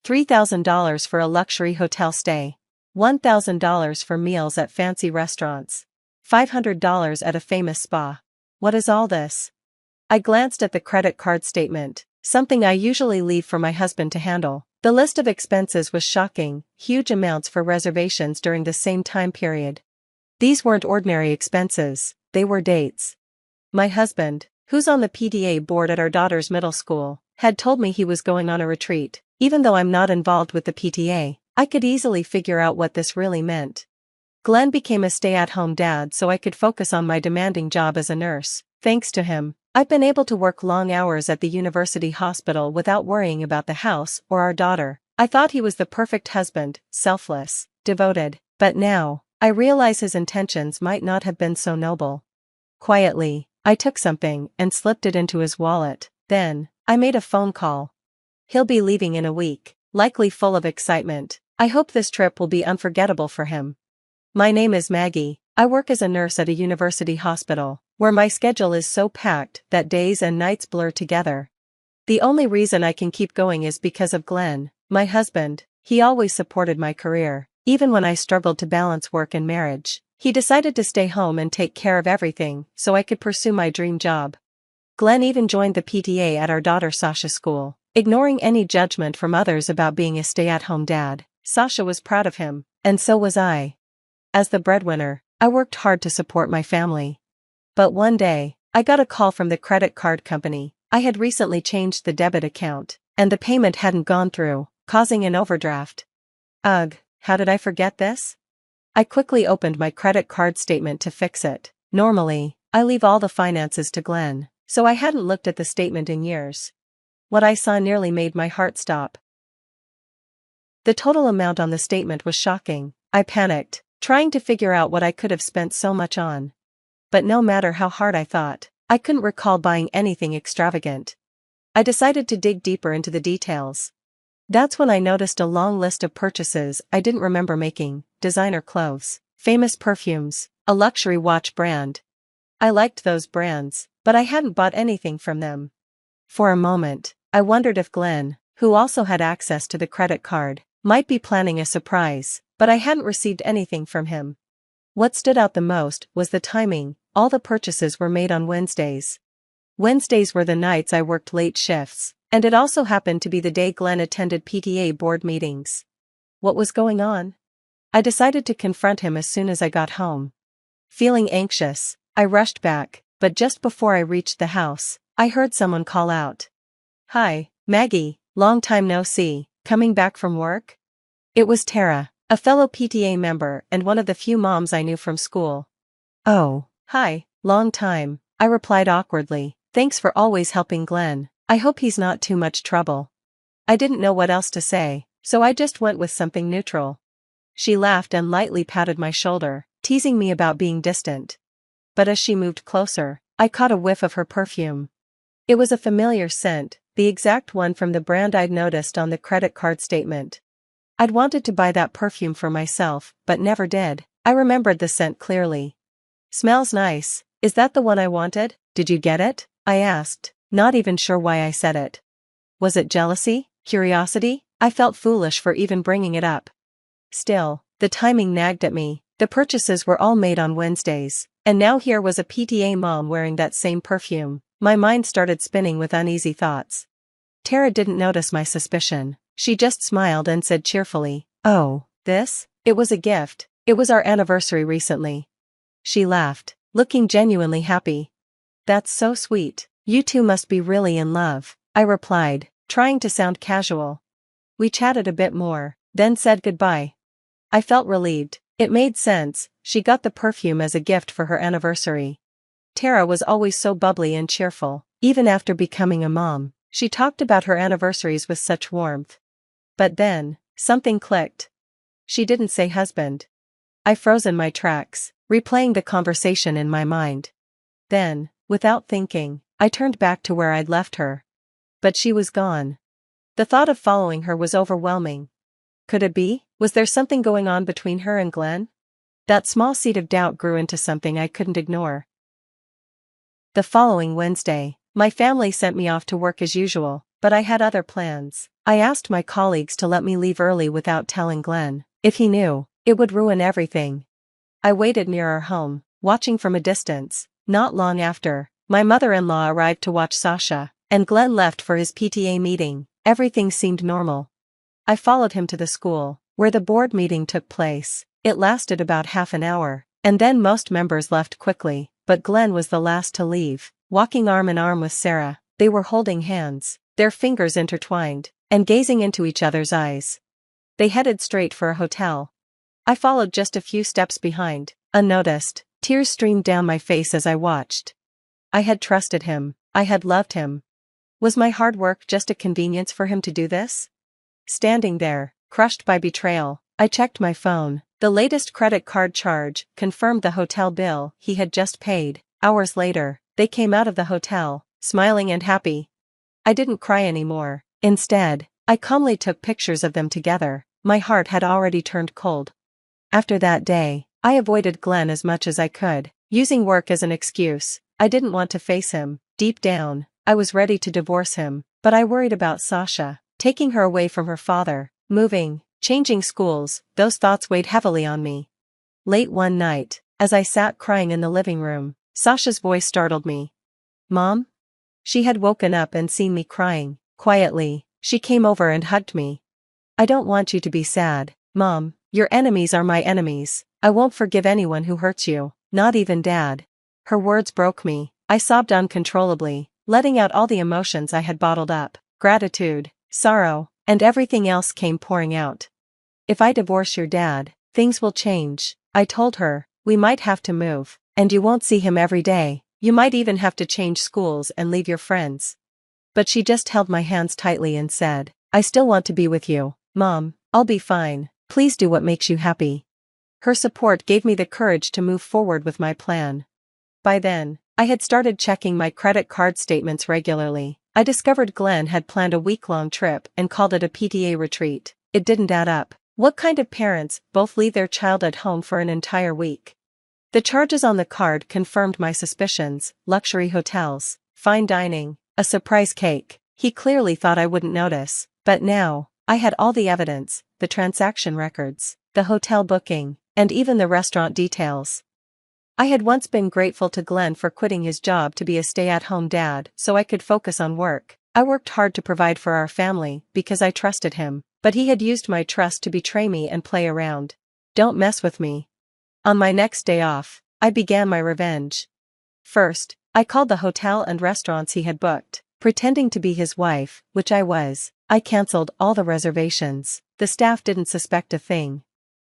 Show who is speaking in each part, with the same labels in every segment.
Speaker 1: $3,000 for a luxury hotel stay. $1,000 for meals at fancy restaurants. $500 at a famous spa. What is all this? I glanced at the credit card statement, something I usually leave for my husband to handle. The list of expenses was shocking, huge amounts for reservations during the same time period. These weren't ordinary expenses, they were dates. My husband, who's on the PTA board at our daughter's middle school, had told me he was going on a retreat. Even though I'm not involved with the PTA, I could easily figure out what this really meant. Glenn became a stay-at-home dad so I could focus on my demanding job as a nurse. Thanks to him, I've been able to work long hours at the university hospital without worrying about the house or our daughter. I thought he was the perfect husband, selfless, devoted, but now, I realize his intentions might not have been so noble. Quietly, I took something and slipped it into his wallet. Then, I made a phone call. He'll be leaving in a week, likely full of excitement. I hope this trip will be unforgettable for him. My name is Maggie. I work as a nurse at a university hospital, where my schedule is so packed that days and nights blur together. The only reason I can keep going is because of Glenn, my husband. He always supported my career, even when I struggled to balance work and marriage. He decided to stay home and take care of everything so I could pursue my dream job. Glenn even joined the PTA at our daughter Sasha's school, ignoring any judgment from others about being a stay-at-home dad. Sasha was proud of him, and so was I. As the breadwinner, I worked hard to support my family. But one day, I got a call from the credit card company. I had recently changed the debit account, and the payment hadn't gone through, causing an overdraft. Ugh, how did I forget this? I quickly opened my credit card statement to fix it. Normally, I leave all the finances to Glenn, so I hadn't looked at the statement in years. What I saw nearly made my heart stop. The total amount on the statement was shocking. I panicked, trying to figure out what I could have spent so much on. But no matter how hard I thought, I couldn't recall buying anything extravagant. I decided to dig deeper into the details. That's when I noticed a long list of purchases I didn't remember making: designer clothes, famous perfumes, a luxury watch brand. I liked those brands, but I hadn't bought anything from them. For a moment, I wondered if Glenn, who also had access to the credit card, might be planning a surprise, but I hadn't received anything from him. What stood out the most was the timing. All the purchases were made on Wednesdays. Wednesdays were the nights I worked late shifts, and it also happened to be the day Glenn attended PTA board meetings. What was going on? I decided to confront him as soon as I got home. Feeling anxious, I rushed back, but just before I reached the house, I heard someone call out. "Hi, Maggie, long time no see, coming back from work?" It was Tara, a fellow PTA member and one of the few moms I knew from school. "Oh, hi, long time," I replied awkwardly. "Thanks for always helping Glenn. I hope he's not too much trouble." I didn't know what else to say, so I just went with something neutral. She laughed and lightly patted my shoulder, teasing me about being distant. But as she moved closer, I caught a whiff of her perfume. It was a familiar scent, the exact one from the brand I'd noticed on the credit card statement. I'd wanted to buy that perfume for myself, but never did. I remembered the scent clearly. "Smells nice. Is that the one I wanted? Did you get it?" I asked, not even sure why I said it. Was it jealousy? Curiosity? I felt foolish for even bringing it up. Still, the timing nagged at me. The purchases were all made on Wednesdays, and now here was a PTA mom wearing that same perfume. My mind started spinning with uneasy thoughts. Tara didn't notice my suspicion. She just smiled and said cheerfully, "Oh, this? It was a gift. It was our anniversary recently." She laughed, looking genuinely happy. "That's so sweet. You two must be really in love," I replied, trying to sound casual. We chatted a bit more, then said goodbye. I felt relieved. It made sense. She got the perfume as a gift for her anniversary. Tara was always so bubbly and cheerful. Even after becoming a mom, she talked about her anniversaries with such warmth. But then, something clicked. She didn't say husband. I froze in my tracks, replaying the conversation in my mind. Then, without thinking, I turned back to where I'd left her. But she was gone. The thought of following her was overwhelming. Could it be? Was there something going on between her and Glenn? That small seed of doubt grew into something I couldn't ignore. The following Wednesday, my family sent me off to work as usual, but I had other plans. I asked my colleagues to let me leave early without telling Glenn. If he knew, it would ruin everything. I waited near our home, watching from a distance. Not long after, my mother-in-law arrived to watch Sasha, and Glenn left for his PTA meeting. Everything seemed normal. I followed him to the school, where the board meeting took place. It lasted about half an hour, and then most members left quickly, but Glenn was the last to leave, walking arm in arm with Sarah. They were holding hands, their fingers intertwined, and gazing into each other's eyes. They headed straight for a hotel. I followed just a few steps behind, unnoticed. Tears streamed down my face as I watched. I had trusted him, I had loved him. Was my hard work just a convenience for him to do this? Standing there, crushed by betrayal, I checked my phone. The latest credit card charge confirmed the hotel bill he had just paid. Hours later, they came out of the hotel, smiling and happy. I didn't cry anymore. Instead, I calmly took pictures of them together. My heart had already turned cold. After that day, I avoided Glenn as much as I could, using work as an excuse. I didn't want to face him. Deep down, I was ready to divorce him, but I worried about Sasha, taking her away from her father, moving, changing schools. Those thoughts weighed heavily on me. Late one night, as I sat crying in the living room, Sasha's voice startled me. "Mom?" She had woken up and seen me crying. Quietly, she came over and hugged me. "I don't want you to be sad, Mom. Your enemies are my enemies. I won't forgive anyone who hurts you, not even Dad." Her words broke me. I sobbed uncontrollably, letting out all the emotions I had bottled up. Gratitude, sorrow, and everything else came pouring out. "If I divorce your dad, things will change," I told her. "We might have to move, and you won't see him every day. You might even have to change schools and leave your friends." But she just held my hands tightly and said, "I still want to be with you, Mom. I'll be fine. Please do what makes you happy." Her support gave me the courage to move forward with my plan. By then, I had started checking my credit card statements regularly. I discovered Glenn had planned a week-long trip and called it a PTA retreat. It didn't add up. What kind of parents both leave their child at home for an entire week? The charges on the card confirmed my suspicions: luxury hotels, fine dining, a surprise cake. He clearly thought I wouldn't notice, but now, I had all the evidence: the transaction records, the hotel booking, and even the restaurant details. I had once been grateful to Glenn for quitting his job to be a stay-at-home dad so I could focus on work. I worked hard to provide for our family because I trusted him, but he had used my trust to betray me and play around. Don't mess with me. On my next day off, I began my revenge. First, I called the hotel and restaurants he had booked, pretending to be his wife, which I was. I canceled all the reservations. The staff didn't suspect a thing.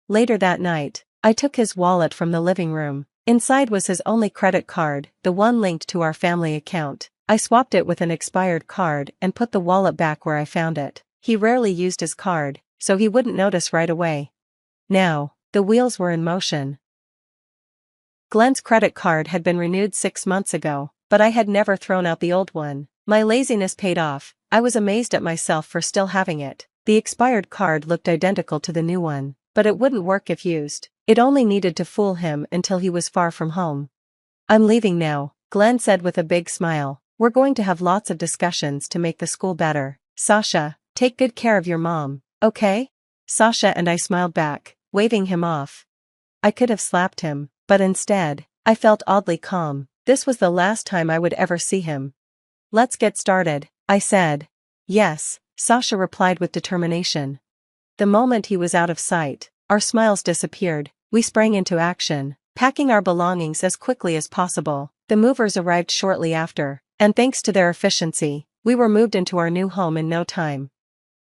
Speaker 1: Later that night, I took his wallet from the living room. Inside was his only credit card, the one linked to our family account. I swapped it with an expired card and put the wallet back where I found it. He rarely used his card, so he wouldn't notice right away. Now, the wheels were in motion. Glenn's credit card had been renewed 6 months ago, but I had never thrown out the old one. My laziness paid off. I was amazed at myself for still having it. The expired card looked identical to the new one, but it wouldn't work if used. It only needed to fool him until he was far from home. "I'm leaving now," Glenn said with a big smile. "We're going to have lots of discussions to make the school better. Sasha, take good care of your mom, okay?" Sasha and I smiled back, waving him off. I could have slapped him, but instead, I felt oddly calm. This was the last time I would ever see him. "Let's get started," I said. "Yes," Sasha replied with determination. The moment he was out of sight, our smiles disappeared. We sprang into action, packing our belongings as quickly as possible. The movers arrived shortly after, and thanks to their efficiency, we were moved into our new home in no time.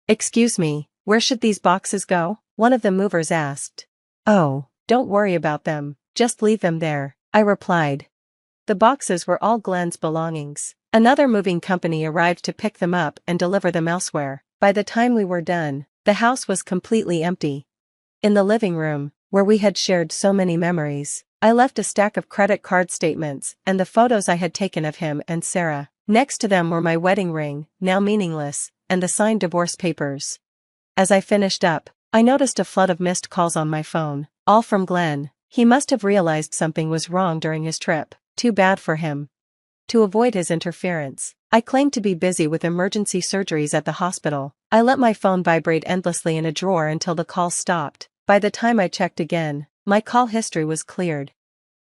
Speaker 1: "Excuse me, where should these boxes go?" one of the movers asked. "Oh, don't worry about them, just leave them there," I replied. The boxes were all Glenn's belongings. Another moving company arrived to pick them up and deliver them elsewhere. By the time we were done, the house was completely empty. In the living room, where we had shared so many memories, I left a stack of credit card statements and the photos I had taken of him and Sarah. Next to them were my wedding ring, now meaningless, and the signed divorce papers. As I finished up, I noticed a flood of missed calls on my phone, all from Glenn. He must have realized something was wrong during his trip. Too bad for him. To avoid his interference, I claimed to be busy with emergency surgeries at the hospital. I let my phone vibrate endlessly in a drawer until the call stopped. By the time I checked again, my call history was cleared.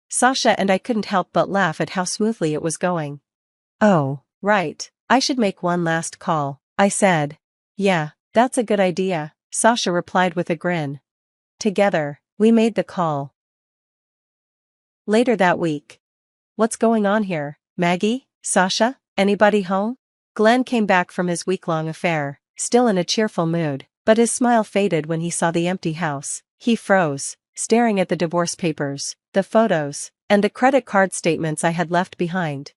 Speaker 1: Sasha and I couldn't help but laugh at how smoothly it was going. "Oh, right, I should make one last call," I said. "Yeah, that's a good idea," Sasha replied with a grin. Together, we made the call. Later that week. "What's going on here, Maggie, Sasha, anybody home?" Glenn came back from his week-long affair, still in a cheerful mood, but his smile faded when he saw the empty house. He froze, staring at the divorce papers, the photos, and the credit card statements I had left behind.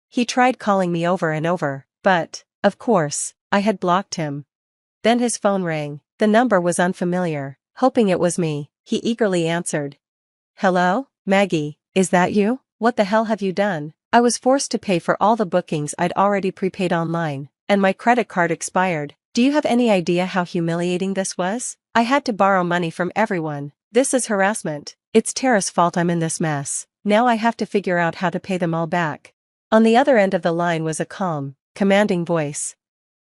Speaker 1: He tried calling me over and over, but, of course, I had blocked him. Then his phone rang. The number was unfamiliar. Hoping it was me, he eagerly answered. "Hello, Maggie, is that you? What the hell have you done?" I was forced to pay for all the bookings I'd already prepaid online, and my credit card expired. "Do you have any idea how humiliating this was? I had to borrow money from everyone. This is harassment. It's Tara's fault I'm in this mess. Now I have to figure out how to pay them all back." On the other end of the line was a calm, commanding voice.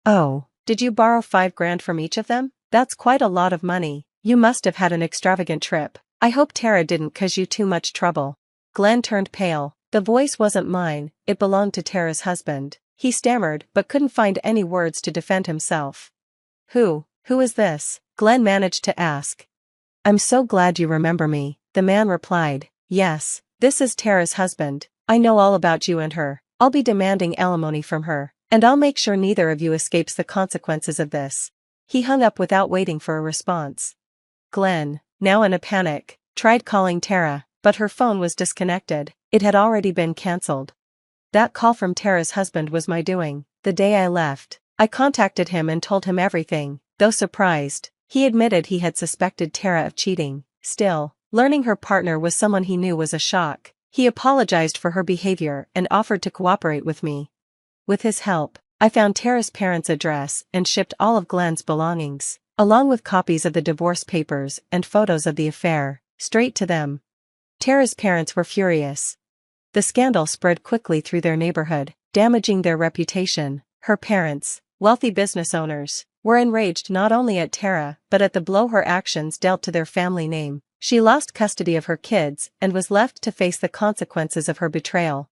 Speaker 1: "Oh, did you borrow $5,000 from each of them? That's quite a lot of money. You must have had an extravagant trip. I hope Tara didn't cause you too much trouble." Glenn turned pale. The voice wasn't mine, it belonged to Tara's husband. He stammered but couldn't find any words to defend himself. Who is this?" Glenn managed to ask. "I'm so glad you remember me," the man replied. "Yes, this is Tara's husband. I know all about you and her. I'll be demanding alimony from her, and I'll make sure neither of you escapes the consequences of this." He hung up without waiting for a response. Glenn, now in a panic, tried calling Tara, but her phone was disconnected. It had already been cancelled. That call from Tara's husband was my doing. The day I left, I contacted him and told him everything. Though surprised, he admitted he had suspected Tara of cheating. Still, learning her partner was someone he knew was a shock. He apologized for her behavior and offered to cooperate with me. With his help, I found Tara's parents' address and shipped all of Glenn's belongings, along with copies of the divorce papers and photos of the affair, straight to them. Tara's parents were furious. The scandal spread quickly through their neighborhood, damaging their reputation. Her parents, wealthy business owners, were enraged not only at Tara but at the blow her actions dealt to their family name. She lost custody of her kids and was left to face the consequences of her betrayal.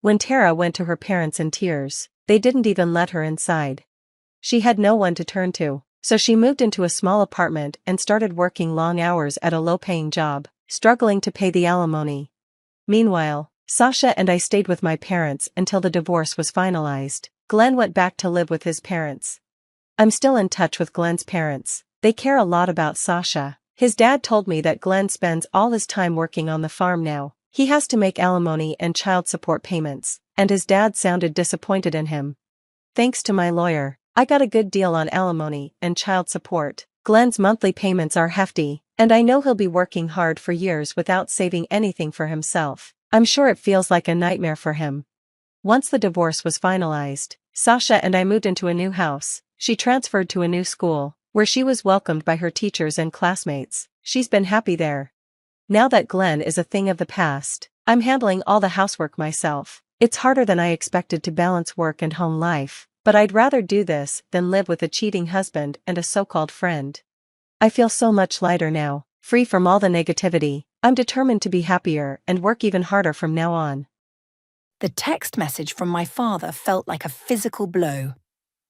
Speaker 1: When Tara went to her parents in tears, they didn't even let her inside. She had no one to turn to, so she moved into a small apartment and started working long hours at a low-paying job, struggling to pay the alimony. Meanwhile, Sasha and I stayed with my parents until the divorce was finalized. Glenn went back to live with his parents. I'm still in touch with Glenn's parents. They care a lot about Sasha. His dad told me that Glenn spends all his time working on the farm now. He has to make alimony and child support payments, and his dad sounded disappointed in him. Thanks to my lawyer, I got a good deal on alimony and child support. Glenn's monthly payments are hefty, and I know he'll be working hard for years without saving anything for himself. I'm sure it feels like a nightmare for him. Once the divorce was finalized, Sasha and I moved into a new house. She transferred to a new school, where she was welcomed by her teachers and classmates. She's been happy there. Now that Glenn is a thing of the past, I'm handling all the housework myself. It's harder than I expected to balance work and home life, but I'd rather do this than live with a cheating husband and a so-called friend. I feel so much lighter now, free from all the negativity. I'm determined to be happier and work even harder from now on.
Speaker 2: The text message from my father felt like a physical blow.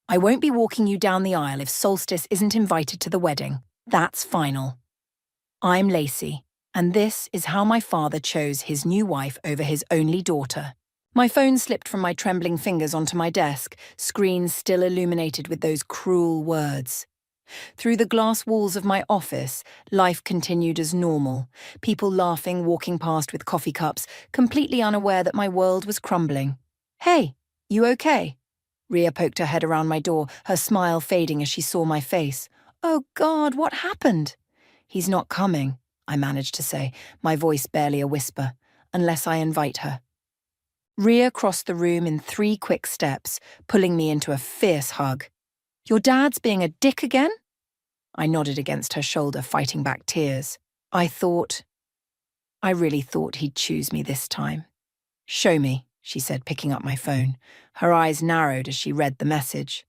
Speaker 2: "I won't be walking you down the aisle if Solstice isn't invited to the wedding. That's final. I'm Lacey, and this is how my father chose his new wife over his only daughter." My phone slipped from my trembling fingers onto my desk, screen still illuminated with those cruel words. Through the glass walls of my office, life continued as normal, people laughing, walking past with coffee cups, completely unaware that my world was crumbling. "Hey, you okay?" Ria poked her head around my door, her smile fading as she saw my face. "Oh God, what happened?" "He's not coming," I managed to say, my voice barely a whisper, "unless I invite her." Ria crossed the room in 3 quick steps, pulling me into a fierce hug. "Your dad's being a dick again?" I nodded against her shoulder, fighting back tears. I really thought he'd choose me this time. "Show me," she said, picking up my phone. Her eyes narrowed as she read the message.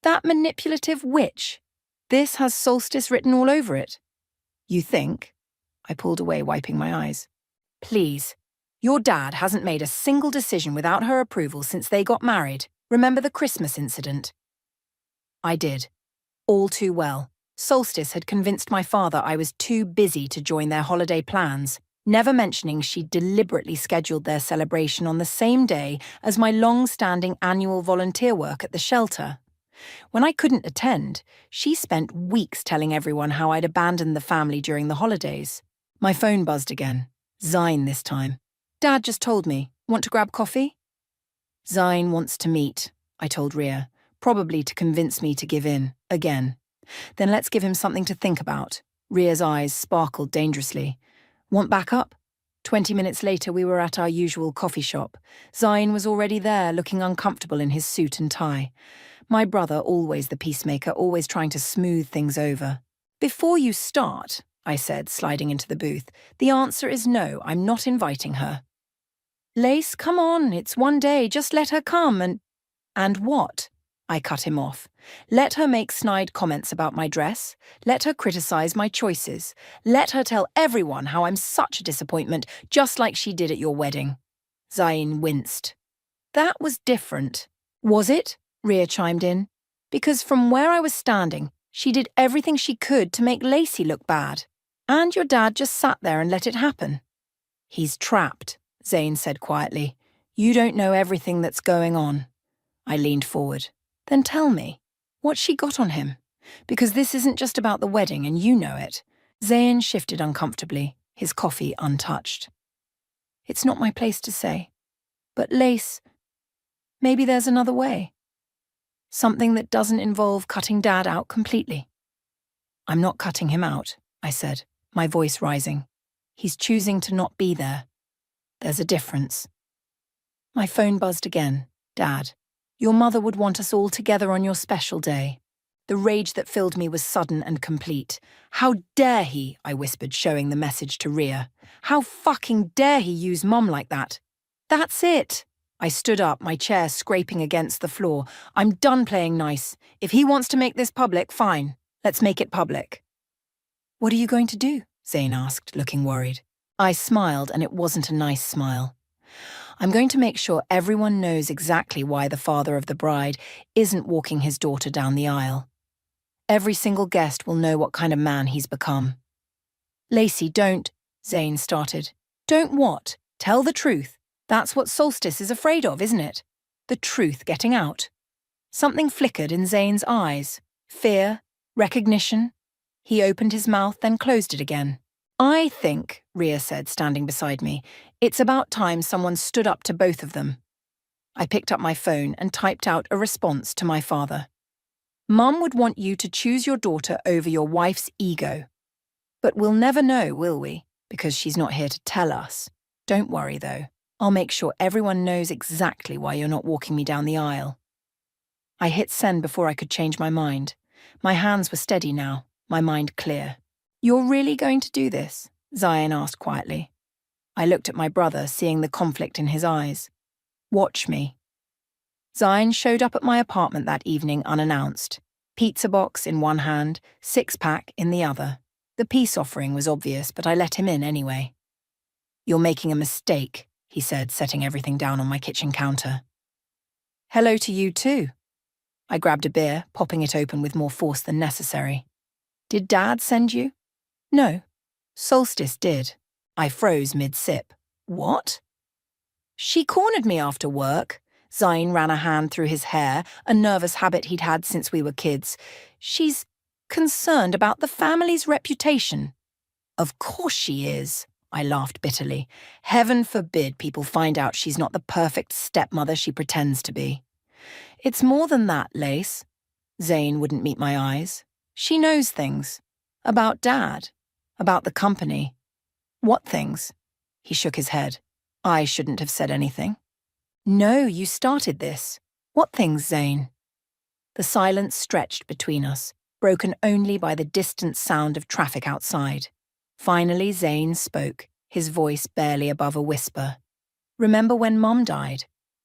Speaker 2: That manipulative witch. This has solstice written all over it. You think? I pulled away, wiping my eyes. Please. Your dad hasn't made a single decision without her approval since they got married. Remember the Christmas incident? I did. All too well. Solstice had convinced my father I was too busy to join their holiday plans, never mentioning she'd deliberately scheduled their celebration on the same day as my long-standing annual volunteer work at the shelter. When I couldn't attend, she spent weeks telling everyone how I'd abandoned the family during the holidays. My phone buzzed again. Zayn this time. Dad just told me. Want to grab coffee? Zayn wants to meet, I told Rhea, probably to convince me to give in, again. Then let's give him something to think about. Rhea's eyes sparkled dangerously. Want backup? 20 minutes later, we were at our usual coffee shop. Zayn was already there, looking uncomfortable in his suit and tie. My brother, always the peacemaker, always trying to smooth things over. Before you start, I said, sliding into the booth, the answer is no, I'm not inviting her. Lace, come on, it's one day, just let her come and... And what? I cut him off. Let her make snide comments about my dress. Let her criticize my choices. Let her tell everyone how I'm such a disappointment, just like she did at your wedding. Zayn winced. That was different. Was it? Rhea chimed in. Because from where I was standing, she did everything she could to make Lacey look bad. And your dad just sat there and let it happen. He's trapped, Zayn said quietly. You don't know everything that's going on. I leaned forward. Then tell me, what's she got on him? Because this isn't just about the wedding and you know it. Zayn shifted uncomfortably, his coffee untouched. It's not my place to say. But Lace, maybe there's another way. Something that doesn't involve cutting Dad out completely. I'm not cutting him out, I said, my voice rising. He's choosing to not be there. There's a difference. My phone buzzed again. Dad, your mother would want us all together on your special day. The rage that filled me was sudden and complete. How dare he, I whispered, showing the message to Rhea. How fucking dare he use Mum like that? That's it. I stood up, my chair scraping against the floor. I'm done playing nice. If he wants to make this public, fine. Let's make it public. What are you going to do? Zayn asked, looking worried. I smiled, and it wasn't a nice smile. I'm going to make sure everyone knows exactly why the father of the bride isn't walking his daughter down the aisle. Every single guest will know what kind of man he's become. Lacey, don't, Zayn started. Don't what? Tell the truth. That's what Solstice is afraid of, isn't it? The truth getting out. Something flickered in Zayn's eyes. Fear, recognition. He opened his mouth, then closed it again. I think, Rhea said, standing beside me, it's about time someone stood up to both of them. I picked up my phone and typed out a response to my father. Mum would want you to choose your daughter over your wife's ego. But we'll never know, will we? Because she's not here to tell us. Don't worry, though. I'll make sure everyone knows exactly why you're not walking me down the aisle. I hit send before I could change my mind. My hands were steady now, my mind clear. You're really going to do this? Zayn asked quietly. I looked at my brother, seeing the conflict in his eyes. Watch me. Zayn showed up at my apartment that evening unannounced. Pizza box in one hand, six-pack in the other. The peace offering was obvious, but I let him in anyway. You're making a mistake, he said, setting everything down on my kitchen counter. Hello to you too. I grabbed a beer, popping it open with more force than necessary. Did Dad send you? No. Solstice did. I froze mid-sip. What? She cornered me after work. Zayn ran a hand through his hair, a nervous habit he'd had since we were kids. She's concerned about the family's reputation. Of course she is, I laughed bitterly. Heaven forbid people find out she's not the perfect stepmother she pretends to be. It's more than that, Lace. Zayn wouldn't meet my eyes. She knows things. About Dad. About the company. What things? He shook his head. I shouldn't have said anything. No, you started this. What things, Zayn? The silence stretched between us, broken only by the distant sound of traffic outside. Finally, Zayn spoke, his voice barely above a whisper. Remember when Mum died,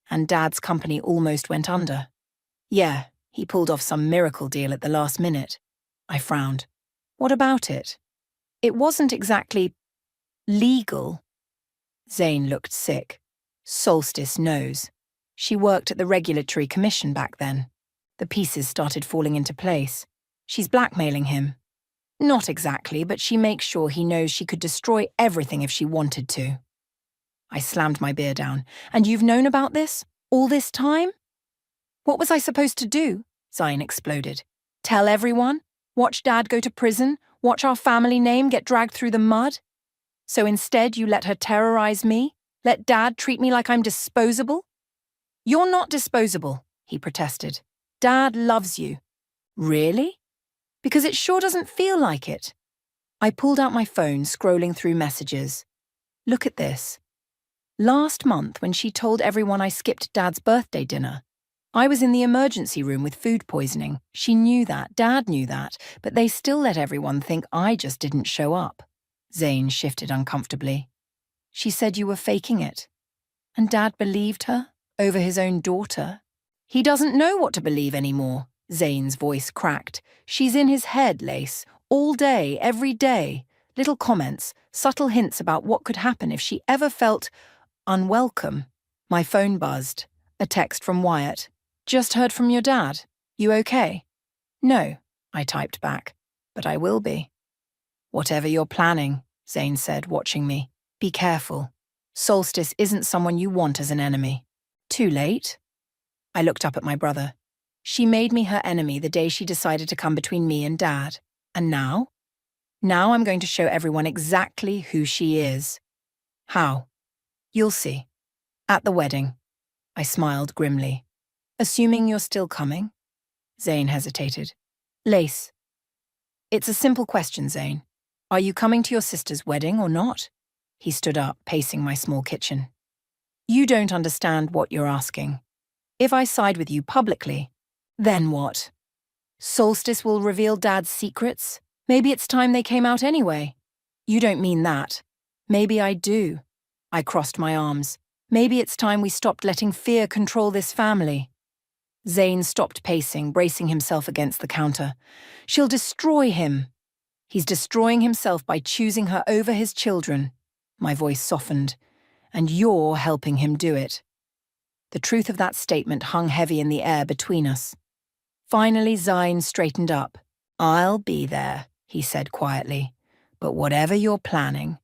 Speaker 2: and Dad's company almost went under? Yeah, He pulled off some miracle deal at the last minute. I frowned. What about it? It wasn't exactly legal. Zane looked sick. Solstice knows. She worked at the Regulatory Commission back then. The pieces started falling into place. She's blackmailing him. Not exactly, but she makes sure he knows she could destroy everything if she wanted to. I slammed my beer down. And you've known about this? All this time? What was I supposed to do? Zine exploded. Tell everyone? Watch Dad go to prison? Watch our family name get dragged through the mud? So instead you let her terrorize me? Let Dad treat me like I'm disposable? You're not disposable, he protested. Dad loves you. Really? Because it sure doesn't feel like it. I pulled out my phone, scrolling through messages. Look at this. Last month, when she told everyone I skipped Dad's birthday dinner, I was in the emergency room with food poisoning. She knew that, Dad knew that, but they still let everyone think I just didn't show up. Zane shifted uncomfortably. She said you were faking it. And Dad believed her, over his own daughter. He doesn't know what to believe anymore. Zane's voice cracked. She's in his head, Lace, all day, every day. Little comments, subtle hints about what could happen if she ever felt unwelcome. My phone buzzed. A text from Wyatt. Just heard from your dad. You okay? No, I typed back. But I will be. Whatever you're planning, Zane said, watching me. Be careful. Solstice isn't someone you want as an enemy. Too late? I looked up at my brother. She made me her enemy the day she decided to come between me and Dad. And now? Now I'm going to show everyone exactly who she is. How? You'll see. At the wedding. I smiled grimly. Assuming you're still coming? Zane hesitated. Lace. It's a simple question, Zane. Are you coming to your sister's wedding or not? He stood up, pacing my small kitchen. You don't understand what you're asking. If I side with you publicly, then what? Solstice will reveal Dad's secrets? Maybe it's time they came out anyway. You don't mean that. Maybe I do. I crossed my arms. Maybe it's time we stopped letting fear control this family. Zane stopped pacing, bracing himself against the counter. She'll destroy him. He's destroying himself by choosing her over his children. My voice softened. And you're helping him do it. The truth of that statement hung heavy in the air between us. Finally, Zine straightened up. I'll be there, he said quietly. But whatever you're planning,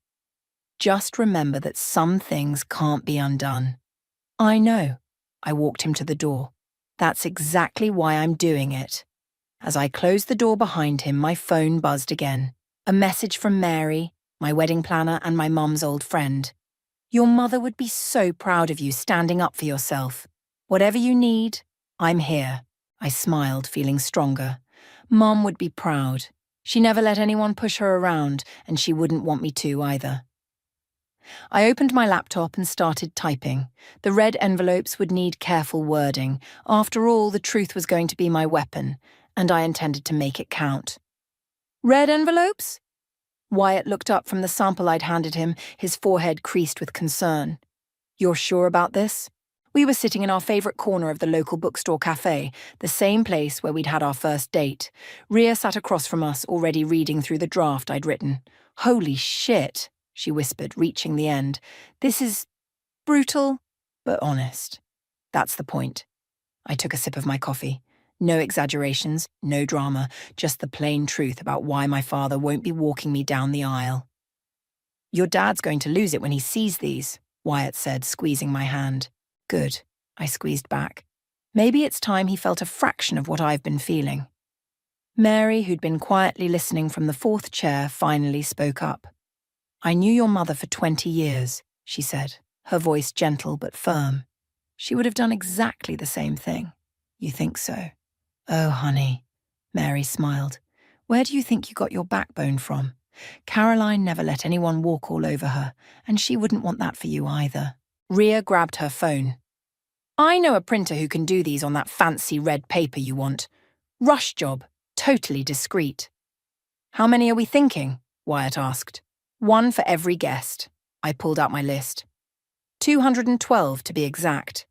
Speaker 2: just remember that some things can't be undone. I know. I walked him to the door. That's exactly why I'm doing it. As I closed the door behind him, my phone buzzed again. A message from Mary, my wedding planner and my mum's old friend. Your mother would be so proud of you standing up for yourself. Whatever you need, I'm here. I smiled, feeling stronger. Mum would be proud. She never let anyone push her around, and she wouldn't want me to either. I opened my laptop and started typing. The red envelopes would need careful wording. After all, the truth was going to be my weapon, and I intended to make it count. Red envelopes? Wyatt looked up from the sample I'd handed him, his forehead creased with concern. You're sure about this? We were sitting in our favourite corner of the local bookstore cafe, the same place where we'd had our first date. Rhea sat across from us, already reading through the draft I'd written. Holy shit, she whispered, reaching the end. This is brutal, but honest. That's the point. I took a sip of my coffee. No exaggerations, no drama, just the plain truth about why my father won't be walking me down the aisle. Your dad's going to lose it when he sees these, Wyatt said, squeezing my hand. Good, I squeezed back. Maybe it's time he felt a fraction of what I've been feeling. Mary, who'd been quietly listening from the fourth chair, finally spoke up. I knew your mother for 20 years, she said, her voice gentle but firm. She would have done exactly the same thing. You think so? Oh, honey, Mary smiled. Where do you think you got your backbone from? Caroline never let anyone walk all over her, and she wouldn't want that for you either. Rhea grabbed her phone. I know a printer who can do these on that fancy red paper you want. Rush job, totally discreet. How many are we thinking? Wyatt asked. 1 for every guest. I pulled out my list. 212 to be exact.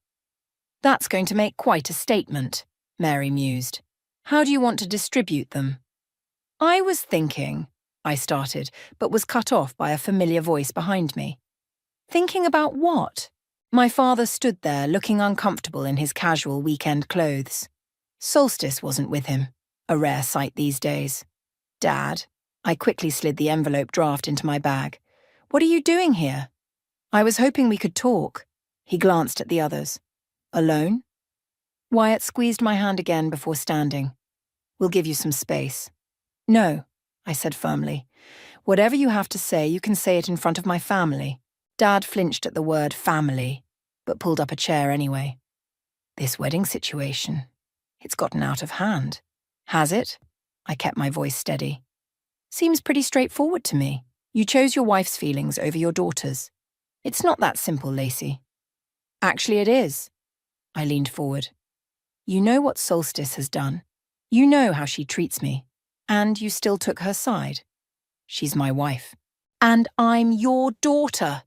Speaker 2: That's going to make quite a statement, Mary mused. How do you want to distribute them? I was thinking, I started, but was cut off by a familiar voice behind me. Thinking about what? My father stood there, looking uncomfortable in his casual weekend clothes. Solstice wasn't with him, a rare sight these days. Dad, I quickly slid the envelope draft into my bag. What are you doing here? I was hoping we could talk. He glanced at the others. Alone? Wyatt squeezed my hand again before standing. We'll give you some space. No, I said firmly. Whatever you have to say, you can say it in front of my family. Dad flinched at the word family, but pulled up a chair anyway. This wedding situation, it's gotten out of hand. Has it? I kept my voice steady. Seems pretty straightforward to me. You chose your wife's feelings over your daughter's. It's not that simple, Lacey. Actually, it is. I leaned forward. You know what Solstice has done. You know how she treats me. And you still took her side. She's my wife. And I'm your daughter.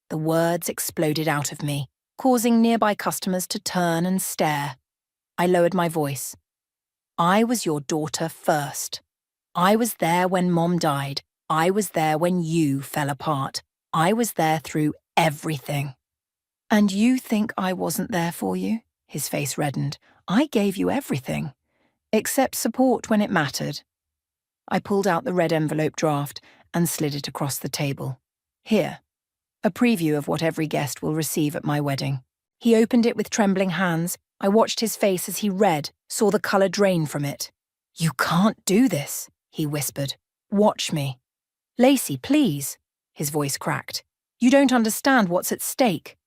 Speaker 2: The words exploded out of me, causing nearby customers to turn and stare. I lowered my voice. I was your daughter first. I was there when Mom died. I was there when you fell apart. I was there through everything. And you think I wasn't there for you? His face reddened. I gave you everything. Except support when it mattered. I pulled out the red envelope draft and slid it across the table. Here, a preview of what every guest will receive at my wedding. He opened it with trembling hands. I watched his face as he read, saw the colour drain from it. You can't do this, he whispered. Watch me. Lacey, please. His voice cracked. You don't understand what's at stake.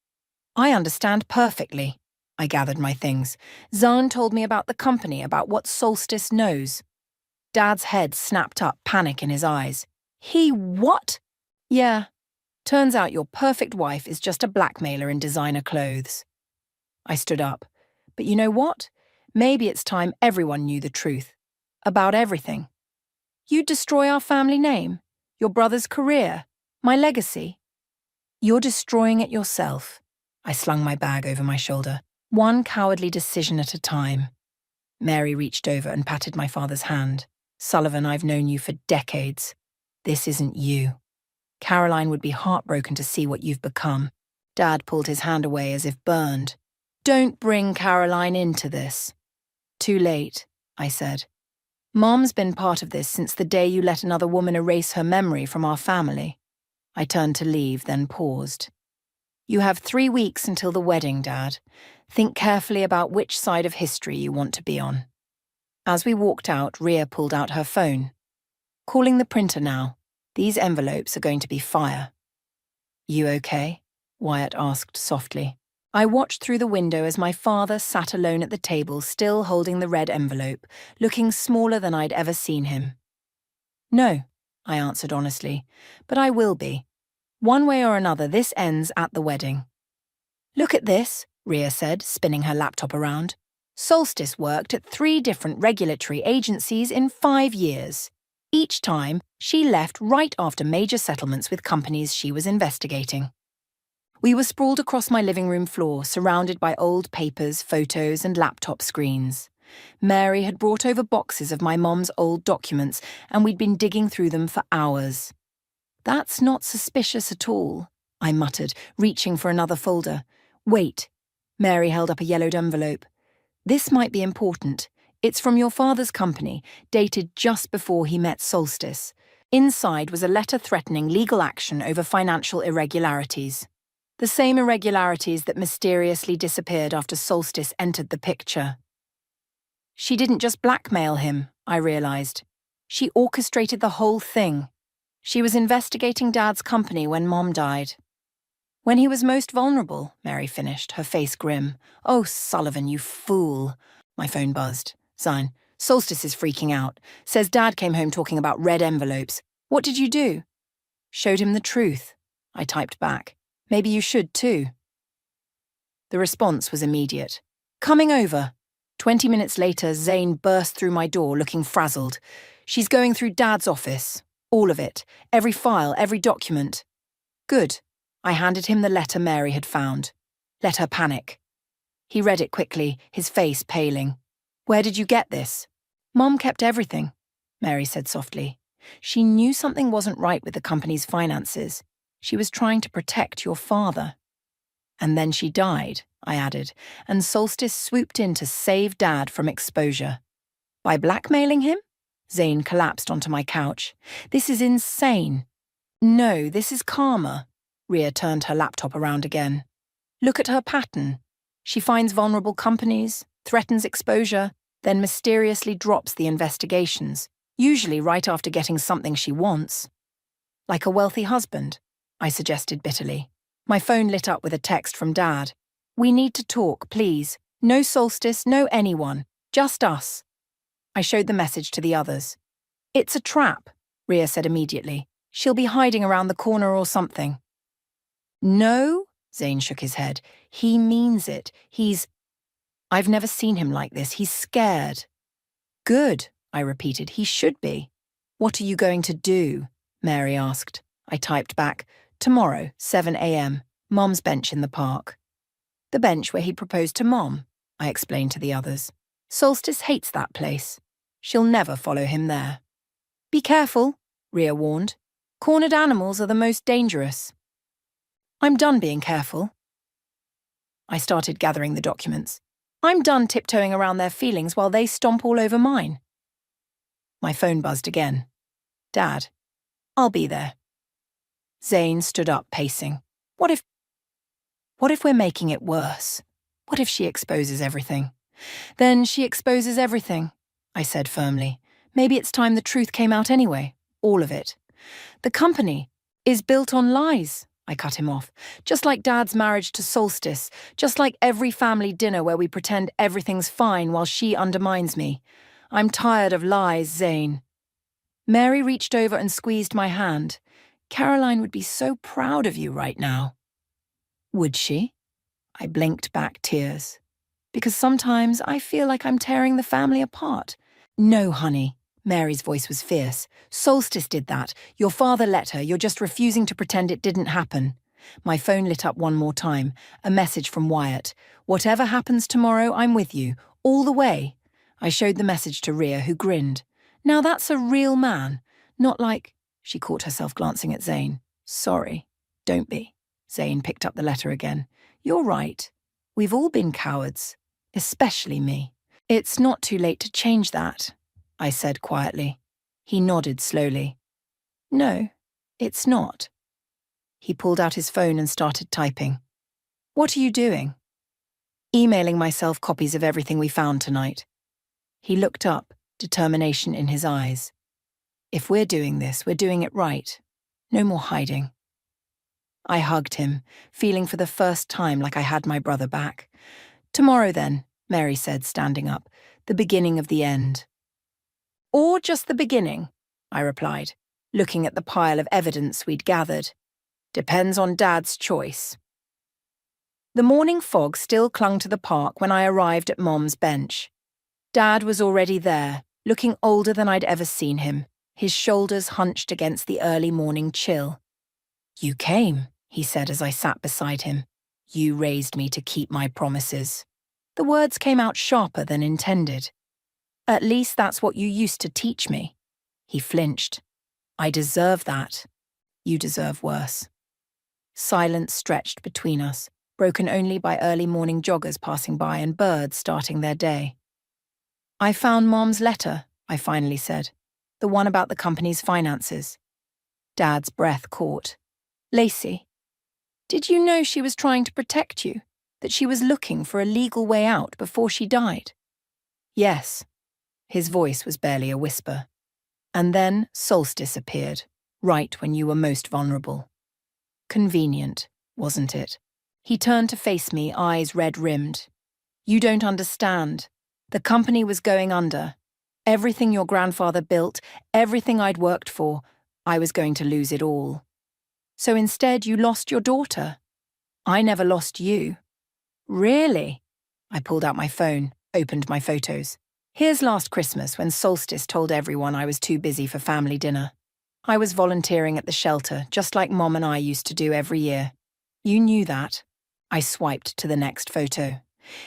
Speaker 2: I understand perfectly. I gathered my things. Zahn told me about the company, about what Solstice knows. Dad's head snapped up, panic in his eyes. He what? Yeah. Turns out your perfect wife is just a blackmailer in designer clothes. I stood up. But you know what? Maybe it's time everyone knew the truth. About everything. You'd destroy our family name, your brother's career, my legacy. You're destroying it yourself. I slung my bag over my shoulder. One cowardly decision at a time. Mary reached over and patted my father's hand. Sullivan, I've known you for decades. This isn't you. Caroline would be heartbroken to see what you've become. Dad pulled his hand away as if burned. Don't bring Caroline into this. Too late, I said. Mom's been part of this since the day you let another woman erase her memory from our family. I turned to leave, then paused. You have 3 weeks until the wedding, Dad. Think carefully about which side of history you want to be on. As we walked out, Rhea pulled out her phone. Calling the printer now. These envelopes are going to be fire. You okay? Wyatt asked softly. I watched through the window as my father sat alone at the table, still holding the red envelope, looking smaller than I'd ever seen him. No, I answered honestly, but I will be. One way or another, this ends at the wedding. Look at this, Rhea said, spinning her laptop around. Solstice worked at 3 different regulatory agencies in 5 years. Each time, she left right after major settlements with companies she was investigating. We were sprawled across my living room floor, surrounded by old papers, photos, and laptop screens. Mary had brought over boxes of my mom's old documents, and we'd been digging through them for hours. That's not suspicious at all, I muttered, reaching for another folder. Wait. Mary held up a yellowed envelope. This might be important. It's from your father's company, dated just before he met Solstice. Inside was a letter threatening legal action over financial irregularities. The same irregularities that mysteriously disappeared after Solstice entered the picture. She didn't just blackmail him, I realized. She orchestrated the whole thing. She was investigating Dad's company when Mom died. When he was most vulnerable, Mary finished, her face grim. Oh, Sullivan, you fool. My phone buzzed. Zine, Solstice is freaking out. Says Dad came home talking about red envelopes. What did you do? Showed him the truth. I typed back. Maybe you should too. The response was immediate. Coming over. 20 minutes later, Zane burst through my door looking frazzled. She's going through Dad's office. All of it. Every file, every document. Good. I handed him the letter Mary had found. Let her panic. He read it quickly, his face paling. Where did you get this? Mom kept everything, Mary said softly. She knew something wasn't right with the company's finances. She was trying to protect your father. And then she died, I added, and Solstice swooped in to save Dad from exposure. By blackmailing him? Zane collapsed onto my couch. This is insane. No, this is karma. Rhea turned her laptop around again. Look at her pattern. She finds vulnerable companies, threatens exposure, then mysteriously drops the investigations, usually right after getting something she wants. Like a wealthy husband, I suggested bitterly. My phone lit up with a text from Dad. We need to talk, please. No Solstice, no anyone. Just us. I showed the message to the others. It's a trap, Rhea said immediately. She'll be hiding around the corner or something. No, Zane shook his head. He means it. I've never seen him like this. He's scared. Good, I repeated. He should be. What are you going to do? Mary asked. I typed back, tomorrow, 7 a.m., Mom's bench in the park. The bench where he proposed to Mom, I explained to the others. Solstice hates that place. She'll never follow him there. Be careful, Rhea warned. Cornered animals are the most dangerous. I'm done being careful. I started gathering the documents. I'm done tiptoeing around their feelings while they stomp all over mine. My phone buzzed again. Dad, I'll be there. Zane stood up, pacing. What if we're making it worse? What if she exposes everything? Then she exposes everything, I said firmly. Maybe it's time the truth came out anyway, all of it. The company is built on lies, I cut him off. Just like Dad's marriage to Solstice, just like every family dinner where we pretend everything's fine while she undermines me. I'm tired of lies, Zane. Mary reached over and squeezed my hand. Caroline would be so proud of you right now. Would she? I blinked back tears. Because sometimes I feel like I'm tearing the family apart. No, honey. Mary's voice was fierce. Solstice did that. Your father let her. You're just refusing to pretend it didn't happen. My phone lit up one more time. A message from Wyatt. Whatever happens tomorrow, I'm with you. All the way. I showed the message to Rhea, who grinned. Now that's a real man. Not like... She caught herself glancing at Zane. Sorry. Don't be. Zane picked up the letter again. You're right. We've all been cowards. Especially me. It's not too late to change that, I said quietly. He nodded slowly. No, it's not. He pulled out his phone and started typing. What are you doing? Emailing myself copies of everything we found tonight. He looked up, determination in his eyes. If we're doing this, we're doing it right. No more hiding. I hugged him, feeling for the first time like I had my brother back. Tomorrow then, Mary said, standing up, the beginning of the end. Or just the beginning, I replied, looking at the pile of evidence we'd gathered. Depends on Dad's choice. The morning fog still clung to the park when I arrived at Mom's bench. Dad was already there, looking older than I'd ever seen him, his shoulders hunched against the early morning chill. You came, he said as I sat beside him. You raised me to keep my promises. The words came out sharper than intended. At least that's what you used to teach me. He flinched. I deserve that. You deserve worse. Silence stretched between us, broken only by early morning joggers passing by and birds starting their day. I found Mom's letter, I finally said. The one about the company's finances. Dad's breath caught. Lacey, did you know she was trying to protect you? That she was looking for a legal way out before she died? Yes. His voice was barely a whisper. And then Solstice appeared, right when you were most vulnerable. Convenient, wasn't it? He turned to face me, eyes red-rimmed. You don't understand. The company was going under. Everything your grandfather built, everything I'd worked for, I was going to lose it all. So instead you lost your daughter. I never lost you. Really? I pulled out my phone, opened my photos. Here's last Christmas when Solstice told everyone I was too busy for family dinner. I was volunteering at the shelter, just like Mom and I used to do every year. You knew that. I swiped to the next photo.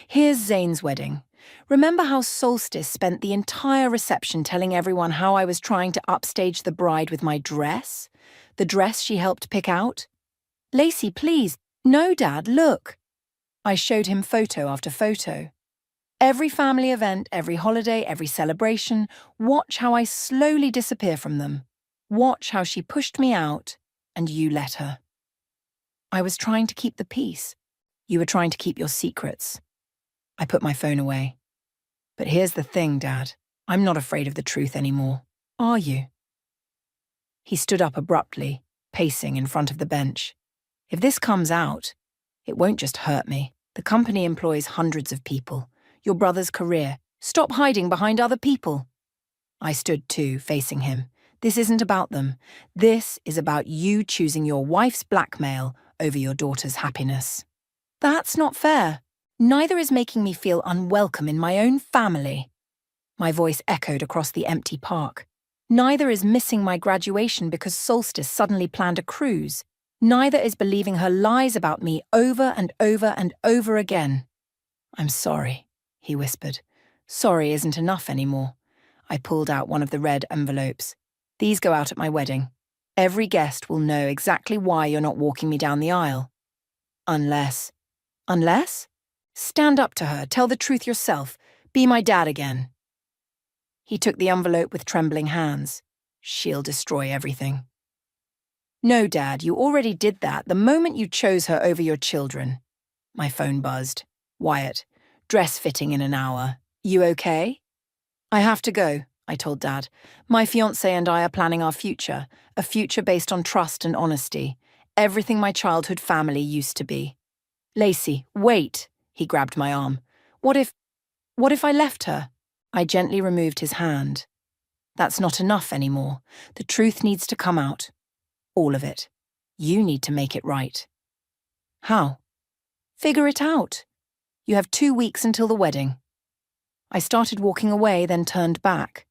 Speaker 2: Here's Zane's wedding. Remember how Solstice spent the entire reception telling everyone how I was trying to upstage the bride with my dress? The dress she helped pick out? Lacey, please. No, Dad, look. I showed him photo after photo. Every family event, every holiday, every celebration, watch how I slowly disappear from them. Watch how she pushed me out, and you let her. I was trying to keep the peace. You were trying to keep your secrets. I put my phone away. But here's the thing, Dad. I'm not afraid of the truth anymore. Are you? He stood up abruptly, pacing in front of the bench. If this comes out, it won't just hurt me. The company employs hundreds of people. Your brother's career. Stop hiding behind other people. I stood too, facing him. This isn't about them. This is about you choosing your wife's blackmail over your daughter's happiness. That's not fair. Neither is making me feel unwelcome in my own family. My voice echoed across the empty park. Neither is missing my graduation because Solstice suddenly planned a cruise. Neither is believing her lies about me over and over and over again. I'm sorry, he whispered. Sorry isn't enough anymore. I pulled out one of the red envelopes. These go out at my wedding. Every guest will know exactly why you're not walking me down the aisle. Unless? Stand up to her, tell the truth yourself, be my dad again. He took the envelope with trembling hands. She'll destroy everything. No, Dad, you already did that the moment you chose her over your children. My phone buzzed. Wyatt, dress fitting in an hour. You okay? I have to go, I told Dad. My fiancé and I are planning our future, a future based on trust and honesty. Everything my childhood family used to be. Lacey, wait, he grabbed my arm. What if I left her? I gently removed his hand. That's not enough anymore. The truth needs to come out. All of it. You need to make it right. How? Figure it out. You have 2 weeks until the wedding. I started walking away, then turned back.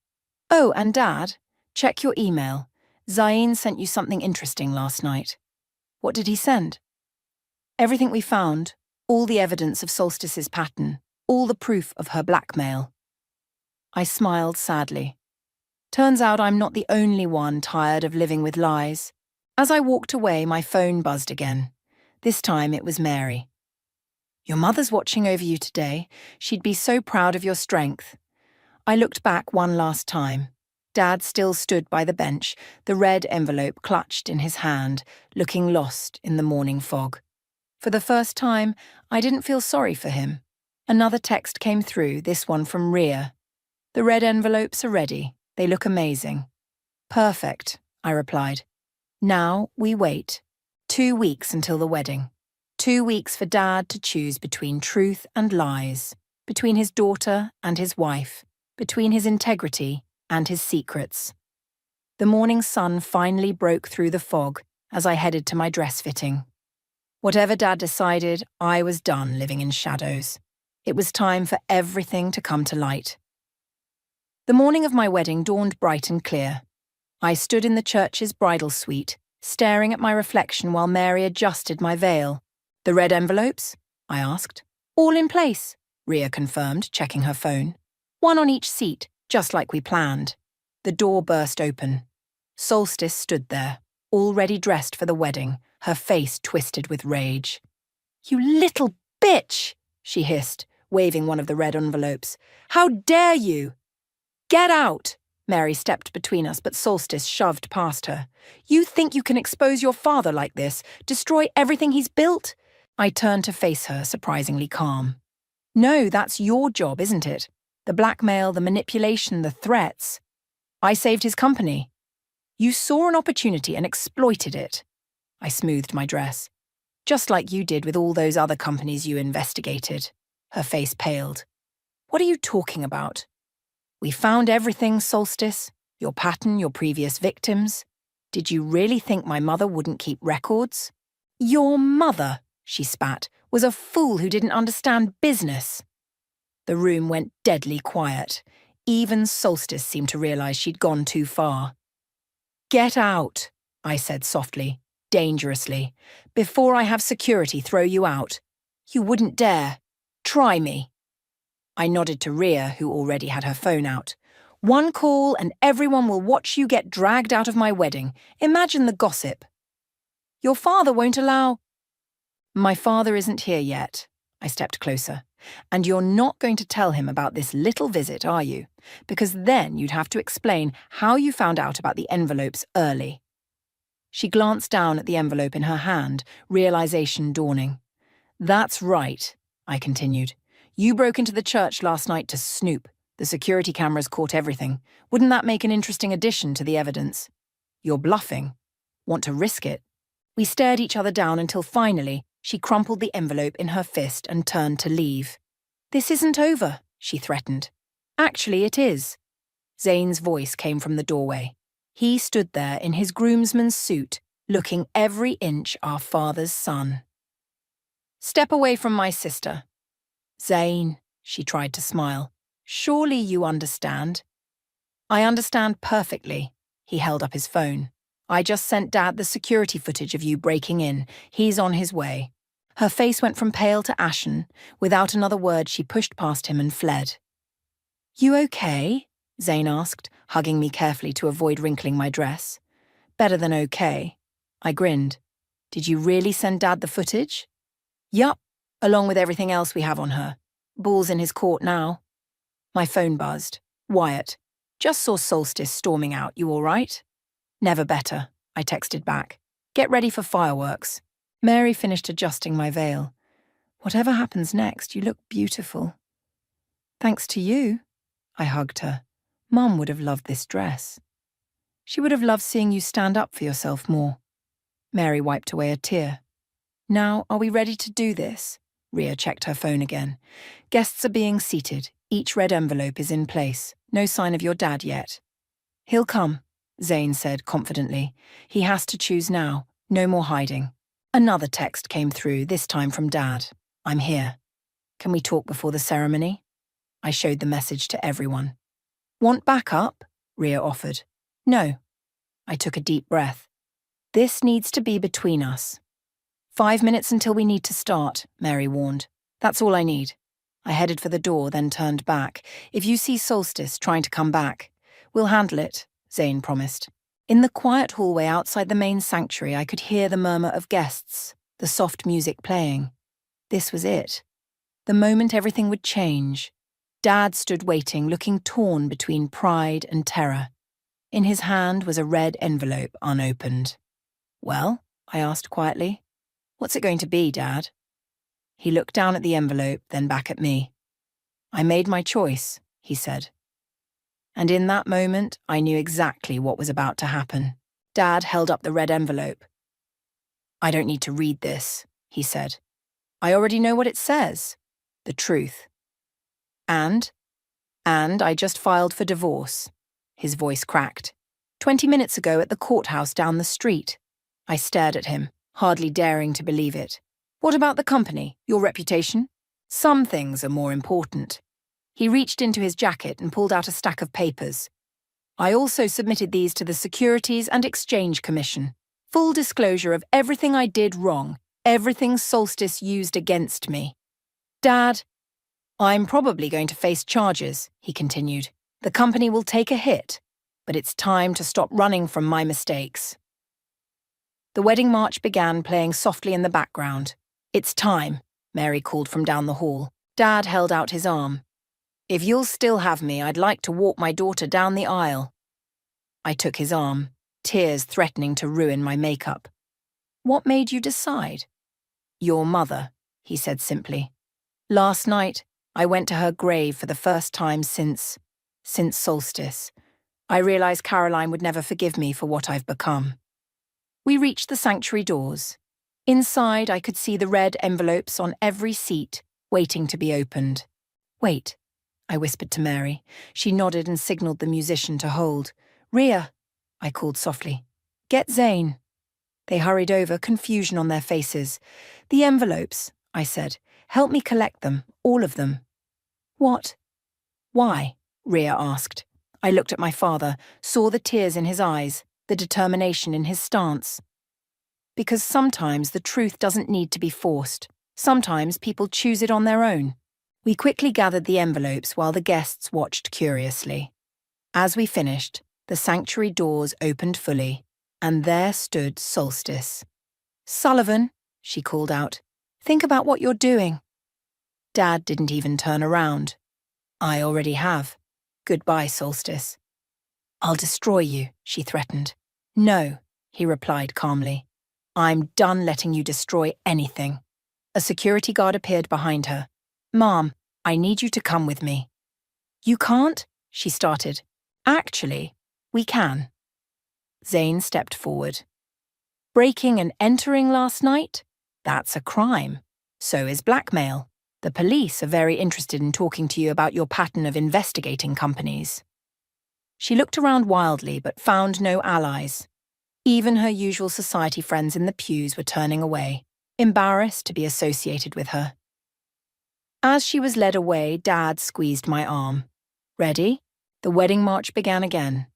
Speaker 2: Oh, and Dad, check your email. Zayn sent you something interesting last night. What did he send? Everything we found, all the evidence of Solstice's pattern, all the proof of her blackmail. I smiled sadly. Turns out I'm not the only one tired of living with lies. As I walked away, my phone buzzed again. This time it was Mary. Your mother's watching over you today. She'd be so proud of your strength. I looked back one last time. Dad still stood by the bench, the red envelope clutched in his hand, looking lost in the morning fog. For the first time, I didn't feel sorry for him. Another text came through, this one from Rhea. The red envelopes are ready. They look amazing. Perfect, I replied. Now we wait. 2 weeks until the wedding. 2 weeks for Dad to choose between truth and lies, between his daughter and his wife, between his integrity and his secrets. The morning sun finally broke through the fog as I headed to my dress fitting. Whatever Dad decided, I was done living in shadows. It was time for everything to come to light. The morning of my wedding dawned bright and clear. I stood in the church's bridal suite, staring at my reflection while Mary adjusted my veil. The red envelopes? I asked. All in place, Rhea confirmed, checking her phone. One on each seat, just like we planned. The door burst open. Solstice stood there, already dressed for the wedding, her face twisted with rage. You little bitch, she hissed, waving one of the red envelopes. How dare you? Get out! Mary stepped between us, but Solstice shoved past her. You think you can expose your father like this, destroy everything he's built? I turned to face her, surprisingly calm. No, that's your job, isn't it? The blackmail, the manipulation, the threats. I saved his company. You saw an opportunity and exploited it. I smoothed my dress. Just like you did with all those other companies you investigated. Her face paled. What are you talking about? We found everything, Solstice. Your pattern, your previous victims. Did you really think my mother wouldn't keep records? Your mother, she spat, was a fool who didn't understand business. The room went deadly quiet. Even Solstice seemed to realize she'd gone too far. Get out, I said softly, dangerously, before I have security throw you out. You wouldn't dare. Try me. I nodded to Rhea, who already had her phone out. "One call and everyone will watch you get dragged out of my wedding. Imagine the gossip." "Your father won't allow—" "My father isn't here yet." I stepped closer. "And you're not going to tell him about this little visit, are you? Because then you'd have to explain how you found out about the envelopes early." She glanced down at the envelope in her hand, realization dawning. "That's right," I continued. "You broke into the church last night to snoop. The security cameras caught everything. Wouldn't that make an interesting addition to the evidence? You're bluffing. Want to risk it?" We stared each other down until finally she crumpled the envelope in her fist and turned to leave. "This isn't over," she threatened. "Actually, it is." Zane's voice came from the doorway. He stood there in his groomsman's suit, looking every inch our father's son. "Step away from my sister." "Zane," she tried to smile. "Surely you understand." "I understand perfectly." He held up his phone. "I just sent Dad the security footage of you breaking in. He's on his way." Her face went from pale to ashen. Without another word, she pushed past him and fled. "You okay?" Zane asked, hugging me carefully to avoid wrinkling my dress. "Better than okay." I grinned. "Did you really send Dad the footage?" "Yup, along with everything else we have on her. Ball's in his court now." My phone buzzed. "Wyatt, just saw Solstice storming out. You all right?" "Never better," I texted back. "Get ready for fireworks." Mary finished adjusting my veil. "Whatever happens next, you look beautiful." "Thanks to you." I hugged her. "Mum would have loved this dress." "She would have loved seeing you stand up for yourself more." Mary wiped away a tear. "Now, are we ready to do this?" Rhea checked her phone again. "Guests are being seated. Each red envelope is in place. No sign of your dad yet." "He'll come," Zane said confidently. "He has to choose now. No more hiding." Another text came through, this time from Dad. "I'm here. Can we talk before the ceremony?" I showed the message to everyone. "Want backup?" Rhea offered. "No." I took a deep breath. "This needs to be between us." 5 minutes until we need to start," Mary warned. "That's all I need." I headed for the door, then turned back. "If you see Solstice trying to come back, we'll handle it," Zane promised. In the quiet hallway outside the main sanctuary, I could hear the murmur of guests, the soft music playing. This was it. The moment everything would change. Dad stood waiting, looking torn between pride and terror. In his hand was a red envelope unopened. "Well?" I asked quietly. "What's it going to be, Dad?" He looked down at the envelope, then back at me. "I made my choice," he said. And in that moment, I knew exactly what was about to happen. Dad held up the red envelope. "I don't need to read this," he said. "I already know what it says. The truth. And I just filed for divorce." His voice cracked. 20 minutes ago at the courthouse down the street." I stared at him, hardly daring to believe it. "What about the company, your reputation?" "Some things are more important." He reached into his jacket and pulled out a stack of papers. "I also submitted these to the Securities and Exchange Commission. Full disclosure of everything I did wrong, everything Solstice used against me." "Dad, I'm probably going to face charges," he continued. "The company will take a hit, but it's time to stop running from my mistakes." The wedding march began, playing softly in the background. "It's time," Mary called from down the hall. Dad held out his arm. "If you'll still have me, I'd like to walk my daughter down the aisle." I took his arm, tears threatening to ruin my makeup. "What made you decide?" "Your mother," he said simply. "Last night, I went to her grave for the first time since Solstice. I realized Caroline would never forgive me for what I've become." We reached the sanctuary doors. Inside, I could see the red envelopes on every seat, waiting to be opened. "Wait," I whispered to Mary. She nodded and signaled the musician to hold. "Rhea," I called softly. "Get Zane." They hurried over, confusion on their faces. "The envelopes," I said. "Help me collect them, all of them." "What?" "Why?" Rhea asked. I looked at my father, saw the tears in his eyes, the determination in his stance. "Because sometimes the truth doesn't need to be forced. Sometimes people choose it on their own." We quickly gathered the envelopes while the guests watched curiously. As we finished, the sanctuary doors opened fully, and there stood Solstice. "Sullivan," she called out, "think about what you're doing." Dad didn't even turn around. "I already have. Goodbye, Solstice." "I'll destroy you," she threatened. "No," he replied calmly. "I'm done letting you destroy anything." A security guard appeared behind her. "Mom, I need you to come with me." "You can't?" she started. "Actually, we can." Zane stepped forward. "Breaking and entering last night? That's a crime. So is blackmail. The police are very interested in talking to you about your pattern of investigating companies." She looked around wildly but found no allies. Even her usual society friends in the pews were turning away, embarrassed to be associated with her. As she was led away, Dad squeezed my arm. "Ready?" The wedding march began again.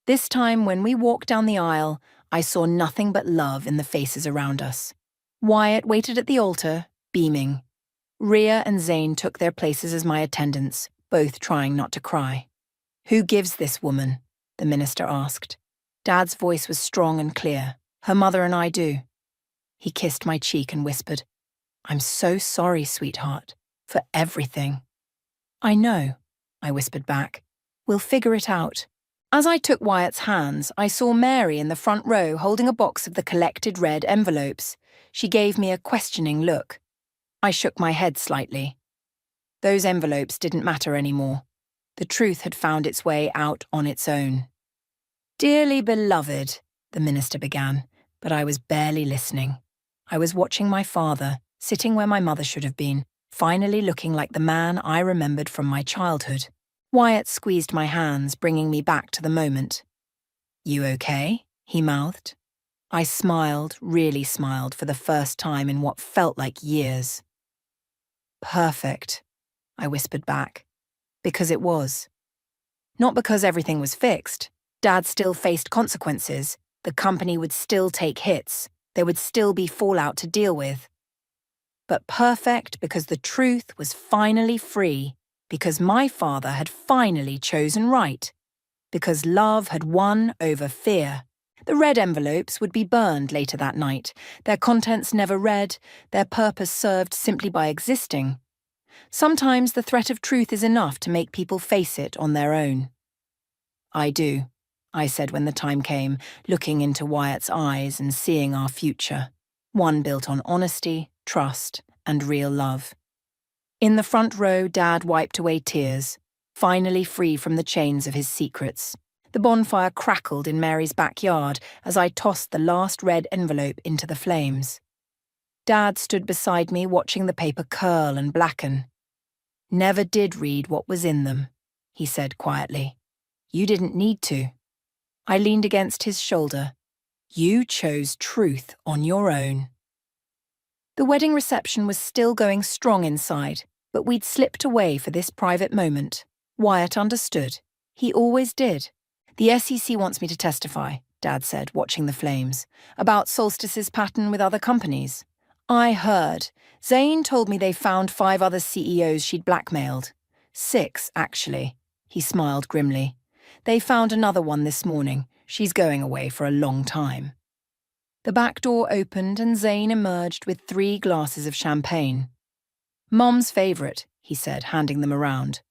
Speaker 2: This time, when we walked down the aisle, I saw nothing but love in the faces around us. Wyatt waited at the altar, beaming. Rhea and Zane took their places as my attendants, both trying not to cry. "Who gives this woman?" the minister asked. Dad's voice was strong and clear. "Her mother and I do." He kissed my cheek and whispered, "I'm so sorry, sweetheart, for everything." "I know," I whispered back. "We'll figure it out." As I took Wyatt's hands, I saw Mary in the front row holding a box of the collected red envelopes. She gave me a questioning look. I shook my head slightly. Those envelopes didn't matter anymore. The truth had found its way out on its own. "Dearly beloved," the minister began, but I was barely listening. I was watching my father, sitting where my mother should have been, finally looking like the man I remembered from my childhood. Wyatt squeezed my hands, bringing me back to the moment. "You okay?" he mouthed. I smiled, really smiled, for the first time in what felt like years. "Perfect," I whispered back, because it was. Not because everything was fixed. Dad still faced consequences. The company would still take hits. There would still be fallout to deal with. But perfect because the truth was finally free, because my father had finally chosen right, because love had won over fear. The red envelopes would be burned later that night, their contents never read, their purpose served simply by existing. Sometimes the threat of truth is enough to make people face it on their own. "I do," I said when the time came, looking into Wyatt's eyes and seeing our future, one built on honesty, trust, and real love. In the front row, Dad wiped away tears, finally free from the chains of his secrets. The bonfire crackled in Mary's backyard as I tossed the last red envelope into the flames. Dad stood beside me watching the paper curl and blacken. "Never did read what was in them," he said quietly. "You didn't need to." I leaned against his shoulder. "You chose truth on your own." The wedding reception was still going strong inside, but we'd slipped away for this private moment. Wyatt understood. He always did. "The SEC wants me to testify," Dad said, watching the flames, "about Solstice's pattern with other companies. I heard. Zane told me they found 5 other CEOs she'd blackmailed. 6, actually." He smiled grimly. "They found another one this morning. She's going away for a long time." The back door opened and Zane emerged with 3 glasses of champagne. "Mom's favourite," he said, handing them around.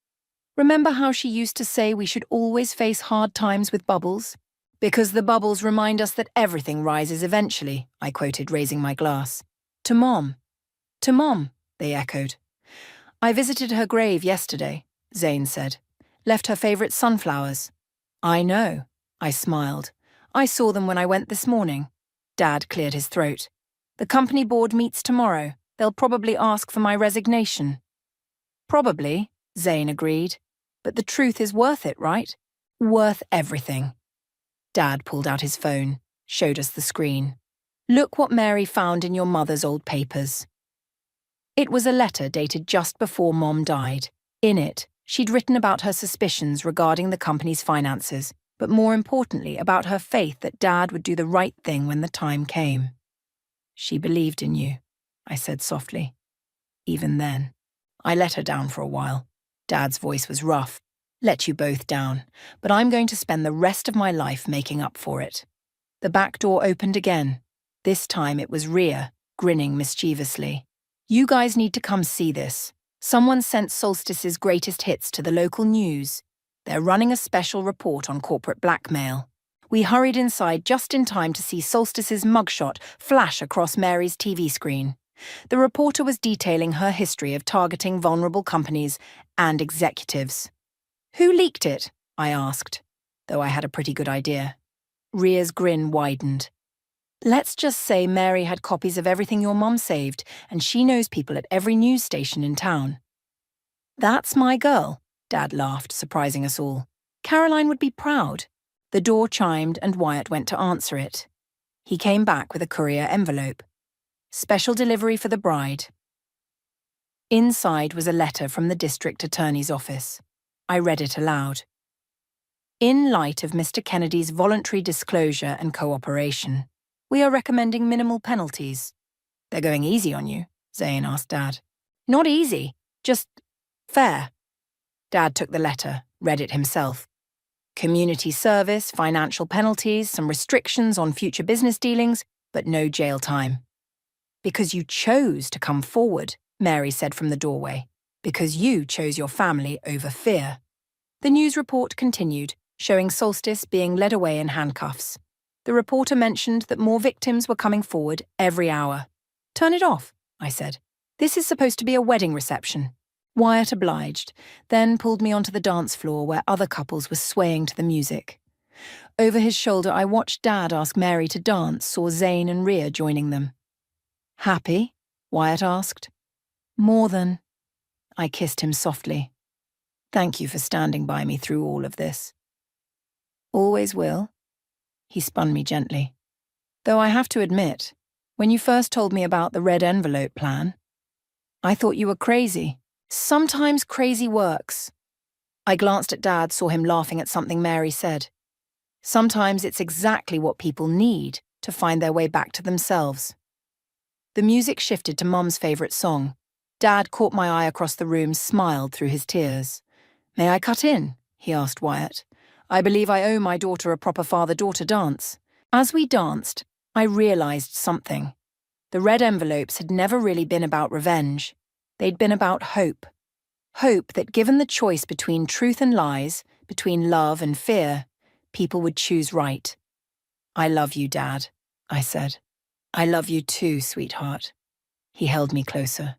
Speaker 2: "Remember how she used to say we should always face hard times with bubbles? Because the bubbles remind us that everything rises eventually," I quoted, raising my glass. "To Mom." "To Mom," they echoed. "I visited her grave yesterday," Zane said. "Left her favourite sunflowers." "I know," I smiled. "I saw them when I went this morning." Dad cleared his throat. "The company board meets tomorrow. They'll probably ask for my resignation." "Probably," Zane agreed. "But the truth is worth it, right? Worth everything." Dad pulled out his phone, showed us the screen. "Look what Mary found in your mother's old papers." It was a letter dated just before Mom died. In it, she'd written about her suspicions regarding the company's finances, but more importantly about her faith that Dad would do the right thing when the time came. "She believed in you," I said softly. "Even then." I let her down for a while. Dad's voice was rough. Let you both down, but I'm going to spend the rest of my life making up for it. The back door opened again. This time it was Rhea, grinning mischievously. You guys need to come see this. Someone sent Solstice's greatest hits to the local news. They're running a special report on corporate blackmail. We hurried inside just in time to see Solstice's mugshot flash across Mary's TV screen. The reporter was detailing her history of targeting vulnerable companies and executives. Who leaked it? I asked, though I had a pretty good idea. Rhea's grin widened. Let's just say Mary had copies of everything your mum saved, and she knows people at every news station in town. That's my girl, Dad laughed, surprising us all. Caroline would be proud. The door chimed and Wyatt went to answer it. He came back with a courier envelope. Special delivery for the bride. Inside was a letter from the district attorney's office. I read it aloud. In light of Mr. Kennedy's voluntary disclosure and cooperation, we are recommending minimal penalties. They're going easy on you, Zane asked Dad. Not easy, just fair. Dad took the letter, read it himself. Community service, financial penalties, some restrictions on future business dealings, but no jail time. Because you chose to come forward, Mary said from the doorway. Because you chose your family over fear. The news report continued, showing Solstice being led away in handcuffs. The reporter mentioned that more victims were coming forward every hour. Turn it off, I said. This is supposed to be a wedding reception. Wyatt obliged, then pulled me onto the dance floor where other couples were swaying to the music. Over his shoulder, I watched Dad ask Mary to dance, saw Zane and Rhea joining them. Happy? Wyatt asked. More than. I kissed him softly. Thank you for standing by me through all of this. Always will. He spun me gently. Though I have to admit, when you first told me about the red envelope plan, I thought you were crazy. Sometimes crazy works. I glanced at Dad, saw him laughing at something Mary said. Sometimes it's exactly what people need to find their way back to themselves. The music shifted to Mum's favourite song. Dad caught my eye across the room, smiled through his tears. May I cut in? He asked Wyatt. I believe I owe my daughter a proper father-daughter dance. As we danced, I realised something. The red envelopes had never really been about revenge. They'd been about hope. Hope that given the choice between truth and lies, between love and fear, people would choose right. I love you, Dad, I said. I love you too, sweetheart. He held me closer.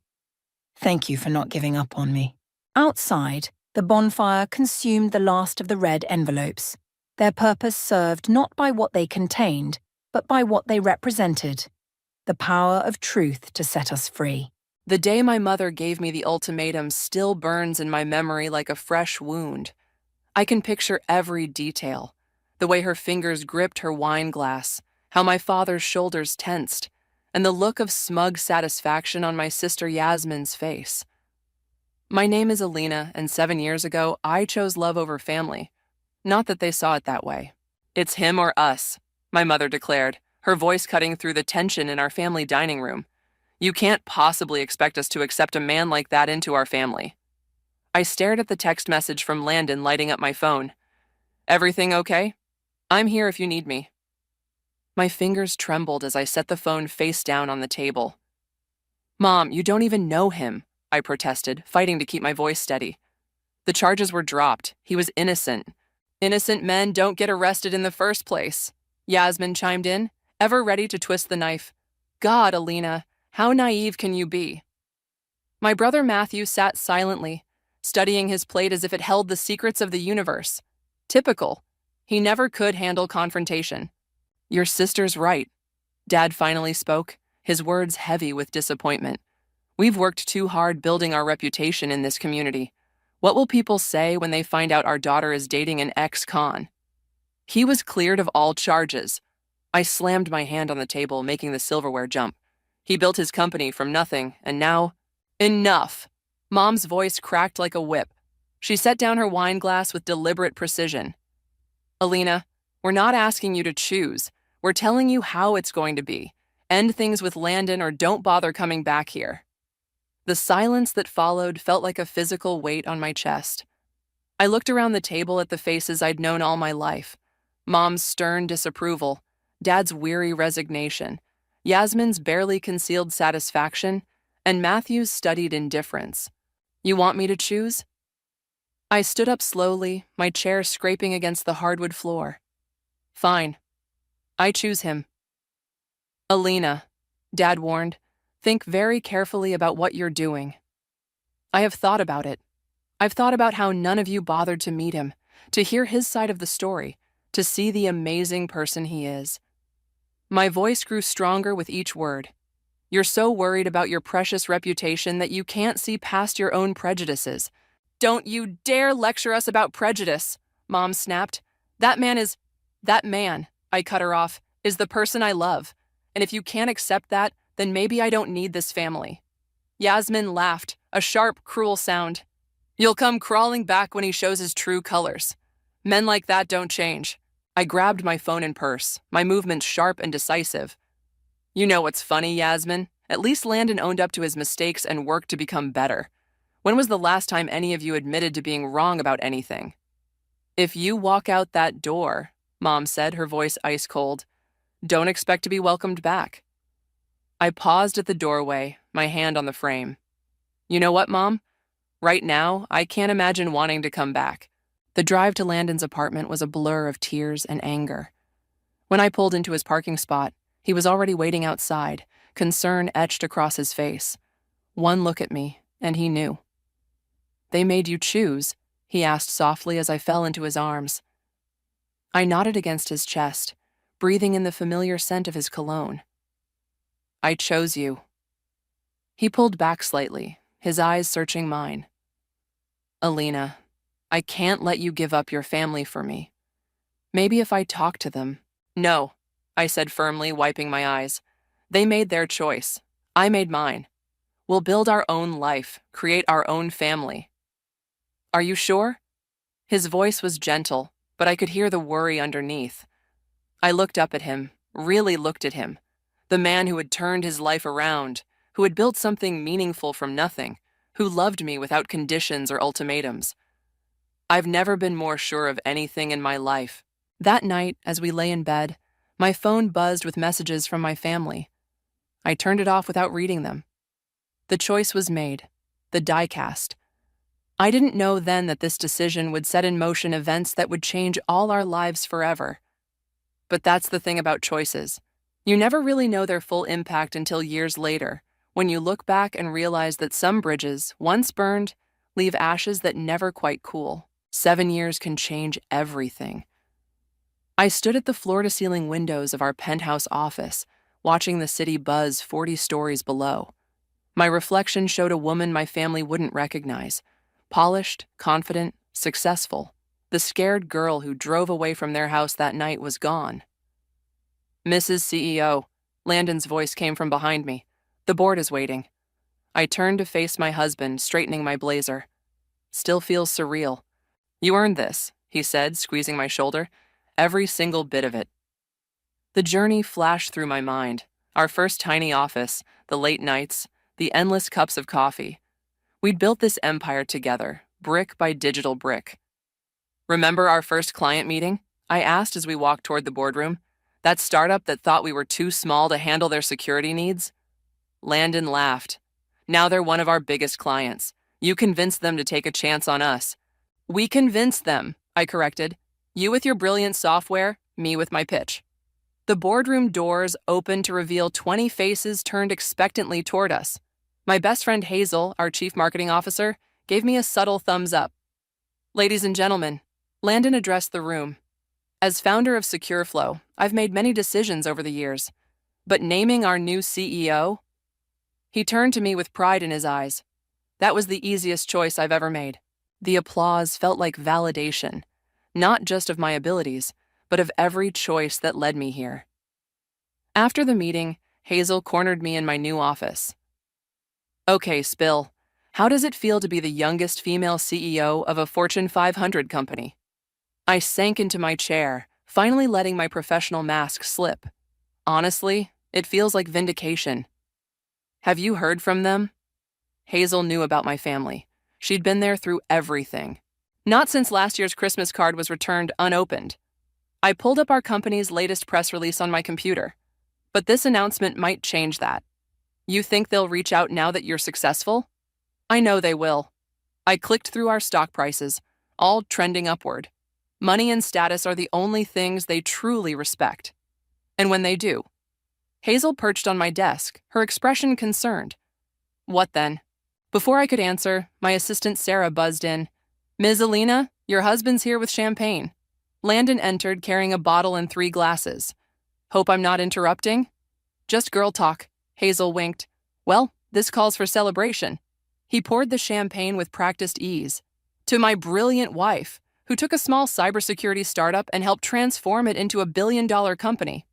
Speaker 2: Thank you for not giving up on me. Outside, the bonfire consumed the last of the red envelopes. Their purpose served not by what they contained, but by what they represented. The power of truth to set us free.
Speaker 3: The day my mother gave me the ultimatum still burns in my memory like a fresh wound. I can picture every detail. The way her fingers gripped her wine glass, how my father's shoulders tensed, and the look of smug satisfaction on my sister Yasmin's face. My name is Alina, and 7 years ago, I chose love over family. Not that they saw it that way. It's him or us, my mother declared, her voice cutting through the tension in our family dining room. You can't possibly expect us to accept a man like that into our family. I stared at the text message from Landon lighting up my phone. Everything okay? I'm here if you need me. My fingers trembled as I set the phone face down on the table. Mom, you don't even know him, I protested, fighting to keep my voice steady. The charges were dropped. He was innocent. Innocent men don't get arrested in the first place. Yasmin chimed in, ever ready to twist the knife. God, Alina, how naive can you be? My brother Matthew sat silently, studying his plate as if it held the secrets of the universe. Typical. He never could handle confrontation. Your sister's right. Dad finally spoke, his words heavy with disappointment. We've worked too hard building our reputation in this community. What will people say when they find out our daughter is dating an ex-con? He was cleared of all charges. I slammed my hand on the table, making the silverware jump. He built his company from nothing, and now... Enough! Mom's voice cracked like a whip. She set down her wine glass with deliberate precision. Alina, we're not asking you to choose. We're telling you how it's going to be. End things with Landon or don't bother coming back here. The silence that followed felt like a physical weight on my chest. I looked around the table at the faces I'd known all my life. Mom's stern disapproval, Dad's weary resignation, Yasmin's barely concealed satisfaction, and Matthew's studied indifference. You want me to choose? I stood up slowly, my chair scraping against the hardwood floor. Fine. I choose him. Alina, Dad warned, think very carefully about what you're doing. I have thought about it. I've thought about how none of you bothered to meet him, to hear his side of the story, to see the amazing person he is. My voice grew stronger with each word. You're so worried about your precious reputation that you can't see past your own prejudices. Don't you dare lecture us about prejudice, Mom snapped. That man, I cut her off, is the person I love. And if you can't accept that, then maybe I don't need this family. Yasmin laughed, a sharp, cruel sound. You'll come crawling back when he shows his true colors. Men like that don't change. I grabbed my phone and purse, my movements sharp and decisive. You know what's funny, Yasmin? At least Landon owned up to his mistakes and worked to become better. When was the last time any of you admitted to being wrong about anything? If you walk out that door, Mom said, her voice ice cold, don't expect to be welcomed back. I paused at the doorway, my hand on the frame. You know what, Mom? Right now, I can't imagine wanting to come back. The drive to Landon's apartment was a blur of tears and anger. When I pulled into his parking spot, he was already waiting outside, concern etched across his face. One look at me, and he knew. They made you choose, he asked softly as I fell into his arms. I nodded against his chest, breathing in the familiar scent of his cologne. I chose you. He pulled back slightly, his eyes searching mine. Alina, I can't let you give up your family for me. Maybe if I talk to them. No, I said firmly, wiping my eyes. They made their choice. I made mine. We'll build our own life, create our own family. Are you sure? His voice was gentle, but I could hear the worry underneath. I looked up at him, really looked at him. The man who had turned his life around, who had built something meaningful from nothing, who loved me without conditions or ultimatums. I've never been more sure of anything in my life. That night, as we lay in bed, my phone buzzed with messages from my family. I turned it off without reading them. The choice was made, the die cast. I didn't know then that this decision would set in motion events that would change all our lives forever. But that's the thing about choices. You never really know their full impact until years later, when you look back and realize that some bridges, once burned, leave ashes that never quite cool. 7 years can change everything. I stood at the floor-to-ceiling windows of our penthouse office, watching the city buzz 40 stories below. My reflection showed a woman my family wouldn't recognize. Polished, confident, successful. The scared girl who drove away from their house that night was gone. Mrs. CEO, Landon's voice came from behind me. The board is waiting. I turned to face my husband, straightening my blazer. Still feels surreal. You earned this, he said, squeezing my shoulder. Every single bit of it. The journey flashed through my mind. Our first tiny office, the late nights, the endless cups of coffee. We'd built this empire together, brick by digital brick. Remember our first client meeting? I asked as we walked toward the boardroom. That startup that thought we were too small to handle their security needs? Landon laughed. Now they're one of our biggest clients. You convinced them to take a chance on us. We convinced them, I corrected. You with your brilliant software, me with my pitch. The boardroom doors opened to reveal 20 faces turned expectantly toward us. My best friend Hazel, our chief marketing officer, gave me a subtle thumbs up. Ladies and gentlemen, Landon addressed the room. As founder of SecureFlow, I've made many decisions over the years, but naming our new CEO? He turned to me with pride in his eyes. That was the easiest choice I've ever made. The applause felt like validation, not just of my abilities, but of every choice that led me here. After the meeting, Hazel cornered me in my new office. Okay, Spill, how does it feel to be the youngest female CEO of a Fortune 500 company? I sank into my chair, finally letting my professional mask slip. Honestly, it feels like vindication. Have you heard from them? Hazel knew about my family. She'd been there through everything. Not since last year's Christmas card was returned unopened. I pulled up our company's latest press release on my computer. But this announcement might change that. You think they'll reach out now that you're successful? I know they will. I clicked through our stock prices, all trending upward. Money and status are the only things they truly respect. And when they do. Hazel perched on my desk, her expression concerned. What then? Before I could answer, my assistant Sarah buzzed in. Ms. Alina, your husband's here with champagne. Landon entered carrying a bottle and 3 glasses. Hope I'm not interrupting? Just girl talk. Hazel winked. Well, this calls for celebration. He poured the champagne with practiced ease. To my brilliant wife, who took a small cybersecurity startup and helped transform it into a billion-dollar company.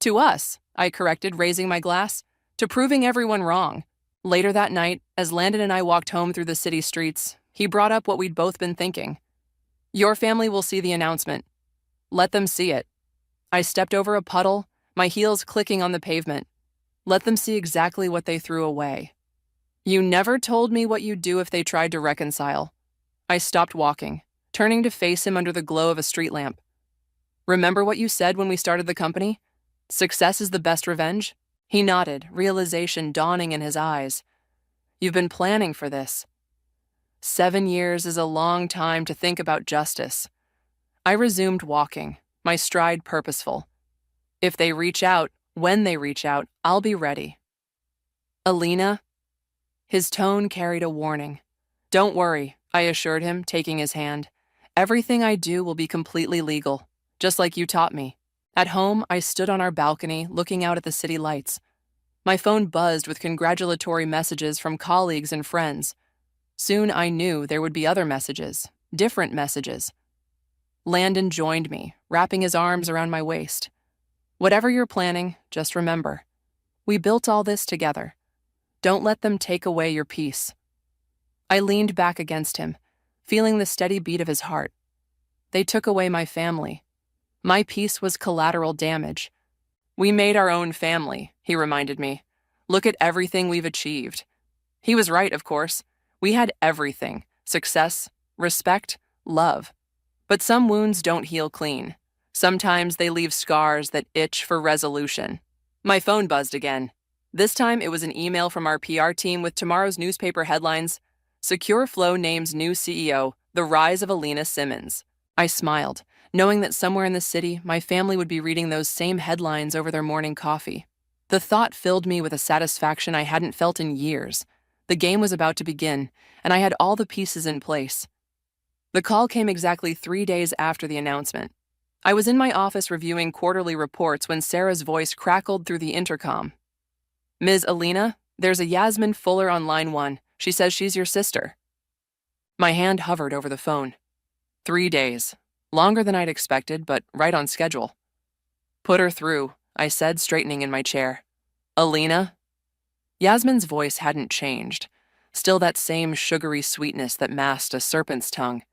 Speaker 3: To us, I corrected, raising my glass, to proving everyone wrong. Later that night, as Landon and I walked home through the city streets, he brought up what we'd both been thinking. Your family will see the announcement. Let them see it. I stepped over a puddle, my heels clicking on the pavement. Let them see exactly what they threw away. You never told me what you'd do if they tried to reconcile. I stopped walking, turning to face him under the glow of a street lamp. Remember what you said when we started the company? Success is the best revenge? He nodded, realization dawning in his eyes. You've been planning for this. 7 years is a long time to think about justice. I resumed walking, my stride purposeful. If they reach out, when they reach out, I'll be ready. Alina? His tone carried a warning. Don't worry, I assured him, taking his hand. Everything I do will be completely legal, just like you taught me. At home, I stood on our balcony, looking out at the city lights. My phone buzzed with congratulatory messages from colleagues and friends. Soon I knew there would be other messages, different messages. Landon joined me, wrapping his arms around my waist. Whatever you're planning, just remember, we built all this together. Don't let them take away your peace. I leaned back against him, feeling the steady beat of his heart. They took away my family. My peace was collateral damage. We made our own family, he reminded me. Look at everything we've achieved. He was right, of course. We had everything: success, respect, love. But some wounds don't heal clean. Sometimes they leave scars that itch for resolution. My phone buzzed again. This time it was an email from our PR team with tomorrow's newspaper headlines. Secure Flow names new CEO, The Rise of Alina Simmons. I smiled, knowing that somewhere in the city, my family would be reading those same headlines over their morning coffee. The thought filled me with a satisfaction I hadn't felt in years. The game was about to begin, and I had all the pieces in place. The call came exactly 3 days after the announcement. I was in my office reviewing quarterly reports when Sarah's voice crackled through the intercom. Ms. Alina, there's a Yasmin Fuller on line 1. She says she's your sister. My hand hovered over the phone. 3 days. Longer than I'd expected, but right on schedule. Put her through, I said, straightening in my chair. Alina? Yasmin's voice hadn't changed, still that same sugary sweetness that masked a serpent's tongue.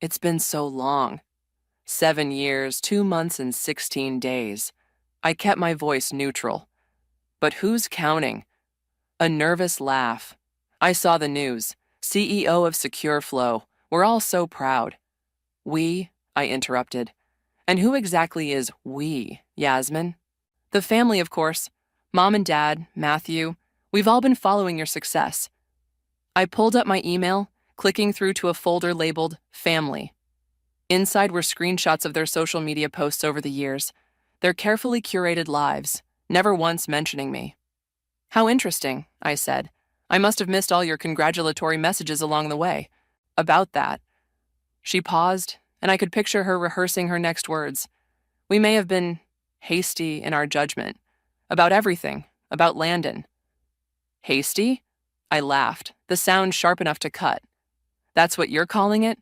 Speaker 3: It's been so long. 7 years, 2 months, and 16 days. I kept my voice neutral. But who's counting? A nervous laugh. I saw the news. CEO of Secure Flow. We're all so proud. We? I interrupted. And who exactly is we, Yasmin? The family, of course. Mom and Dad, Matthew. We've all been following your success. I pulled up my email, clicking through to a folder labeled Family. Inside were screenshots of their social media posts over the years, their carefully curated lives, never once mentioning me. How interesting, I said. I must have missed all your congratulatory messages along the way. About that. She paused, and I could picture her rehearsing her next words. We may have been hasty in our judgment. About everything. About Landon. Hasty? I laughed, the sound sharp enough to cut. That's what you're calling it?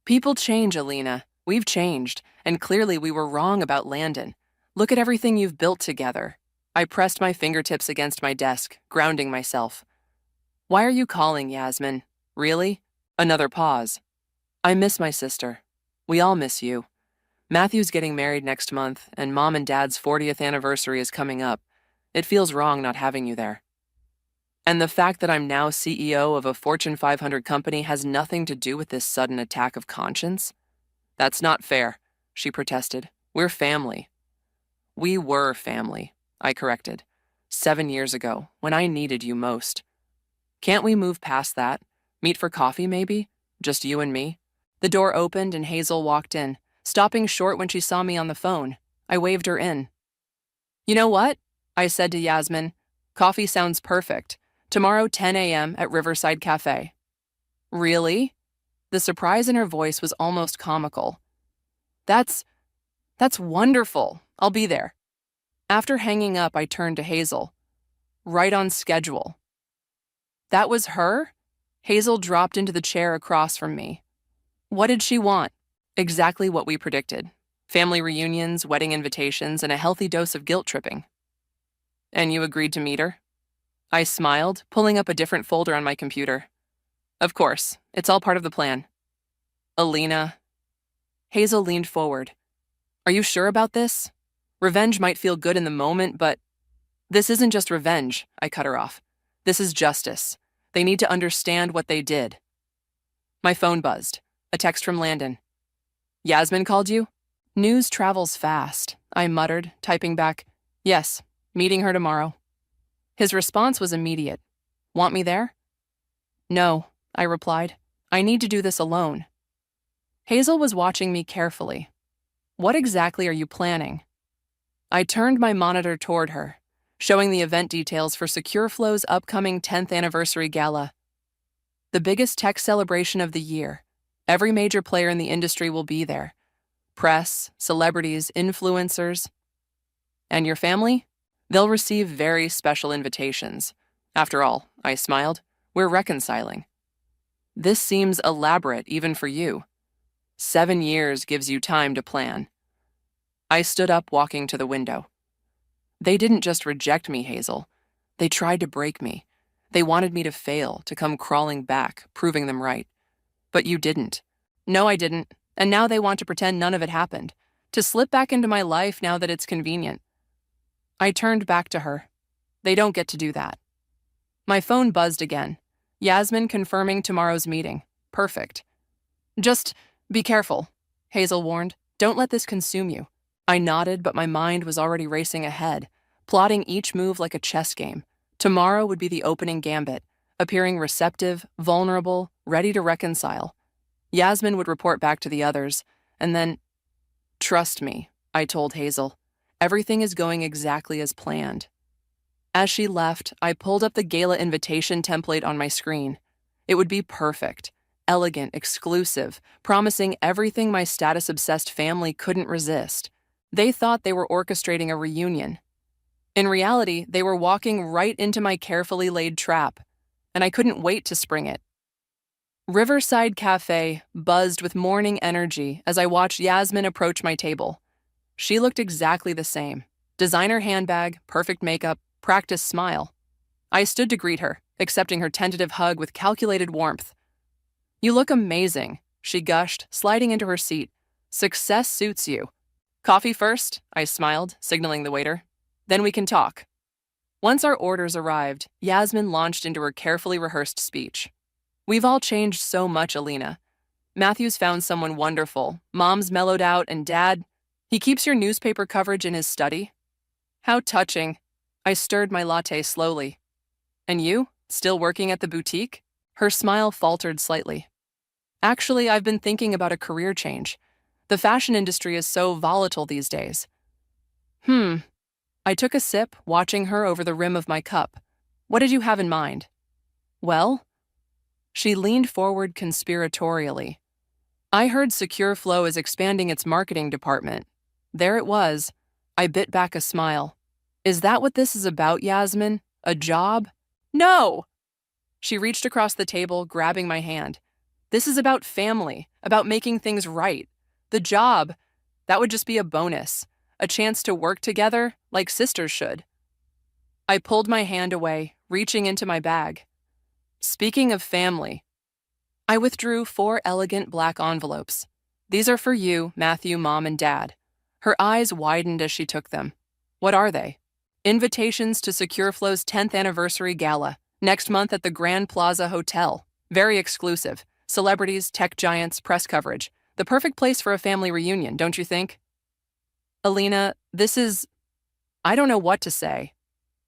Speaker 3: People change, Alina. We've changed, and clearly we were wrong about Landon. Look at everything you've built together. I pressed my fingertips against my desk, grounding myself. Why are you calling, Yasmin? Really? Another pause. I miss my sister. We all miss you. Matthew's getting married next month, and Mom and Dad's 40th anniversary is coming up. It feels wrong not having you there. And the fact that I'm now CEO of a Fortune 500 company has nothing to do with this sudden attack of conscience? That's not fair, she protested. We're family. We were family, I corrected. 7 years ago, when I needed you most. Can't we move past that? Meet for coffee, maybe? Just you and me? The door opened and Hazel walked in, stopping short when she saw me on the phone. I waved her in. You know what? I said to Yasmin. Coffee sounds perfect. Tomorrow 10 a.m. at Riverside Cafe. Really? The surprise in her voice was almost comical. That's wonderful. I'll be there. After hanging up, I turned to Hazel. Right on schedule. That was her? Hazel dropped into the chair across from me. What did she want? Exactly what we predicted. Family reunions, wedding invitations, and a healthy dose of guilt tripping. And you agreed to meet her? I smiled, pulling up a different folder on my computer. Of course, it's all part of the plan. Alina. Hazel leaned forward. Are you sure about this? Revenge might feel good in the moment, but this isn't just revenge, I cut her off. This is justice. They need to understand what they did. My phone buzzed. A text from Landon. Yasmin called you? News travels fast, I muttered, typing back, yes, meeting her tomorrow. His response was immediate. Want me there? No, I replied. I need to do this alone. Hazel was watching me carefully. What exactly are you planning? I turned my monitor toward her, showing the event details for SecureFlow's upcoming 10th anniversary gala. The biggest tech celebration of the year. Every major player in the industry will be there. Press, celebrities, influencers. And your family? They'll receive very special invitations. After all, I smiled, we're reconciling. This seems elaborate even for you. 7 years gives you time to plan. I stood up, walking to the window. They didn't just reject me, Hazel. They tried to break me. They wanted me to fail, to come crawling back, proving them right. But you didn't. No, I didn't. And now they want to pretend none of it happened, to slip back into my life now that it's convenient. I turned back to her. They don't get to do that. My phone buzzed again. Yasmin confirming tomorrow's meeting. Perfect. Just be careful, Hazel warned. Don't let this consume you. I nodded, but my mind was already racing ahead, plotting each move like a chess game. Tomorrow would be the opening gambit, appearing receptive, vulnerable, ready to reconcile. Yasmin would report back to the others, and then, trust me, I told Hazel. Everything is going exactly as planned. As she left, I pulled up the gala invitation template on my screen. It would be perfect, elegant, exclusive, promising everything my status-obsessed family couldn't resist. They thought they were orchestrating a reunion. In reality, they were walking right into my carefully laid trap, and I couldn't wait to spring it. Riverside Cafe buzzed with morning energy as I watched Yasmin approach my table. She looked exactly the same. Designer handbag, perfect makeup, practiced smile. I stood to greet her, accepting her tentative hug with calculated warmth. You look amazing, she gushed, sliding into her seat. Success suits you. Coffee first, I smiled, signaling the waiter. Then we can talk. Once our orders arrived, Yasmin launched into her carefully rehearsed speech. We've all changed so much, Alina. Matthew's found someone wonderful. Mom's mellowed out, and Dad, he keeps your newspaper coverage in his study. How touching. I stirred my latte slowly. And you? Still working at the boutique? Her smile faltered slightly. Actually, I've been thinking about a career change. The fashion industry is so volatile these days. I took a sip, watching her over the rim of my cup. What did you have in mind? Well? She leaned forward conspiratorially. I heard SecureFlow is expanding its marketing department. There it was. I bit back a smile. Is that what this is about, Yasmin? A job? No! She reached across the table, grabbing my hand. This is about family, about making things right. The job, that would just be a bonus, a chance to work together like sisters should. I pulled my hand away, reaching into my bag. Speaking of family, I withdrew 4 elegant black envelopes. These are for you, Matthew, Mom, and Dad. Her eyes widened as she took them. What are they? Invitations to SecureFlow's 10th anniversary gala. Next month at the Grand Plaza Hotel. Very exclusive. Celebrities, tech giants, press coverage. The perfect place for a family reunion, don't you think? Alina, I don't know what to say.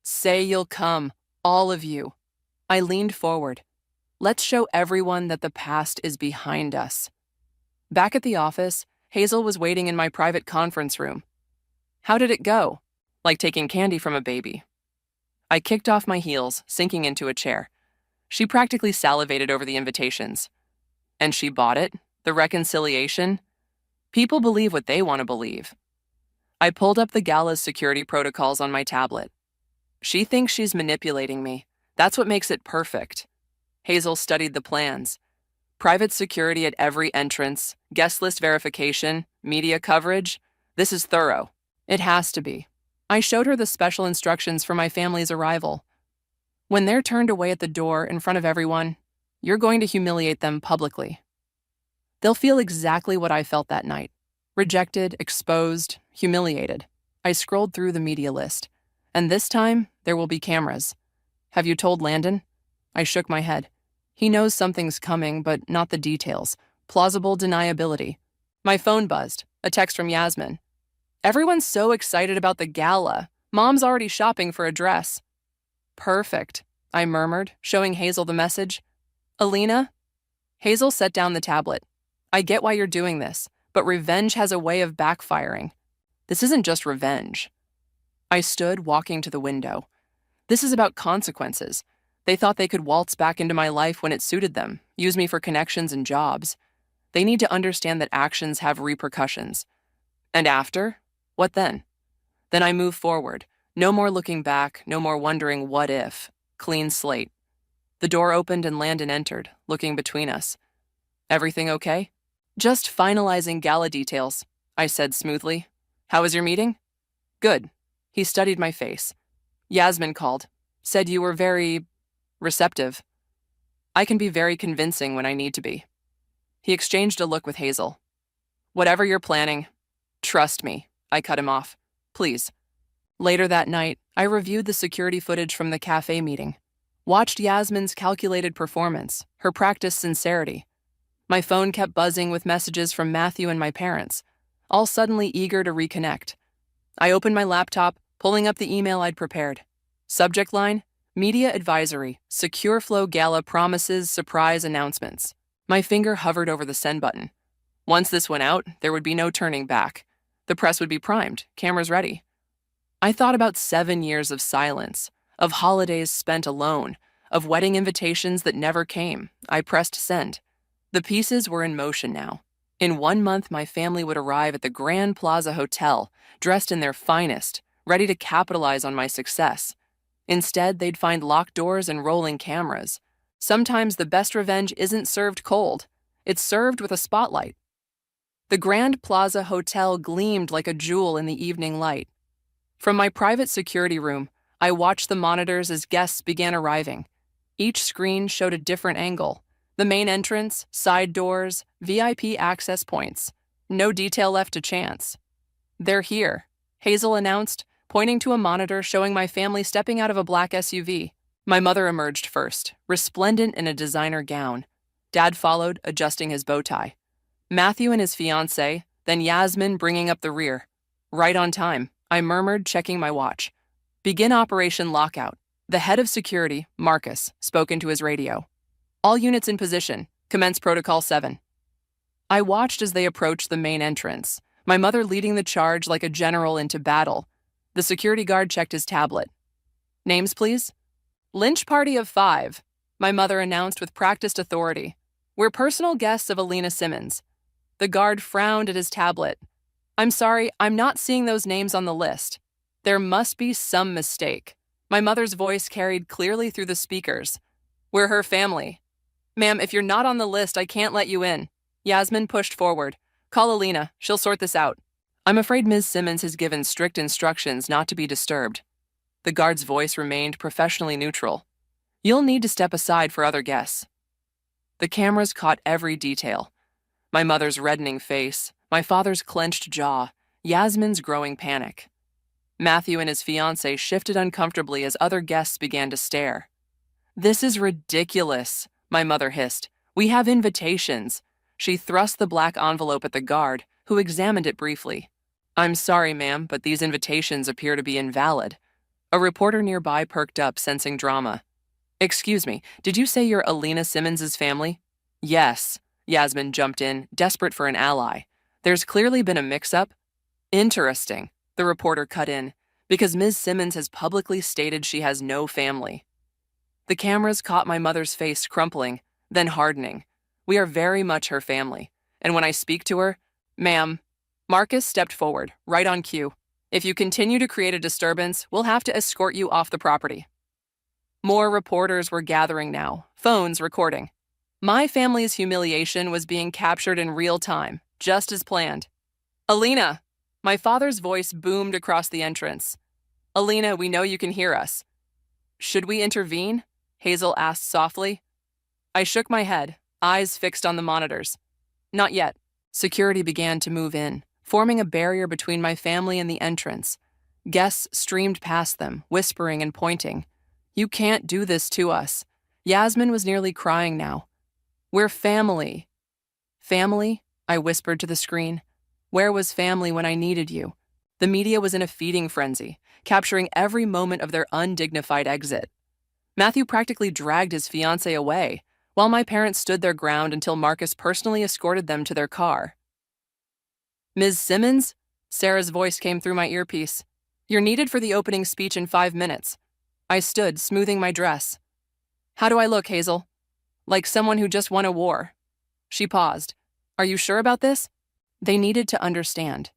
Speaker 3: Say you'll come, all of you. I leaned forward. Let's show everyone that the past is behind us. Back at the office, Hazel was waiting in my private conference room. How did it go? Like taking candy from a baby. I kicked off my heels, sinking into a chair. She practically salivated over the invitations. And she bought it? The reconciliation? People believe what they want to believe. I pulled up the gala's security protocols on my tablet. She thinks she's manipulating me. That's what makes it perfect. Hazel studied the plans. Private security at every entrance, guest list verification, media coverage. This is thorough. It has to be. I showed her the special instructions for my family's arrival. When they're turned away at the door in front of everyone, you're going to humiliate them publicly. They'll feel exactly what I felt that night. Rejected, exposed, humiliated. I scrolled through the media list. And this time, there will be cameras. Have you told Landon? I shook my head. He knows something's coming, but not the details. Plausible deniability. My phone buzzed. A text from Yasmin. Everyone's so excited about the gala. Mom's already shopping for a dress. Perfect, I murmured, showing Hazel the message. Alina? Hazel set down the tablet. I get why you're doing this, but revenge has a way of backfiring. This isn't just revenge. I stood, walking to the window. This is about consequences. They thought they could waltz back into my life when it suited them, use me for connections and jobs. They need to understand that actions have repercussions. And after? What then? Then I move forward. No more looking back, no more wondering what if. Clean slate. The door opened and Landon entered, looking between us. Everything okay? Just finalizing gala details, I said smoothly. How was your meeting? Good. He studied my face. Yasmin called. Said you were very receptive. I can be very convincing when I need to be. He exchanged a look with Hazel. Whatever you're planning, trust me, I cut him off. Please. Later that night, I reviewed the security footage from the cafe meeting. Watched Yasmin's calculated performance, her practiced sincerity. My phone kept buzzing with messages from Matthew and my parents, all suddenly eager to reconnect. I opened my laptop, pulling up the email I'd prepared. Subject line, Media Advisory, Secure Flow Gala Promises Surprise Announcements. My finger hovered over the send button. Once this went out, there would be no turning back. The press would be primed, cameras ready. I thought about 7 years of silence, of holidays spent alone, of wedding invitations that never came. I pressed send. The pieces were in motion now. In 1 month, my family would arrive at the Grand Plaza Hotel, dressed in their finest, ready to capitalize on my success. Instead, they'd find locked doors and rolling cameras. Sometimes the best revenge isn't served cold. It's served with a spotlight. The Grand Plaza Hotel gleamed like a jewel in the evening light. From my private security room, I watched the monitors as guests began arriving. Each screen showed a different angle. The main entrance, side doors, VIP access points. No detail left to chance. They're here, Hazel announced, pointing to a monitor showing my family stepping out of a black SUV. My mother emerged first, resplendent in a designer gown. Dad followed, adjusting his bow tie. Matthew and his fiancée, then Yasmin bringing up the rear. Right on time, I murmured, checking my watch. Begin Operation Lockout. The head of security, Marcus, spoke into his radio. All units in position. Commence Protocol 7. I watched as they approached the main entrance, my mother leading the charge like a general into battle. The security guard checked his tablet. Names, please? Lynch party of 5, my mother announced with practiced authority. We're personal guests of Alina Simmons. The guard frowned at his tablet. I'm sorry, I'm not seeing those names on the list. There must be some mistake. My mother's voice carried clearly through the speakers. We're her family. Ma'am, if you're not on the list, I can't let you in. Yasmin pushed forward. Call Alina. She'll sort this out. I'm afraid Ms. Simmons has given strict instructions not to be disturbed. The guard's voice remained professionally neutral. You'll need to step aside for other guests. The cameras caught every detail. My mother's reddening face, my father's clenched jaw, Yasmin's growing panic. Matthew and his fiancée shifted uncomfortably as other guests began to stare. This is ridiculous, my mother hissed. We have invitations. She thrust the black envelope at the guard, who examined it briefly. I'm sorry, ma'am, but these invitations appear to be invalid. A reporter nearby perked up, sensing drama. Excuse me, did you say you're Alina Simmons's family? Yes, Yasmin jumped in, desperate for an ally. There's clearly been a mix-up. Interesting, the reporter cut in, because Ms. Simmons has publicly stated she has no family. The cameras caught my mother's face crumpling, then hardening. We are very much her family, and when I speak to her, ma'am, Marcus stepped forward, right on cue. If you continue to create a disturbance, we'll have to escort you off the property. More reporters were gathering now, phones recording. My family's humiliation was being captured in real time, just as planned. Alina! My father's voice boomed across the entrance. Alina, we know you can hear us. Should we intervene? Hazel asked softly. I shook my head, eyes fixed on the monitors. Not yet. Security began to move in, forming a barrier between my family and the entrance. Guests streamed past them, whispering and pointing. You can't do this to us. Yasmin was nearly crying now. We're family. Family? I whispered to the screen. Where was family when I needed you? The media was in a feeding frenzy, capturing every moment of their undignified exit. Matthew practically dragged his fiancée away, while my parents stood their ground until Marcus personally escorted them to their car. Ms. Simmons? Sarah's voice came through my earpiece. You're needed for the opening speech in 5 minutes. I stood, smoothing my dress. How do I look, Hazel? Like someone who just won a war. She paused. Are you sure about this? They needed to understand.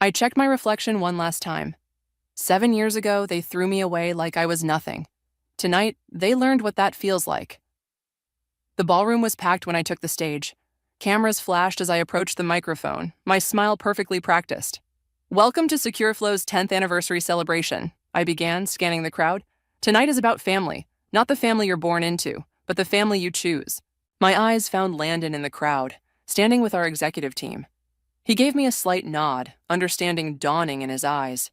Speaker 3: I checked my reflection one last time. 7 years ago, they threw me away like I was nothing. Tonight, they learned what that feels like. The ballroom was packed when I took the stage. Cameras flashed as I approached the microphone, my smile perfectly practiced. Welcome to SecureFlow's 10th anniversary celebration, I began, scanning the crowd. Tonight is about family, not the family you're born into, but the family you choose. My eyes found Landon in the crowd, standing with our executive team. He gave me a slight nod, understanding dawning in his eyes.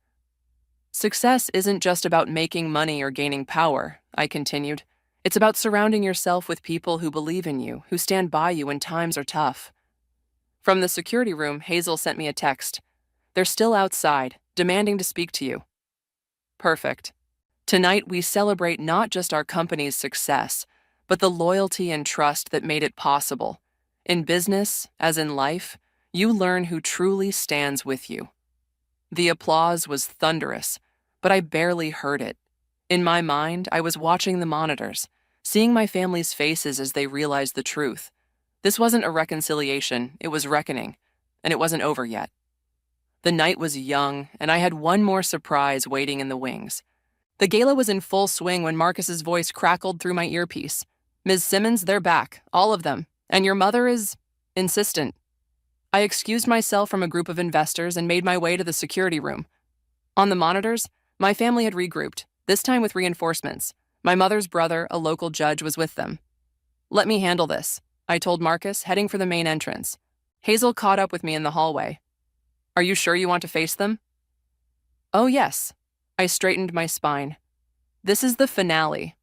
Speaker 3: Success isn't just about making money or gaining power, I continued. It's about surrounding yourself with people who believe in you, who stand by you when times are tough. From the security room, Hazel sent me a text. They're still outside, demanding to speak to you. Perfect. Tonight, we celebrate not just our company's success, but the loyalty and trust that made it possible. In business, as in life, you learn who truly stands with you. The applause was thunderous, but I barely heard it. In my mind, I was watching the monitors, seeing my family's faces as they realized the truth. This wasn't a reconciliation, it was reckoning, and it wasn't over yet. The night was young, and I had one more surprise waiting in the wings. The gala was in full swing when Marcus's voice crackled through my earpiece. Ms. Simmons, they're back, all of them, and your mother is insistent. I excused myself from a group of investors and made my way to the security room. On the monitors, my family had regrouped, this time with reinforcements. My mother's brother, a local judge, was with them. Let me handle this, I told Marcus, heading for the main entrance. Hazel caught up with me in the hallway. Are you sure you want to face them? Oh, yes. I straightened my spine. This is the finale.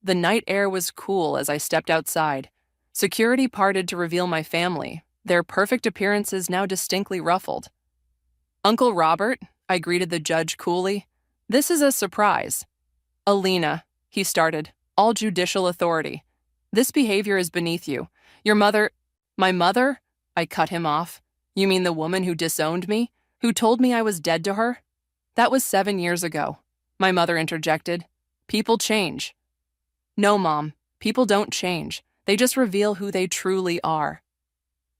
Speaker 3: The night air was cool as I stepped outside. Security parted to reveal my family, their perfect appearances now distinctly ruffled. Uncle Robert, I greeted the judge coolly. This is a surprise. Alina, he started, all judicial authority. This behavior is beneath you. Your mother... My mother? I cut him off. You mean the woman who disowned me? Who told me I was dead to her? That was 7 years ago. My mother interjected. People change. No, Mom. People don't change. They just reveal who they truly are.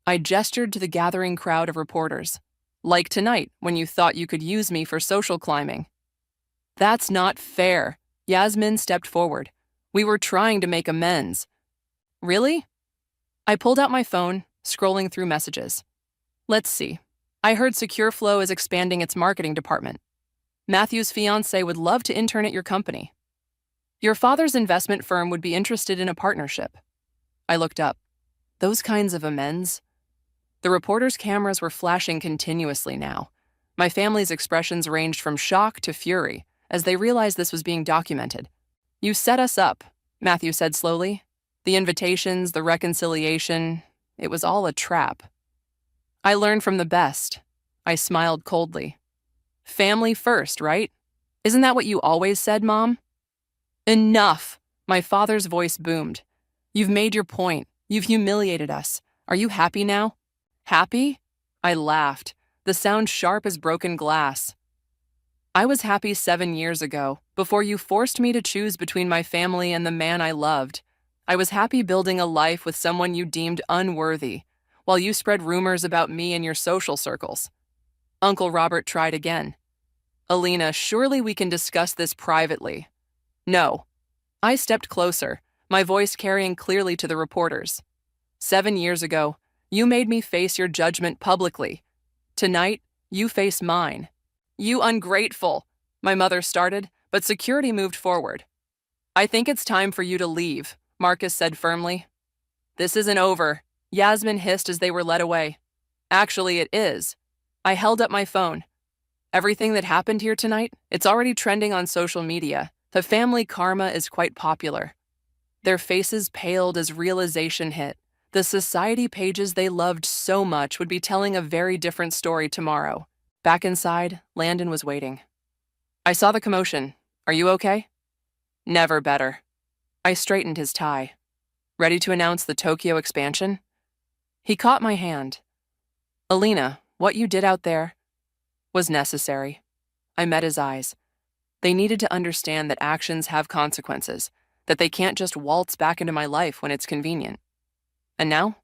Speaker 3: I gestured to the gathering crowd of reporters. Like tonight, when you thought you could use me for social climbing. That's not fair. Yasmin stepped forward. We were trying to make amends. Really? I pulled out my phone, scrolling through messages. Let's see. I heard SecureFlow is expanding its marketing department. Matthew's fiancée would love to intern at your company. Your father's investment firm would be interested in a partnership. I looked up. Those kinds of amends? The reporters' cameras were flashing continuously now. My family's expressions ranged from shock to fury as they realized this was being documented. You set us up, Matthew said slowly. The invitations, the reconciliation, it was all a trap. I learned from the best. I smiled coldly. Family first, right? Isn't that what you always said, Mom? Enough! My father's voice boomed. You've made your point. You've humiliated us. Are you happy now? Happy? I laughed, the sound sharp as broken glass. I was happy 7 years ago, before you forced me to choose between my family and the man I loved. I was happy building a life with someone you deemed unworthy, while you spread rumors about me in your social circles. Uncle Robert tried again. Alina, surely we can discuss this privately. No. I stepped closer, my voice carrying clearly to the reporters. 7 years ago, you made me face your judgment publicly. Tonight, you face mine. You ungrateful, my mother started, but security moved forward. I think it's time for you to leave, Marcus said firmly. This isn't over, Yasmin hissed as they were led away. Actually, it is. I held up my phone. Everything that happened here tonight, it's already trending on social media. The family karma is quite popular. Their faces paled as realization hit. The society pages they loved so much would be telling a very different story tomorrow. Back inside, Landon was waiting. I saw the commotion. Are you okay? Never better. I straightened his tie. Ready to announce the Tokyo expansion? He caught my hand. Alina, what you did out there was necessary. I met his eyes. They needed to understand that actions have consequences, that they can't just waltz back into my life when it's convenient. And now?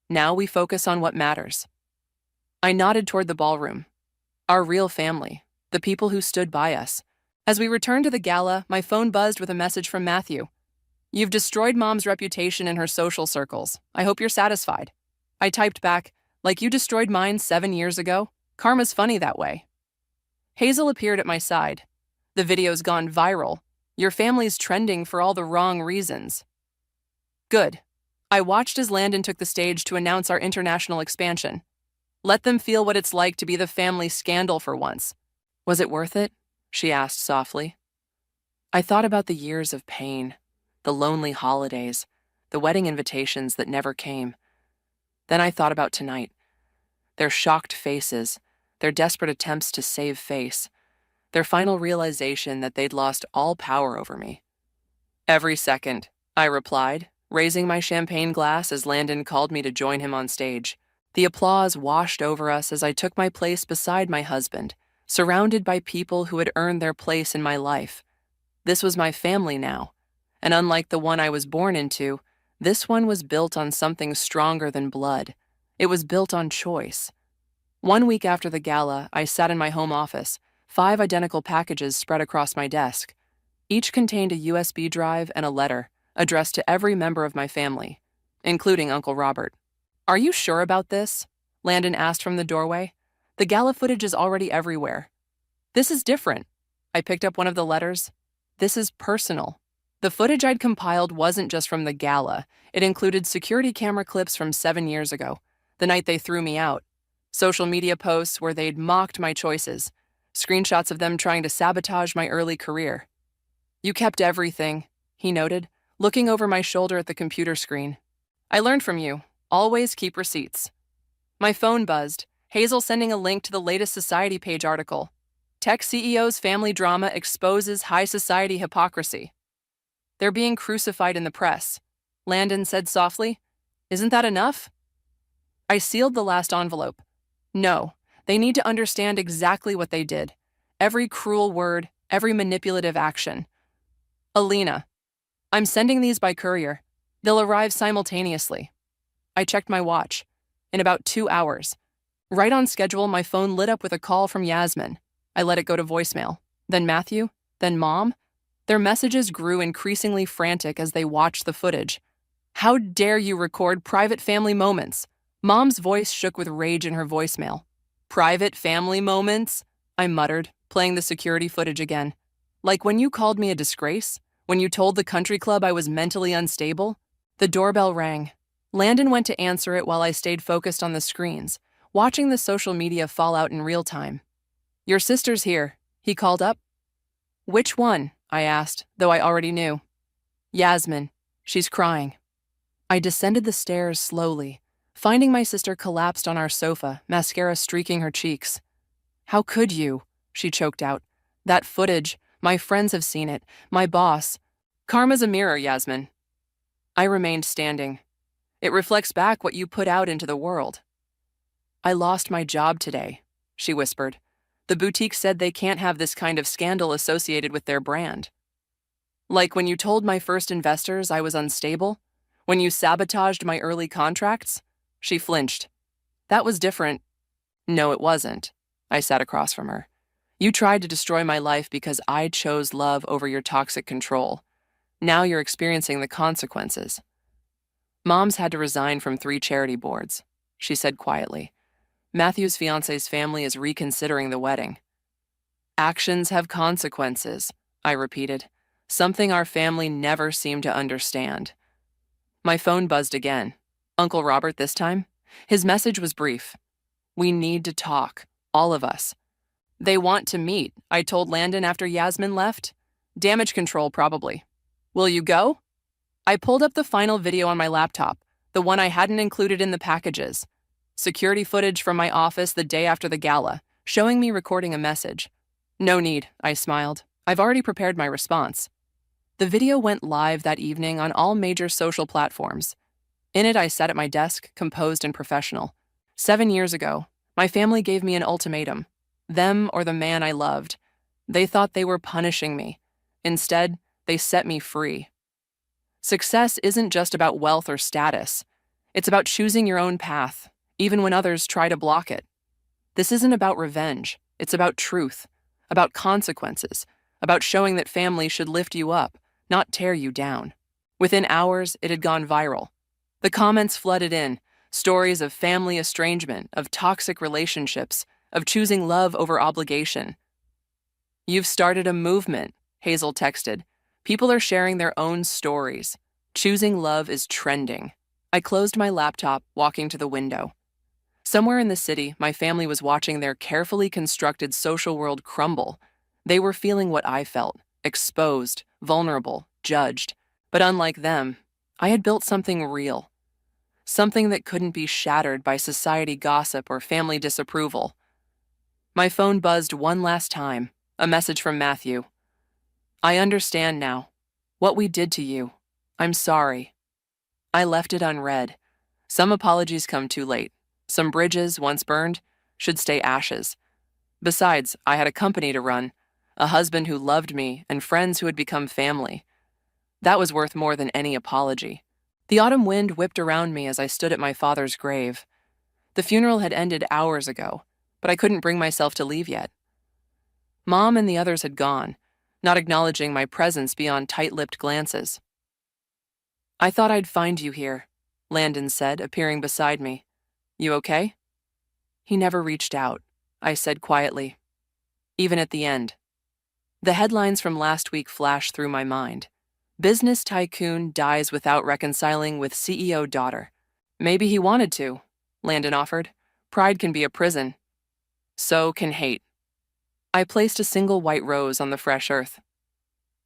Speaker 3: Now we focus on what matters. I nodded toward the ballroom. Our real family, the people who stood by us. As we returned to the gala, my phone buzzed with a message from Matthew. You've destroyed Mom's reputation in her social circles. I hope you're satisfied. I typed back, like you destroyed mine 7 years ago. Karma's funny that way. Hazel appeared at my side. The video's gone viral. Your family's trending for all the wrong reasons. Good. I watched as Landon took the stage to announce our international expansion. Let them feel what it's like to be the family scandal for once. Was it worth it? She asked softly. I thought about the years of pain, the lonely holidays, the wedding invitations that never came. Then I thought about tonight. Their shocked faces, their desperate attempts to save face, their final realization that they'd lost all power over me. Every second, I replied, raising my champagne glass as Landon called me to join him on stage. The applause washed over us as I took my place beside my husband, surrounded by people who had earned their place in my life. This was my family now, and unlike the one I was born into, this one was built on something stronger than blood. It was built on choice. 1 week after the gala, I sat in my home office, 5 identical packages spread across my desk. Each contained a USB drive and a letter, addressed to every member of my family, including Uncle Robert. Are you sure about this? Landon asked from the doorway. The gala footage is already everywhere. This is different. I picked up one of the letters. This is personal. The footage I'd compiled wasn't just from the gala. It included security camera clips from 7 years ago, the night they threw me out, social media posts where they'd mocked my choices, screenshots of them trying to sabotage my early career. You kept everything, he noted, looking over my shoulder at the computer screen. I learned from you. Always keep receipts. My phone buzzed, Hazel sending a link to the latest Society page article. Tech CEO's family drama exposes high society hypocrisy. They're being crucified in the press, Landon said softly. Isn't that enough? I sealed the last envelope. No, they need to understand exactly what they did. Every cruel word, every manipulative action. Alina, I'm sending these by courier. They'll arrive simultaneously. I checked my watch. In about 2 hours. Right on schedule, my phone lit up with a call from Yasmin. I let it go to voicemail. Then Matthew, then Mom. Their messages grew increasingly frantic as they watched the footage. How dare you record private family moments? Mom's voice shook with rage in her voicemail. Private family moments? I muttered, playing the security footage again. Like when you called me a disgrace? When you told the country club I was mentally unstable? The doorbell rang. Landon went to answer it while I stayed focused on the screens, watching the social media fall out in real time. Your sister's here, he called up. Which one? I asked, though I already knew. Yasmin. She's crying. I descended the stairs slowly, finding my sister collapsed on our sofa, mascara streaking her cheeks. How could you? She choked out. That footage, my friends have seen it, my boss. Karma's a mirror, Yasmin. I remained standing. It reflects back what you put out into the world. I lost my job today, she whispered. The boutique said they can't have this kind of scandal associated with their brand. Like when you told my first investors I was unstable? When you sabotaged my early contracts? She flinched. That was different. No, it wasn't. I sat across from her. You tried to destroy my life because I chose love over your toxic control. Now you're experiencing the consequences. Mom's had to resign from 3 charity boards, she said quietly. Matthew's fiance's family is reconsidering the wedding. Actions have consequences, I repeated, something our family never seemed to understand. My phone buzzed again. Uncle Robert this time? His message was brief. We need to talk, all of us. They want to meet, I told Landon after Yasmin left. Damage control, probably. Will you go? I pulled up the final video on my laptop, the one I hadn't included in the packages. Security footage from my office the day after the gala, showing me recording a message. No need, I smiled. I've already prepared my response. The video went live that evening on all major social platforms. In it, I sat at my desk, composed and professional. 7 years ago, my family gave me an ultimatum. Them or the man I loved. They thought they were punishing me. Instead, they set me free. Success isn't just about wealth or status. It's about choosing your own path, even when others try to block it. This isn't about revenge. It's about truth, about consequences, about showing that family should lift you up, not tear you down. Within hours, it had gone viral. The comments flooded in, stories of family estrangement, of toxic relationships, of choosing love over obligation. You've started a movement, Hazel texted. People are sharing their own stories. Choosing love is trending. I closed my laptop, walking to the window. Somewhere in the city, my family was watching their carefully constructed social world crumble. They were feeling what I felt, exposed, vulnerable, judged. But unlike them, I had built something real. Something that couldn't be shattered by society gossip or family disapproval. My phone buzzed one last time, a message from Matthew. I understand now. What we did to you. I'm sorry. I left it unread. Some apologies come too late. Some bridges, once burned, should stay ashes. Besides, I had a company to run, a husband who loved me, and friends who had become family. That was worth more than any apology. The autumn wind whipped around me as I stood at my father's grave. The funeral had ended hours ago, but I couldn't bring myself to leave yet. Mom and the others had gone, not acknowledging my presence beyond tight-lipped glances. I thought I'd find you here, Landon said, appearing beside me. You okay? He never reached out, I said quietly. Even at the end. The headlines from last week flashed through my mind. Business tycoon dies without reconciling with CEO daughter. Maybe he wanted to, Landon offered. Pride can be a prison. So can hate. I placed a single white rose on the fresh earth.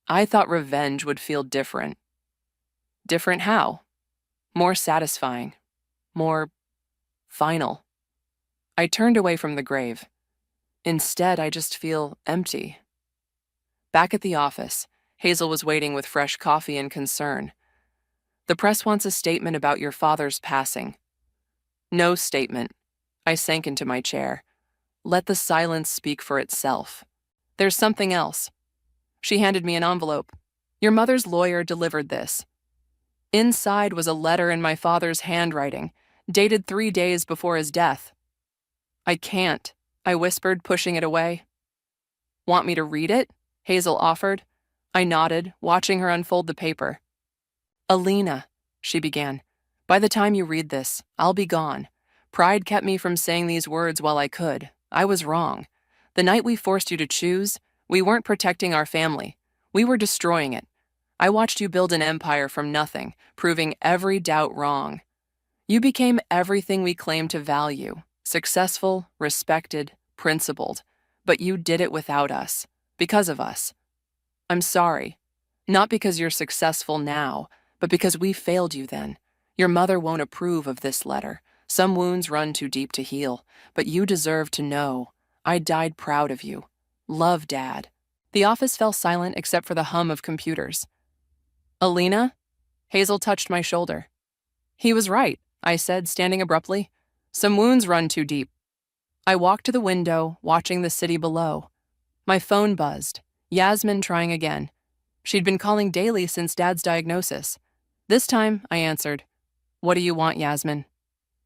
Speaker 3: I thought revenge would feel different. Different how? More satisfying. More final. I turned away from the grave. Instead, I just feel empty. Back at the office, Hazel was waiting with fresh coffee and concern. The press wants a statement about your father's passing. No statement. I sank into my chair. Let the silence speak for itself. There's something else. She handed me an envelope. Your mother's lawyer delivered this. Inside was a letter in my father's handwriting, dated 3 days before his death. I can't, I whispered, pushing it away. Want me to read it? Hazel offered. I nodded, watching her unfold the paper. Alina, she began, by the time you read this, I'll be gone. Pride kept me from saying these words while I could. I was wrong. The night we forced you to choose, we weren't protecting our family. We were destroying it. I watched you build an empire from nothing, proving every doubt wrong. You became everything we claimed to value, successful, respected, principled. But you did it without us, because of us. I'm sorry. Not because you're successful now, but because we failed you then. Your mother won't approve of this letter. Some wounds run too deep to heal, but you deserve to know. I died proud of you. Love, Dad." The office fell silent except for the hum of computers. "Alina?" Hazel touched my shoulder. "He was right," I said, standing abruptly. "Some wounds run too deep." I walked to the window, watching the city below. My phone buzzed. Yasmin trying again. She'd been calling daily since Dad's diagnosis. This time, I answered. "What do you want, Yasmin?"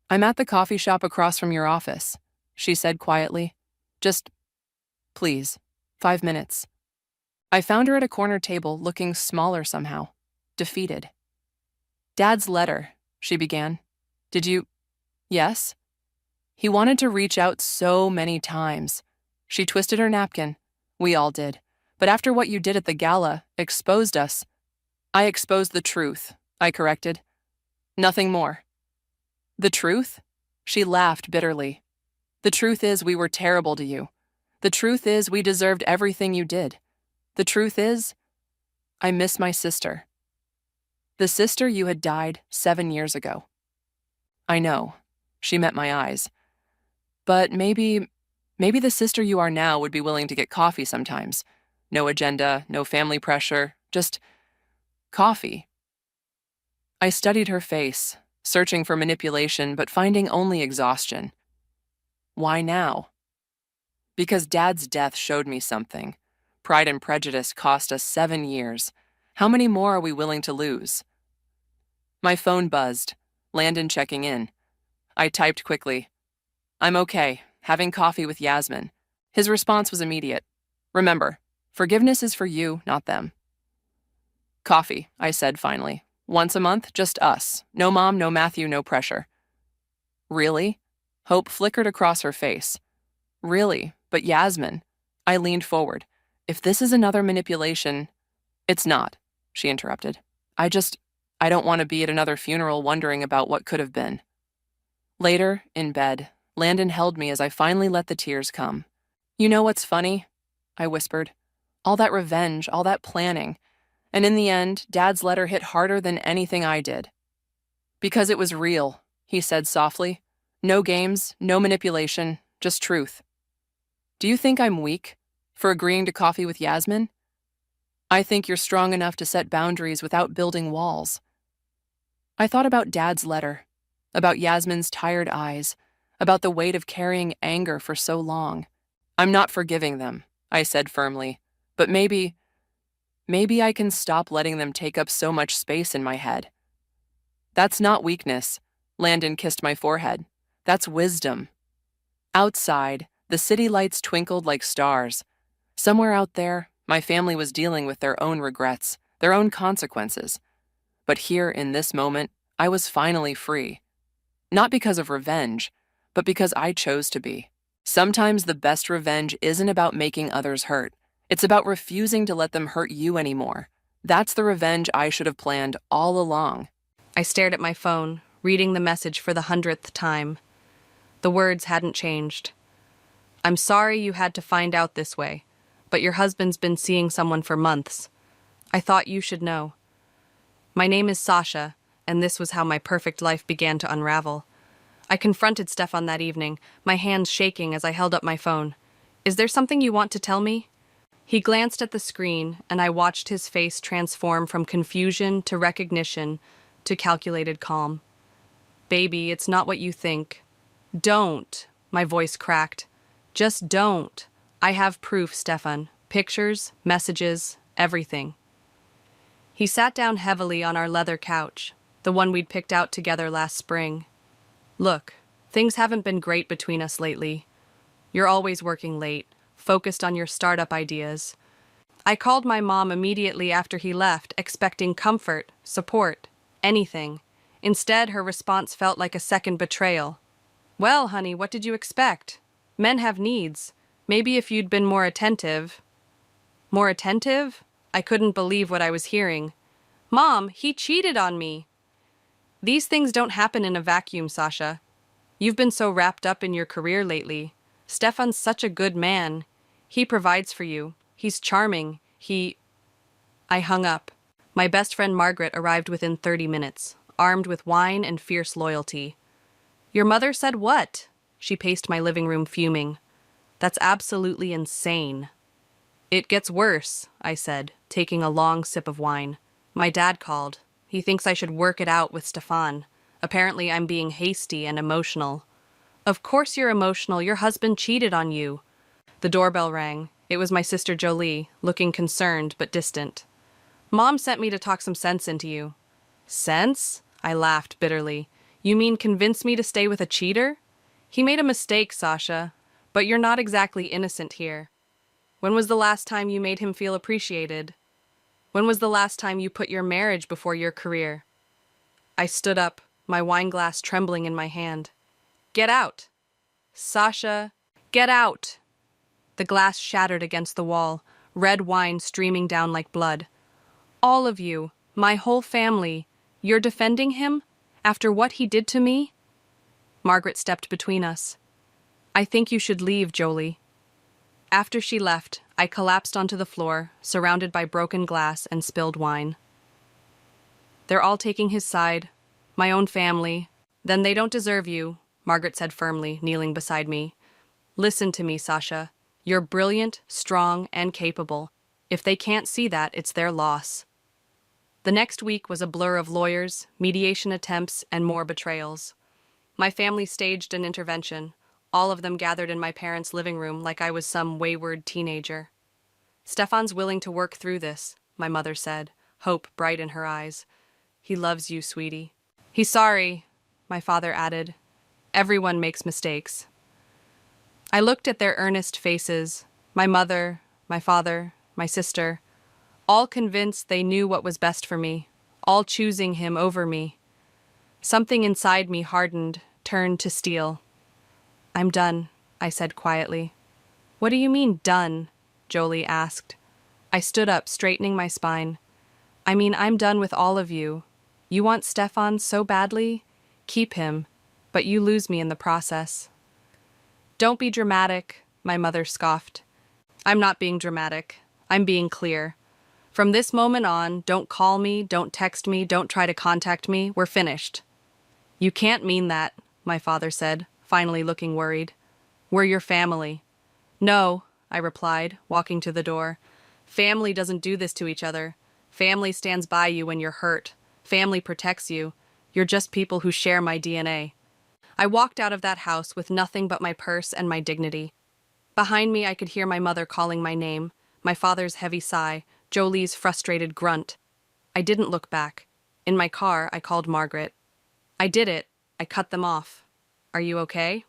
Speaker 3: "I'm at the coffee shop across from your office," she said quietly. "Just, please, 5 minutes." I found her at a corner table, looking smaller somehow, defeated. "Dad's letter," she began. "Did you—" "Yes?" "He wanted to reach out so many times." She twisted her napkin. "We all did. But after what you did at the gala, exposed us." "I exposed the truth," I corrected. "Nothing more." "The truth?" She laughed bitterly. "The truth is we were terrible to you. The truth is we deserved everything you did. The truth is, I miss my sister. The sister you had died 7 years ago." "I know." She met my eyes. "But maybe the sister you are now would be willing to get coffee sometimes. No agenda, no family pressure, just coffee." I studied her face, searching for manipulation but finding only exhaustion. "Why now?" "Because Dad's death showed me something. Pride and Prejudice cost us 7 years. How many more are we willing to lose?" My phone buzzed. Landon checking in. I typed quickly. "I'm okay, having coffee with Yasmin." His response was immediate. "Remember, forgiveness is for you, not them." "Coffee," I said finally. "Once a month, just us. No Mom, no Matthew, no pressure." "Really?" Hope flickered across her face. "Really, but Yasmin." I leaned forward. "If this is another manipulation—" "It's not," she interrupted. I don't want to be at another funeral wondering about what could have been." Later, in bed, Landon held me as I finally let the tears come. "You know what's funny?" I whispered. "All that revenge, all that planning. And in the end, Dad's letter hit harder than anything I did." "Because it was real," he said softly. "No games, no manipulation, just truth." "Do you think I'm weak for agreeing to coffee with Yasmin?" "I think you're strong enough to set boundaries without building walls." I thought about Dad's letter, about Yasmin's tired eyes, about the weight of carrying anger for so long. "I'm not forgiving them," I said firmly, "but maybe I can stop letting them take up so much space in my head." "That's not weakness." Landon kissed my forehead. "That's wisdom." Outside, the city lights twinkled like stars. Somewhere out there, my family was dealing with their own regrets, their own consequences. But here, in this moment, I was finally free. Not because of revenge, but because I chose to be. Sometimes the best revenge isn't about making others hurt. It's about refusing to let them hurt you anymore. That's the revenge I should have planned all along. I stared at my phone, reading the message for the 100th time. The words hadn't changed. "I'm sorry you had to find out this way, but your husband's been seeing someone for months. I thought you should know. My name is Sasha, and this was how my perfect life began to unravel." I confronted Stefan that evening, my hands shaking as I held up my phone. "Is there something you want to tell me?" He glanced at the screen, and I watched his face transform from confusion to recognition to calculated calm. "Baby, it's not what you think." "Don't," my voice cracked. "Just don't. I have proof, Stefan. Pictures, messages, everything." He sat down heavily on our leather couch, the one we'd picked out together last spring. "Look, things haven't been great between us lately. You're always working late, focused on your startup ideas. I called my mom immediately after he left, expecting comfort, support, anything. Instead, her response felt like a second betrayal. "Well, honey, what did you expect? Men have needs. Maybe if you'd been more attentive." "More attentive?" I couldn't believe what I was hearing. "Mom, he cheated on me." "These things don't happen in a vacuum, Sasha. You've been so wrapped up in your career lately. Stefan's such a good man. He provides for you. He's charming. I hung up. My best friend Margaret arrived within 30 minutes, armed with wine and fierce loyalty. "Your mother said what?" She paced my living room fuming. "That's absolutely insane." "It gets worse," I said, taking a long sip of wine. "My dad called. He thinks I should work it out with Stefan. Apparently I'm being hasty and emotional." "Of course you're emotional. Your husband cheated on you." The doorbell rang. It was my sister Jolie, looking concerned but distant. "Mom sent me to talk some sense into you." "Sense?" I laughed bitterly. "You mean convince me to stay with a cheater?" "He made a mistake, Sasha. But you're not exactly innocent here. When was the last time you made him feel appreciated? When was the last time you put your marriage before your career?" I stood up, my wine glass trembling in my hand. "Get out!" "Sasha, get out!" The glass shattered against the wall, red wine streaming down like blood. "All of you, my whole family, you're defending him? After what he did to me?" Margaret stepped between us. "I think you should leave, Jolie." After she left, I collapsed onto the floor, surrounded by broken glass and spilled wine. "They're all taking his side. My own family. Then they don't deserve you," Margaret said firmly, kneeling beside me. "Listen to me, Sasha. You're brilliant, strong, and capable. If they can't see that, it's their loss." The next week was a blur of lawyers, mediation attempts, and more betrayals. My family staged an intervention, all of them gathered in my parents' living room like I was some wayward teenager. "Stefan's willing to work through this," my mother said, hope bright in her eyes. "He loves you, sweetie." "He's sorry," my father added. "Everyone makes mistakes." I looked at their earnest faces, my mother, my father, my sister, all convinced they knew what was best for me, all choosing him over me. Something inside me hardened, turned to steel. "I'm done," I said quietly. "What do you mean, done?" Jolie asked. I stood up, straightening my spine. "I mean, I'm done with all of you. You want Stefan so badly? Keep him, but you lose me in the process." "Don't be dramatic," my mother scoffed. "I'm not being dramatic. I'm being clear. From this moment on, don't call me, don't text me, don't try to contact me. We're finished." "You can't mean that," my father said, finally looking worried. "We're your family." "No," I replied, walking to the door. "Family doesn't do this to each other. Family stands by you when you're hurt. Family protects you. You're just people who share my DNA." I walked out of that house with nothing but my purse and my dignity. Behind me, I could hear my mother calling my name, my father's heavy sigh, Jolie's frustrated grunt. I didn't look back. In my car, I called Margaret. "I did it. I cut them off. Are you okay?"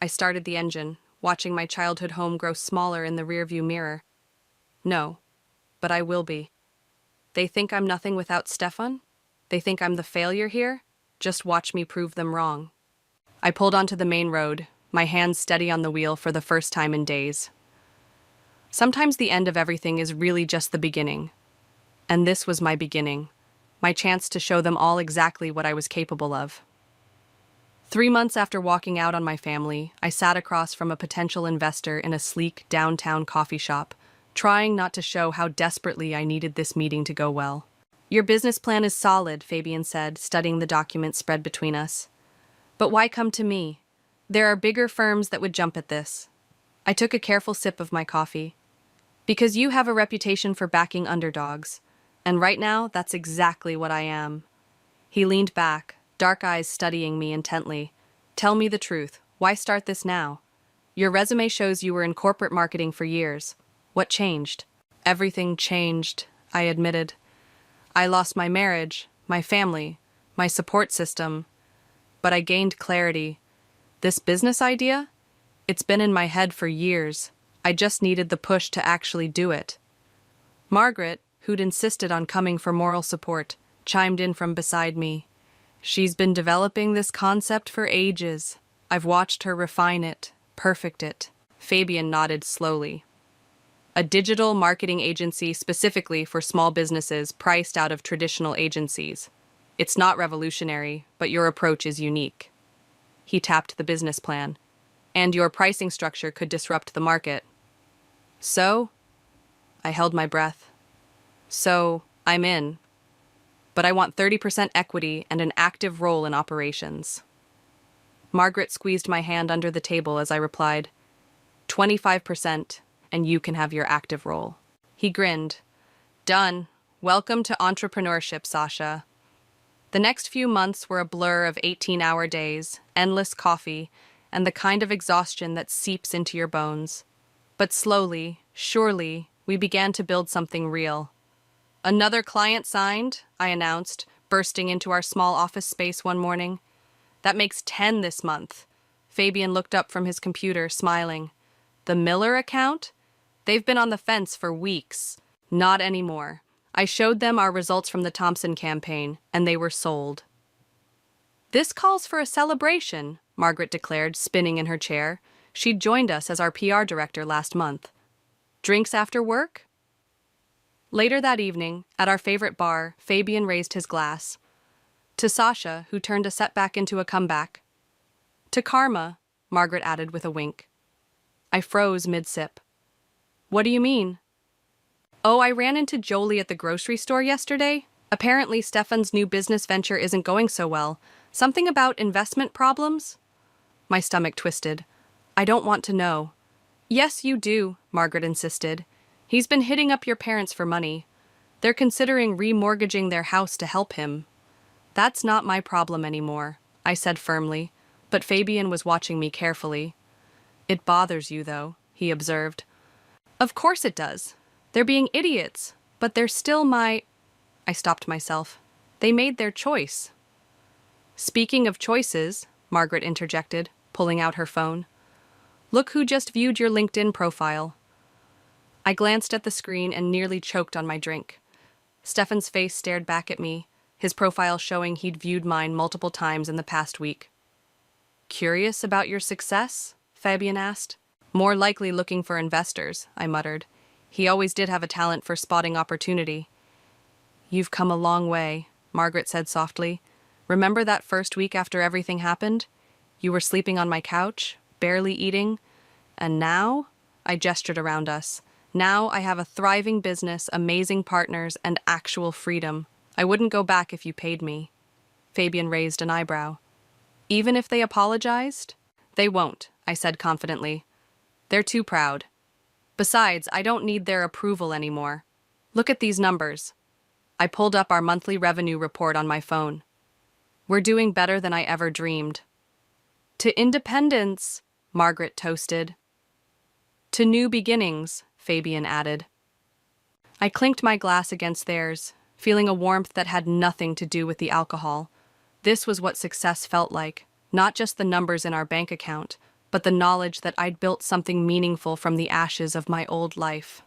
Speaker 3: I started the engine, watching my childhood home grow smaller in the rearview mirror. "No, but I will be. They think I'm nothing without Stefan? They think I'm the failure here? Just watch me prove them wrong." I pulled onto the main road, my hands steady on the wheel for the first time in days. Sometimes the end of everything is really just the beginning. And this was my beginning, my chance to show them all exactly what I was capable of. 3 months after walking out on my family, I sat across from a potential investor in a sleek downtown coffee shop, trying not to show how desperately I needed this meeting to go well. "Your business plan is solid," Fabian said, studying the document spread between us. "But why come to me? There are bigger firms that would jump at this." I took a careful sip of my coffee. "Because you have a reputation for backing underdogs, and right now that's exactly what I am." He leaned back, dark eyes studying me intently. "Tell me the truth. Why start this now? Your resume shows you were in corporate marketing for years. What changed?" "Everything changed," I admitted. "I lost my marriage, my family, my support system. But I gained clarity. This business idea? It's been in my head for years. I just needed the push to actually do it." Margaret, who'd insisted on coming for moral support, chimed in from beside me. "She's been developing this concept for ages. I've watched her refine it, perfect it." Fabian nodded slowly. "A digital marketing agency specifically for small businesses priced out of traditional agencies. It's not revolutionary, but your approach is unique." He tapped the business plan. "And your pricing structure could disrupt the market." "So?" I held my breath. So, I'm in. But I want 30% equity and an active role in operations. Margaret squeezed my hand under the table as I replied, 25%, and you can have your active role. He grinned. Done. Welcome to entrepreneurship, Sasha. The next few months were a blur of 18-hour days, endless coffee, and the kind of exhaustion that seeps into your bones. But slowly, surely, we began to build something real. Another client signed, I announced, bursting into our small office space one morning. That makes 10 this month. Fabian looked up from his computer, smiling. The Miller account? They've been on the fence for weeks. Not anymore. I showed them our results from the Thompson campaign, and they were sold. This calls for a celebration, Margaret declared, spinning in her chair. She'd joined us as our PR director last month. Drinks after work? Later that evening, at our favorite bar, Fabian raised his glass. To Sasha, who turned a setback into a comeback. To Karma, Margaret added with a wink. I froze mid-sip. What do you mean? Oh, I ran into Jolie at the grocery store yesterday. Apparently, Stefan's new business venture isn't going so well. Something about investment problems? My stomach twisted. I don't want to know. Yes, you do, Margaret insisted. He's been hitting up your parents for money. They're considering remortgaging their house to help him. That's not my problem anymore, I said firmly, but Fabian was watching me carefully. It bothers you, though, he observed. Of course it does. They're being idiots, but they're still my... I stopped myself. They made their choice. Speaking of choices, Margaret interjected, pulling out her phone. Look who just viewed your LinkedIn profile. I glanced at the screen and nearly choked on my drink. Stefan's face stared back at me, his profile showing he'd viewed mine multiple times in the past week. Curious about your success? Fabian asked. More likely looking for investors, I muttered. He always did have a talent for spotting opportunity. You've come a long way, Margaret said softly. Remember that first week after everything happened? You were sleeping on my couch, barely eating. And now? I gestured around us. Now I have a thriving business, amazing partners, and actual freedom. I wouldn't go back if you paid me. Fabian raised an eyebrow. Even if they apologized? They won't, I said confidently. They're too proud. Besides, I don't need their approval anymore. Look at these numbers. I pulled up our monthly revenue report on my phone. We're doing better than I ever dreamed. To independence, Margaret toasted. To new beginnings, Fabian added. I clinked my glass against theirs, feeling a warmth that had nothing to do with the alcohol. This was what success felt like, not just the numbers in our bank account, but the knowledge that I'd built something meaningful from the ashes of my old life.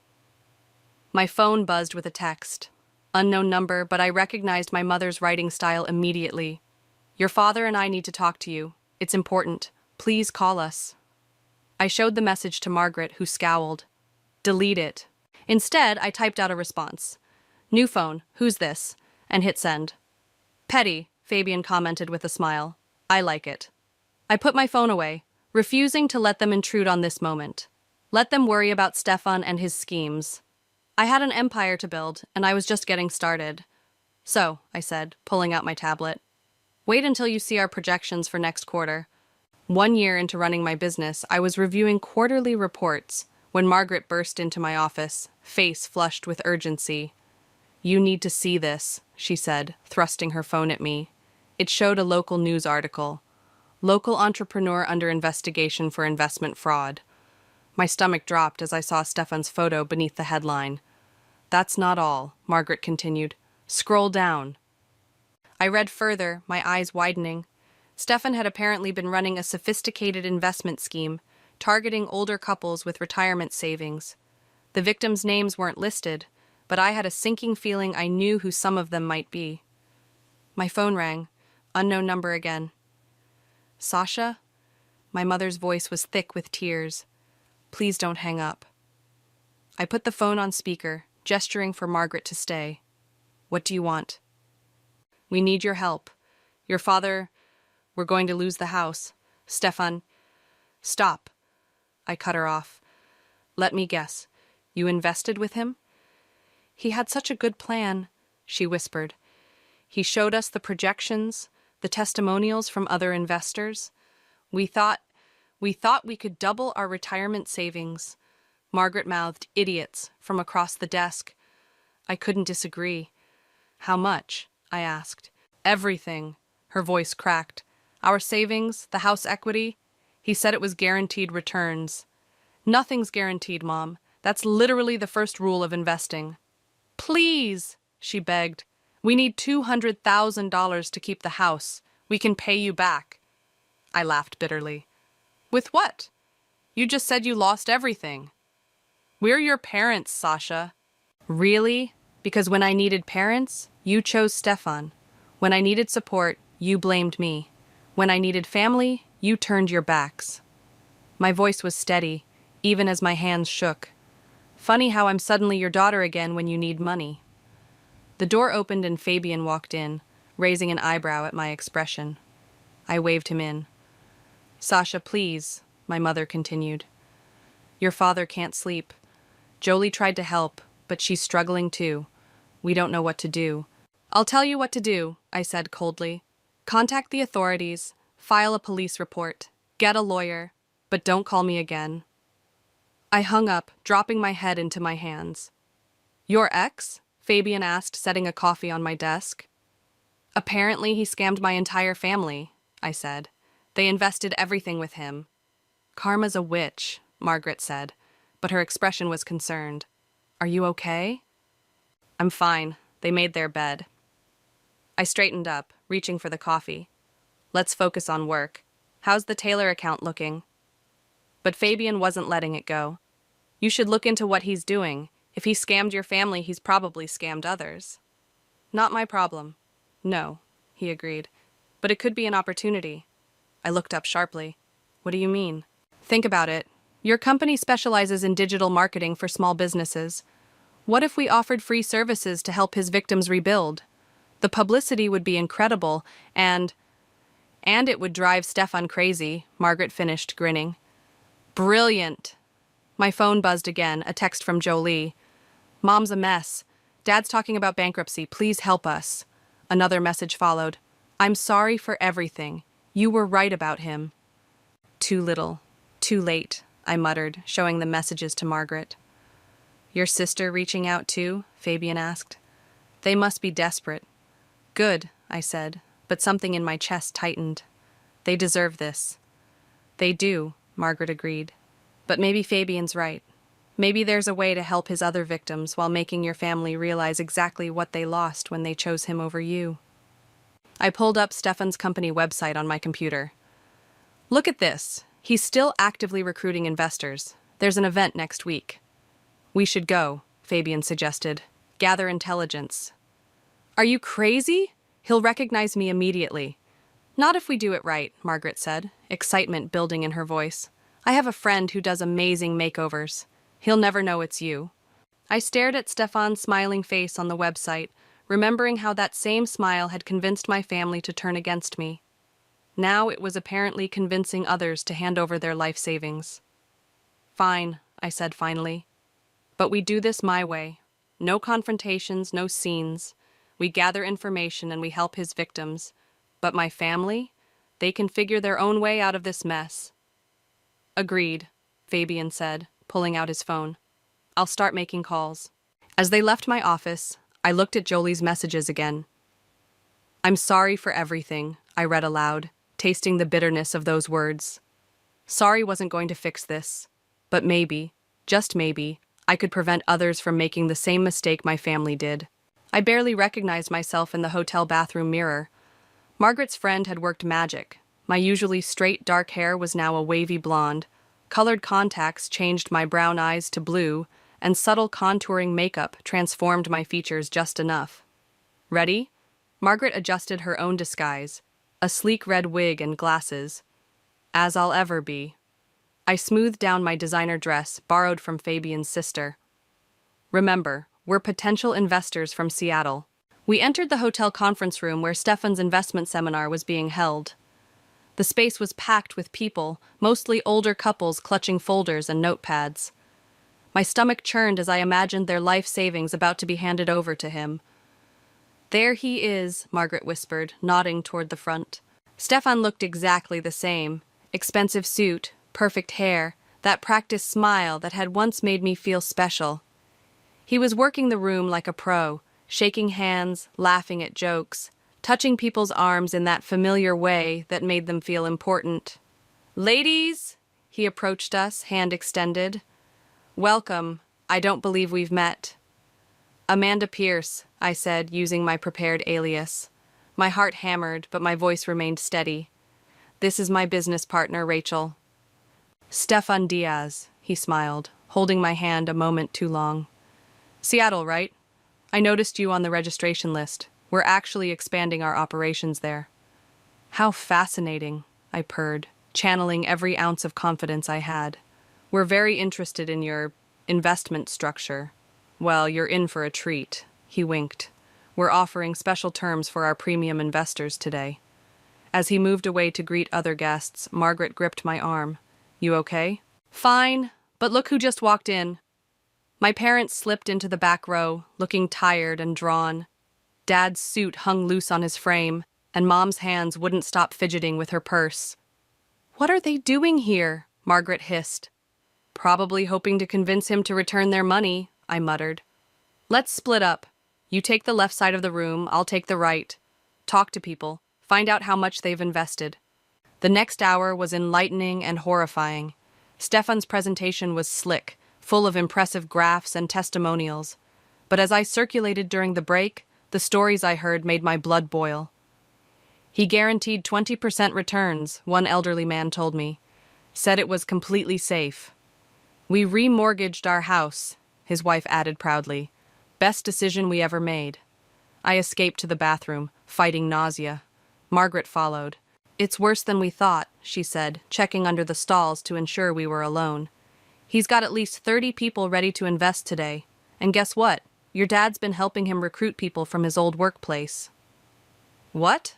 Speaker 3: My phone buzzed with a text. Unknown number, but I recognized my mother's writing style immediately. Your father and I need to talk to you. It's important. Please call us. I showed the message to Margaret, who scowled. Delete it. Instead, I typed out a response. New phone, who's this? And hit send. Petty, Fabian commented with a smile. I like it. I put my phone away, refusing to let them intrude on this moment. Let them worry about Stefan and his schemes. I had an empire to build, and I was just getting started. So, I said, pulling out my tablet. Wait until you see our projections for next quarter. 1 year into running my business, I was reviewing quarterly reports when Margaret burst into my office, face flushed with urgency. You need to see this, she said, thrusting her phone at me. It showed a local news article. Local entrepreneur under investigation for investment fraud. My stomach dropped as I saw Stefan's photo beneath the headline. That's not all, Margaret continued. Scroll down. I read further, my eyes widening. Stefan had apparently been running a sophisticated investment scheme, targeting older couples with retirement savings. The victims' names weren't listed, but I had a sinking feeling I knew who some of them might be. My phone rang. Unknown number again. Sasha? My mother's voice was thick with tears. Please don't hang up. I put the phone on speaker, gesturing for Margaret to stay. What do you want? We need your help. Your father... We're going to lose the house. Stefan... Stop. I cut her off. Let me guess. You invested with him? He had such a good plan, she whispered. He showed us the projections, the testimonials from other investors. We thought we could double our retirement savings. Margaret mouthed, idiots, from across the desk. I couldn't disagree. How much? I asked. Everything. Her voice cracked. Our savings, the house equity. He said it was guaranteed returns. Nothing's guaranteed, Mom. That's literally the first rule of investing. Please, she begged. We need $200,000 to keep the house. We can pay you back. I laughed bitterly. With what? You just said you lost everything. We're your parents, Sasha. Really? Because when I needed parents, you chose Stefan. When I needed support, you blamed me. When I needed family, you turned your backs. My voice was steady, even as my hands shook. Funny how I'm suddenly your daughter again when you need money. The door opened and Fabian walked in, raising an eyebrow at my expression. I waved him in. Sasha, please, my mother continued. Your father can't sleep. Jolie tried to help, but she's struggling too. We don't know what to do. I'll tell you what to do, I said coldly. Contact the authorities, file a police report, get a lawyer, but don't call me again. I hung up, dropping my head into my hands. Your ex? Fabian asked, setting a coffee on my desk. Apparently he scammed my entire family, I said. They invested everything with him. Karma's a witch, Margaret said, but her expression was concerned. Are you okay? I'm fine. They made their bed. I straightened up, reaching for the coffee. Let's focus on work. How's the Taylor account looking? But Fabian wasn't letting it go. You should look into what he's doing. If he scammed your family, he's probably scammed others. Not my problem. No, he agreed. But it could be an opportunity. I looked up sharply. What do you mean? Think about it. Your company specializes in digital marketing for small businesses. What if we offered free services to help his victims rebuild? The publicity would be incredible, and it would drive Stefan crazy, Margaret finished, grinning. Brilliant. My phone buzzed again, a text from Jolie. Mom's a mess. Dad's talking about bankruptcy. Please help us. Another message followed. I'm sorry for everything. You were right about him. Too little. Too late, I muttered, showing the messages to Margaret. Your sister reaching out too? Fabian asked. They must be desperate. Good, I said, but something in my chest tightened. They deserve this. They do, Margaret agreed. But maybe Fabian's right. Maybe there's a way to help his other victims while making your family realize exactly what they lost when they chose him over you. I pulled up Stefan's company website on my computer. Look at this. He's still actively recruiting investors. There's an event next week. We should go, Fabian suggested. Gather intelligence. Are you crazy? He'll recognize me immediately. Not if we do it right, Margaret said, excitement building in her voice. I have a friend who does amazing makeovers. He'll never know it's you. I stared at Stefan's smiling face on the website, remembering how that same smile had convinced my family to turn against me. Now it was apparently convincing others to hand over their life savings. Fine, I said finally. But we do this my way. No confrontations, no scenes. We gather information and we help his victims. But my family? They can figure their own way out of this mess. Agreed, Fabian said, pulling out his phone. I'll start making calls. As they left my office, I looked at Jolie's messages again. I'm sorry for everything, I read aloud, tasting the bitterness of those words. Sorry wasn't going to fix this, but maybe, just maybe, I could prevent others from making the same mistake my family did. I barely recognized myself in the hotel bathroom mirror. Margaret's friend had worked magic. My usually straight dark hair was now a wavy blonde. Colored contacts changed my brown eyes to blue, and subtle contouring makeup transformed my features just enough. Ready? Margaret adjusted her own disguise, a sleek red wig and glasses. As I'll ever be. I smoothed down my designer dress, borrowed from Fabian's sister. Remember, we're potential investors from Seattle. We entered the hotel conference room where Stefan's investment seminar was being held. The space was packed with people, mostly older couples clutching folders and notepads.
Speaker 4: My stomach churned as I imagined their life savings about to be handed over to him. "There he is," Margaret whispered, nodding toward the front. Stefan looked exactly the same. Expensive suit, perfect hair, that practiced smile that had once made me feel special. He was working the room like a pro, shaking hands, laughing at jokes, touching people's arms in that familiar way that made them feel important. "Ladies," he approached us, hand extended. "Welcome. I don't believe we've met." "Amanda Pierce," I said, using my prepared alias. My heart hammered, but my voice remained steady. "This is my business partner, Rachel." "Stefan Diaz," he smiled, holding my hand a moment too long. "Seattle, right? I noticed you on the registration list. We're actually expanding our operations there." "How fascinating," I purred, channeling every ounce of confidence I had. "We're very interested in your investment structure." "Well, you're in for a treat," he winked. "We're offering special terms for our premium investors today." As he moved away to greet other guests, Margaret gripped my arm. "You okay?" "Fine, but look who just walked in." My parents slipped into the back row, looking tired and drawn. Dad's suit hung loose on his frame, and Mom's hands wouldn't stop fidgeting with her purse. "What are they doing here?" Margaret hissed. "Probably hoping to convince him to return their money," I muttered. "Let's split up. You take the left side of the room, I'll take the right. Talk to people, find out how much they've invested." The next hour was enlightening and horrifying. Stefan's presentation was slick, full of impressive graphs and testimonials. But as I circulated during the break, the stories I heard made my blood boil. "He guaranteed 20% returns," one elderly man told me. "Said it was completely safe." "We remortgaged our house," his wife added proudly. "Best decision we ever made." I escaped to the bathroom, fighting nausea. Margaret followed. "It's worse than we thought," she said, checking under the stalls to ensure we were alone. "He's got at least 30 people ready to invest today. And guess what? Your dad's been helping him recruit people from his old workplace." "What?"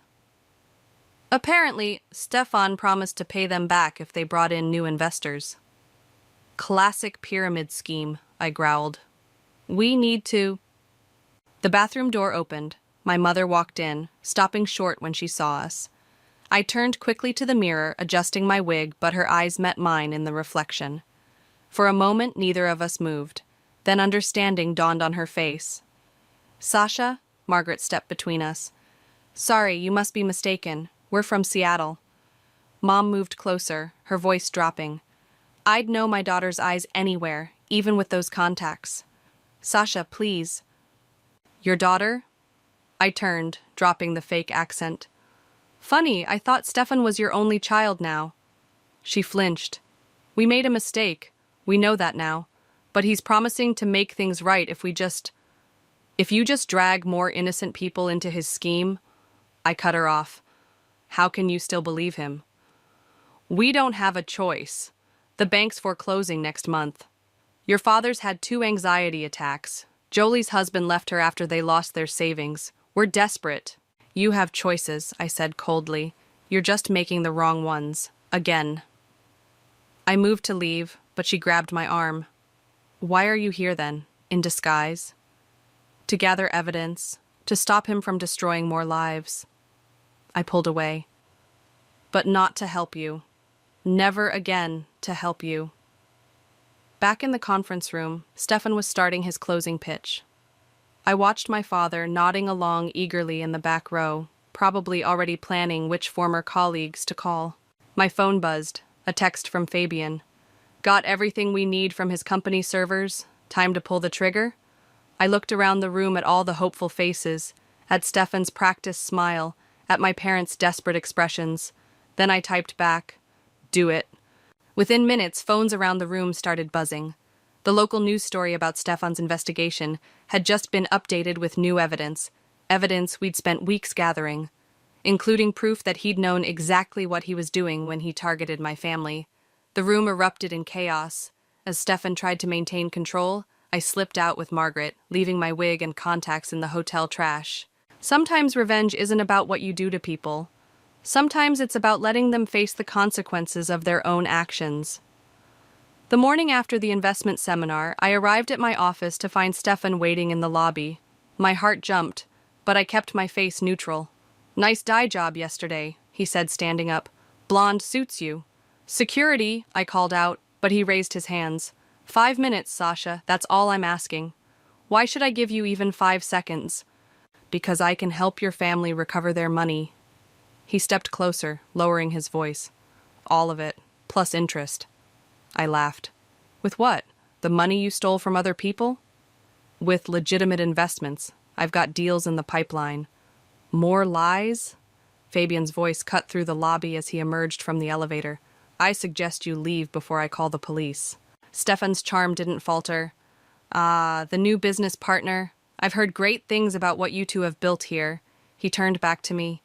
Speaker 4: "Apparently, Stefan promised to pay them back if they brought in new investors." "Classic pyramid scheme," I growled. "We need to—" The bathroom door opened. My mother walked in, stopping short when she saw us. I turned quickly to the mirror, adjusting my wig, but her eyes met mine in the reflection. For a moment, neither of us moved. Then understanding dawned on her face. "Sasha?" Margaret stepped between us. "Sorry, you must be mistaken. We're from Seattle." Mom moved closer, her voice dropping. "I'd know my daughter's eyes anywhere, even with those contacts." "Sasha, please." "Your daughter?" I turned, dropping the fake accent. "Funny, I thought Stefan was your only child now." She flinched. "We made a mistake. We know that now. But he's promising to make things right if you just drag more innocent people into his scheme." I cut her off. "How can you still believe him?" "We don't have a choice. The bank's foreclosing next month. Your father's had 2 anxiety attacks. Jolie's husband left her after they lost their savings. We're desperate." "You have choices," I said coldly. "You're just making the wrong ones. Again." I moved to leave, but she grabbed my arm. "Why are you here then, in disguise?" "To gather evidence, to stop him from destroying more lives." I pulled away. "But not to help you. Never again to help you." Back in the conference room, Stefan was starting his closing pitch. I watched my father nodding along eagerly in the back row, probably already planning which former colleagues to call. My phone buzzed, a text from Fabian. "Got everything we need from his company servers. Time to pull the trigger?" I looked around the room at all the hopeful faces, at Stefan's practiced smile, at my parents' desperate expressions. Then I typed back, "Do it." Within minutes, phones around the room started buzzing. The local news story about Stefan's investigation had just been updated with new evidence we'd spent weeks gathering, including proof that he'd known exactly what he was doing when he targeted my family. The room erupted in chaos. As Stefan tried to maintain control, I slipped out with Margaret, leaving my wig and contacts in the hotel trash. Sometimes revenge isn't about what you do to people. Sometimes it's about letting them face the consequences of their own actions. The morning after the investment seminar, I arrived at my office to find Stefan waiting in the lobby. My heart jumped, but I kept my face neutral. "Nice dye job yesterday," he said, standing up. "Blonde suits you." "Security," I called out, but he raised his hands. 5 minutes, Sasha, that's all I'm asking. Why should I give you even 5 seconds? Because I can help your family recover their money. He stepped closer, lowering his voice. All of it, plus interest. I laughed. With what? The money you stole from other people? With legitimate investments. I've got deals in the pipeline. More lies? Fabian's voice cut through the lobby as he emerged from the elevator. I suggest you leave before I call the police. Stefan's charm didn't falter. The new business partner. I've heard great things about what you two have built here. He turned back to me.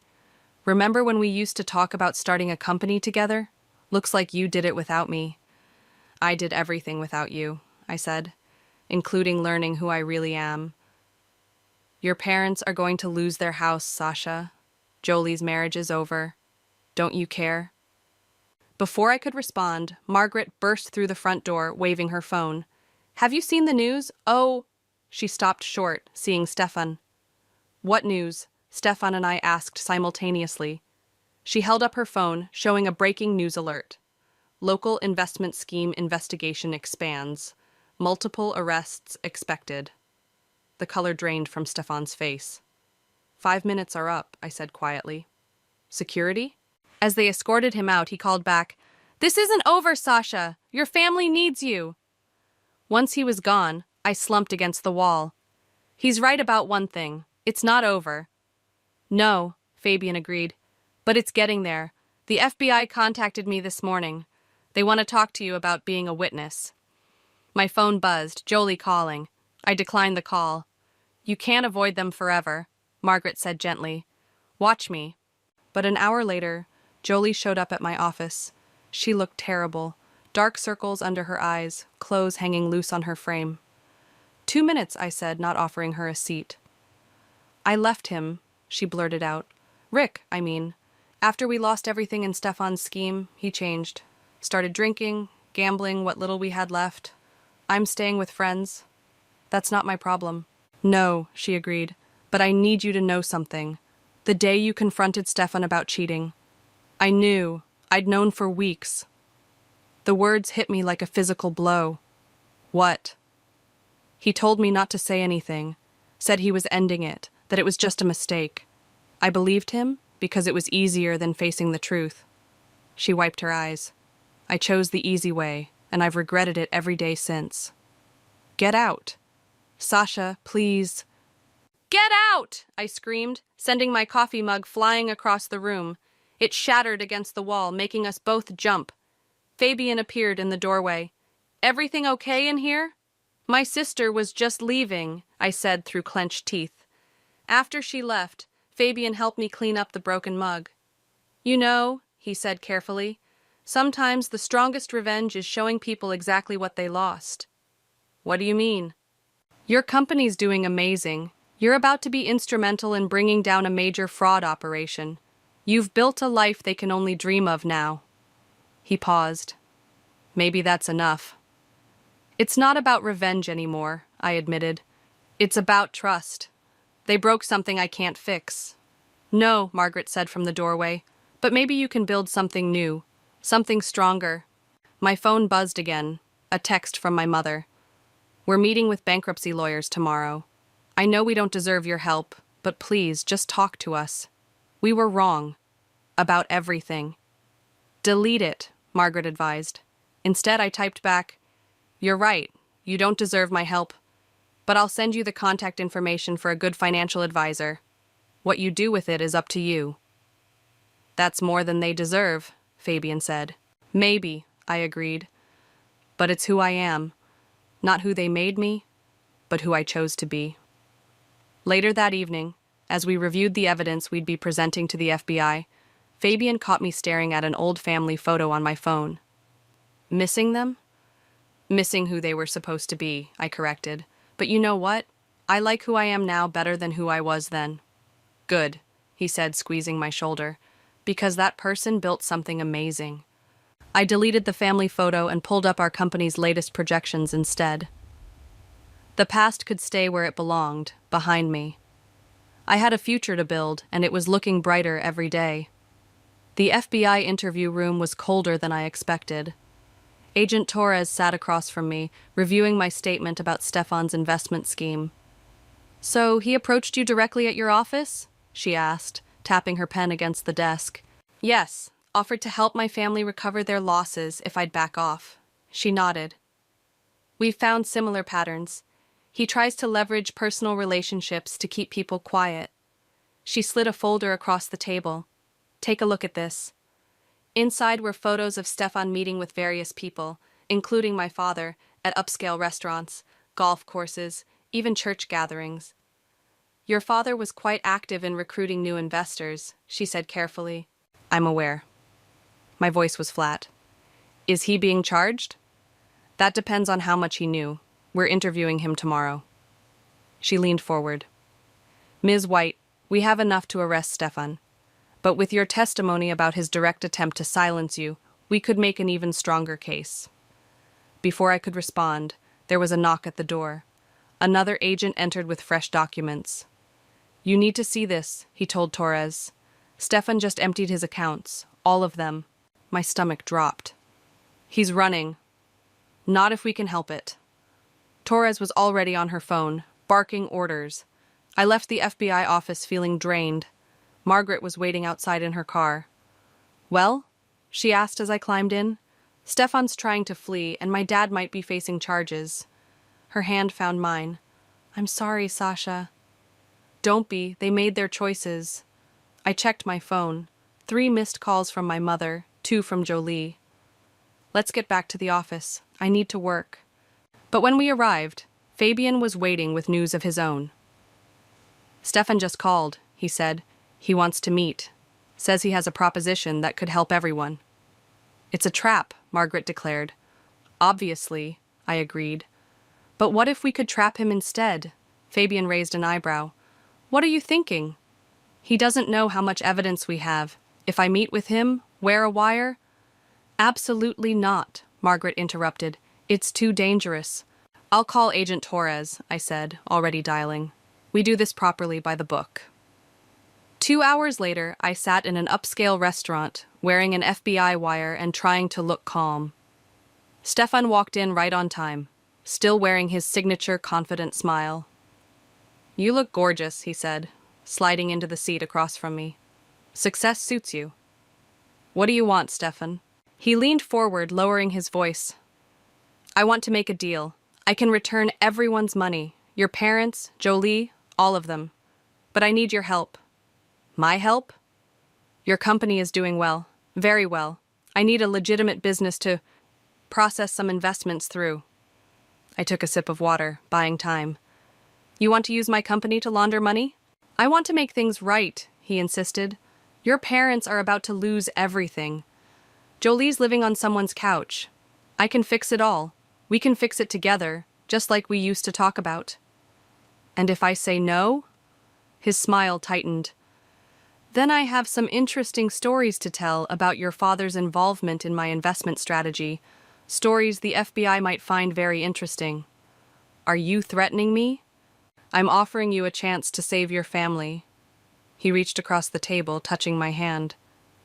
Speaker 4: Remember when we used to talk about starting a company together? Looks like you did it without me. I did everything without you, I said, including learning who I really am. Your parents are going to lose their house, Sasha. Jolie's marriage is over. Don't you care? Before I could respond, Margaret burst through the front door, waving her phone. Have you seen the news? Oh, she stopped short, seeing Stefan. What news? Stefan and I asked simultaneously. She held up her phone, showing a breaking news alert. Local investment scheme investigation expands. Multiple arrests expected. The color drained from Stefan's face. 5 minutes are up, I said quietly. Security? As they escorted him out, he called back, This isn't over, Sasha. Your family needs you. Once he was gone, I slumped against the wall. He's right about one thing. It's not over. No, Fabian agreed. But it's getting there. The FBI contacted me this morning. They want to talk to you about being a witness. My phone buzzed, Jolie calling. I declined the call. You can't avoid them forever, Margaret said gently. Watch me. But an hour later, Jolie showed up at my office. She looked terrible. Dark circles under her eyes, clothes hanging loose on her frame. 2 minutes, I said, not offering her a seat. I left him, she blurted out. Rick, I mean. After we lost everything in Stefan's scheme, he changed. Started drinking, gambling what little we had left. I'm staying with friends. That's not my problem. No, she agreed, but I need you to know something. The day you confronted Stefan about cheating, I knew. I'd known for weeks. The words hit me like a physical blow. What? He told me not to say anything, said he was ending it, that it was just a mistake. I believed him because it was easier than facing the truth. She wiped her eyes. I chose the easy way, and I've regretted it every day since. Get out. Sasha, please. Get out! I screamed, sending my coffee mug flying across the room. It shattered against the wall, making us both jump. Fabian appeared in the doorway. Everything okay in here? My sister was just leaving, I said through clenched teeth. After she left, Fabian helped me clean up the broken mug. You know, he said carefully, sometimes the strongest revenge is showing people exactly what they lost. What do you mean? Your company's doing amazing. You're about to be instrumental in bringing down a major fraud operation. You've built a life they can only dream of now. He paused. Maybe that's enough. It's not about revenge anymore, I admitted. It's about trust. They broke something I can't fix. No, Margaret said from the doorway, but maybe you can build something new, something stronger. My phone buzzed again, a text from my mother. We're meeting with bankruptcy lawyers tomorrow. I know we don't deserve your help, but please just talk to us. We were wrong. About everything. Delete it, Margaret advised. Instead, I typed back, You're right, you don't deserve my help, but I'll send you the contact information for a good financial advisor. What you do with it is up to you. That's more than they deserve, Fabian said. Maybe, I agreed. But it's who I am. Not who they made me, but who I chose to be. Later that evening, as we reviewed the evidence we'd be presenting to the FBI, Fabian caught me staring at an old family photo on my phone. Missing them? Missing who they were supposed to be, I corrected. But you know what? I like who I am now better than who I was then. Good, he said, squeezing my shoulder, because that person built something amazing. I deleted the family photo and pulled up our company's latest projections instead. The past could stay where it belonged, behind me. I had a future to build, and it was looking brighter every day. The FBI interview room was colder than I expected. Agent Torres sat across from me, reviewing my statement about Stefan's investment scheme. "So he approached you directly at your office?" she asked, tapping her pen against the desk. "Yes, offered to help my family recover their losses if I'd back off." She nodded. "We've found similar patterns. He tries to leverage personal relationships to keep people quiet." She slid a folder across the table. "Take a look at this." Inside were photos of Stefan meeting with various people, including my father, at upscale restaurants, golf courses, even church gatherings. "Your father was quite active in recruiting new investors," she said carefully. "I'm aware." My voice was flat. "Is he being charged?" "That depends on how much he knew. We're interviewing him tomorrow." She leaned forward. "Ms. White, we have enough to arrest Stefan. But with your testimony about his direct attempt to silence you, we could make an even stronger case." Before I could respond, there was a knock at the door. Another agent entered with fresh documents. "You need to see this," he told Torres. "Stefan just emptied his accounts, all of them." My stomach dropped. "He's running." "Not if we can help it." Torres was already on her phone, barking orders. I left the FBI office feeling drained. Margaret was waiting outside in her car. "Well?" she asked as I climbed in. "Stefan's trying to flee, and my dad might be facing charges." Her hand found mine. "I'm sorry, Sasha." "Don't be. They made their choices." I checked my phone. 3 missed calls from my mother, 2 from Jolie. "Let's get back to the office. I need to work." But when we arrived, Fabian was waiting with news of his own. "Stefan just called," he said. "He wants to meet. Says he has a proposition that could help everyone." "It's a trap," Margaret declared. "Obviously," I agreed. "But what if we could trap him instead?" Fabian raised an eyebrow. "What are you thinking?" "He doesn't know how much evidence we have. If I meet with him, wear a wire?" "Absolutely not," Margaret interrupted. "It's too dangerous." "I'll call Agent Torres," I said, already dialing. "We do this properly by the book." 2 hours later, I sat in an upscale restaurant, wearing an FBI wire and trying to look calm. Stefan walked in right on time, still wearing his signature confident smile. "You look gorgeous," he said, sliding into the seat across from me. "Success suits you." "What do you want, Stefan?" He leaned forward, lowering his voice. "I want to make a deal. I can return everyone's money, your parents, Jolie, all of them. But I need your help." "My help?" "Your company is doing well, very well. I need a legitimate business to process some investments through." I took a sip of water, buying time. "You want to use my company to launder money?" "I want to make things right," he insisted. "Your parents are about to lose everything. Jolie's living on someone's couch. I can fix it all. We can fix it together, just like we used to talk about." "And if I say no?" His smile tightened. "Then I have some interesting stories to tell about your father's involvement in my investment strategy, stories the FBI might find very interesting." "Are you threatening me?" "I'm offering you a chance to save your family." He reached across the table, touching my hand.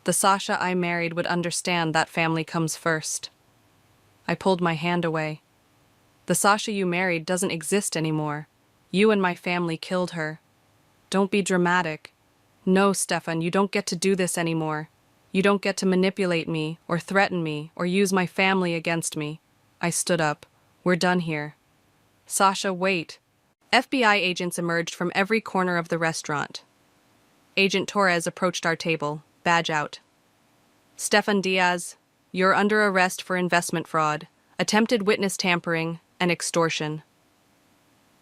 Speaker 4: "The Sasha I married would understand that family comes first." I pulled my hand away. "The Sasha you married doesn't exist anymore. You and my family killed her." "Don't be dramatic." "No, Stefan, you don't get to do this anymore. You don't get to manipulate me, or threaten me, or use my family against me." I stood up. "We're done here." "Sasha, wait." FBI agents emerged from every corner of the restaurant. Agent Torres approached our table, badge out. "Stefan Diaz, you're under arrest for investment fraud, attempted witness tampering, and extortion."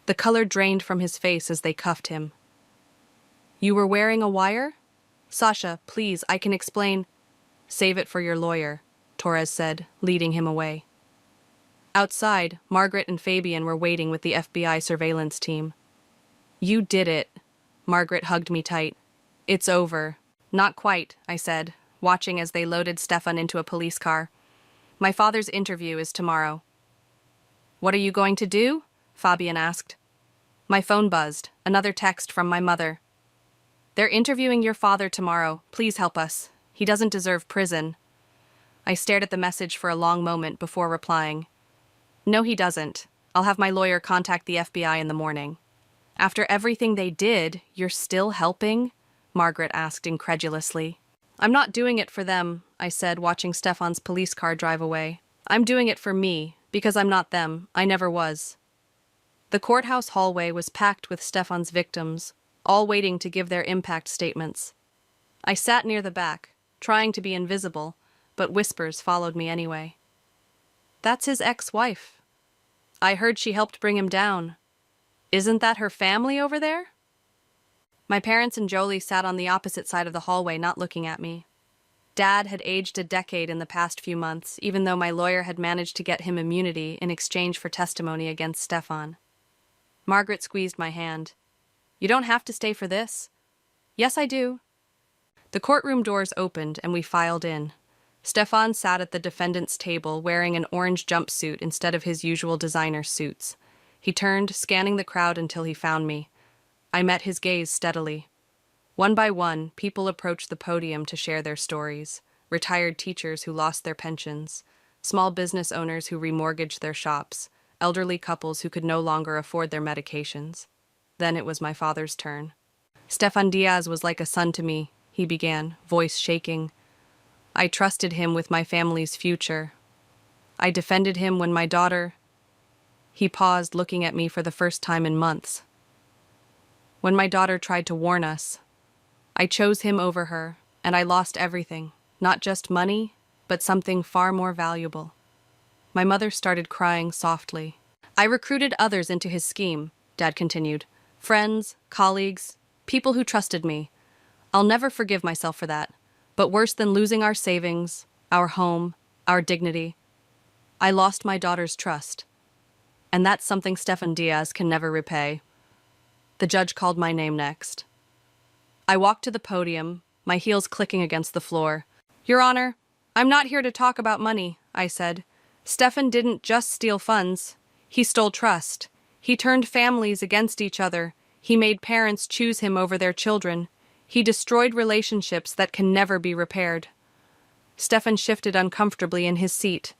Speaker 4: The color drained from his face as they cuffed him. "You were wearing a wire?" "Sasha, please, I can explain." "Save it for your lawyer," Torres said, leading him away. Outside, Margaret and Fabian were waiting with the FBI surveillance team. "You did it." Margaret hugged me tight. "It's over." "Not quite," I said, watching as they loaded Stefan into a police car. My father's interview is tomorrow. What are you going to do? Fabian asked. My phone buzzed, another text from my mother. They're interviewing your father tomorrow. Please help us. He doesn't deserve prison. I stared at the message for a long moment before replying. No, he doesn't. I'll have my lawyer contact the FBI in the morning. After everything they did, you're still helping? Margaret asked incredulously. I'm not doing it for them, I said, watching Stefan's police car drive away. I'm doing it for me, because I'm not them. I never was. The courthouse hallway was packed with Stefan's victims, all waiting to give their impact statements. I sat near the back, trying to be invisible, but whispers followed me anyway. That's his ex-wife. I heard she helped bring him down. Isn't that her family over there? My parents and Jolie sat on the opposite side of the hallway, not looking at me. Dad had aged a decade in the past few months, even though my lawyer had managed to get him immunity in exchange for testimony against Stefan. Margaret squeezed my hand. You don't have to stay for this. Yes, I do. The courtroom doors opened and we filed in. Stefan sat at the defendant's table wearing an orange jumpsuit instead of his usual designer suits. He turned, scanning the crowd until he found me. I met his gaze steadily. One by one, people approached the podium to share their stories. Retired teachers who lost their pensions, small business owners who remortgaged their shops, elderly couples who could no longer afford their medications. Then it was my father's turn. Stefan Diaz was like a son to me, he began, voice shaking. I trusted him with my family's future. I defended him when my daughter... He paused, looking at me for the first time in months. When my daughter tried to warn us, I chose him over her, and I lost everything, not just money, but something far more valuable. My mother started crying softly. I recruited others into his scheme, Dad continued. Friends, colleagues, people who trusted me. I'll never forgive myself for that. But worse than losing our savings, our home, our dignity, I lost my daughter's trust. And that's something Stefan Diaz can never repay. The judge called my name next. I walked to the podium, my heels clicking against the floor. Your Honor, I'm not here to talk about money, I said. Stefan didn't just steal funds. He stole trust. He turned families against each other. He made parents choose him over their children. He destroyed relationships that can never be repaired. Stefan shifted uncomfortably in his seat.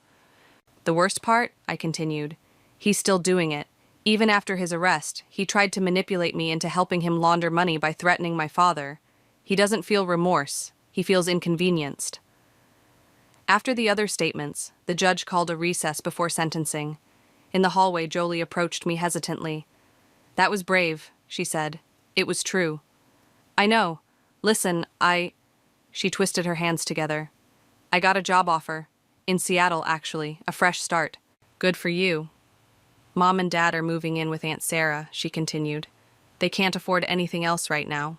Speaker 4: The worst part, I continued, he's still doing it. Even after his arrest, he tried to manipulate me into helping him launder money by threatening my father. He doesn't feel remorse. He feels inconvenienced. After the other statements, the judge called a recess before sentencing. In the hallway, Jolie approached me hesitantly. That was brave, she said. It was true. I know. Listen, She twisted her hands together. I got a job offer. In Seattle, actually. A fresh start. Good for you. Mom and Dad are moving in with Aunt Sarah, she continued. They can't afford anything else right now.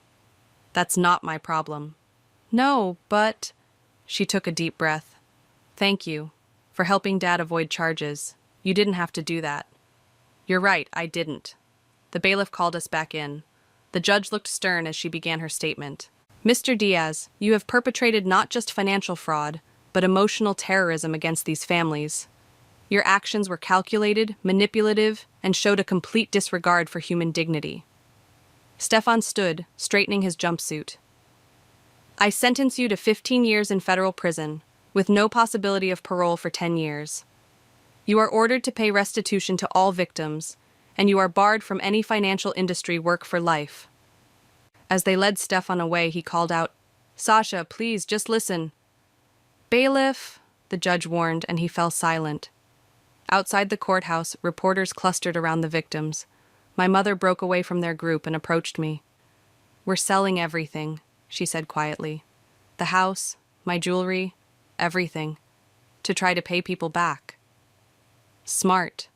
Speaker 4: That's not my problem. No, but... She took a deep breath. Thank you for helping Dad avoid charges. You didn't have to do that. You're right, I didn't. The bailiff called us back in. The judge looked stern as she began her statement. Mr. Diaz, you have perpetrated not just financial fraud, but emotional terrorism against these families. Your actions were calculated, manipulative, and showed a complete disregard for human dignity. Stefan stood, straightening his jumpsuit. I sentence you to 15 years in federal prison, with no possibility of parole for 10 years. You are ordered to pay restitution to all victims, and you are barred from any financial industry work for life. As they led Stefan away, he called out, Sasha, please, just listen. Bailiff, the judge warned, and he fell silent. Outside the courthouse, reporters clustered around the victims. My mother broke away from their group and approached me. We're selling everything, she said quietly. The house, my jewelry, everything. To try to pay people back. Smart.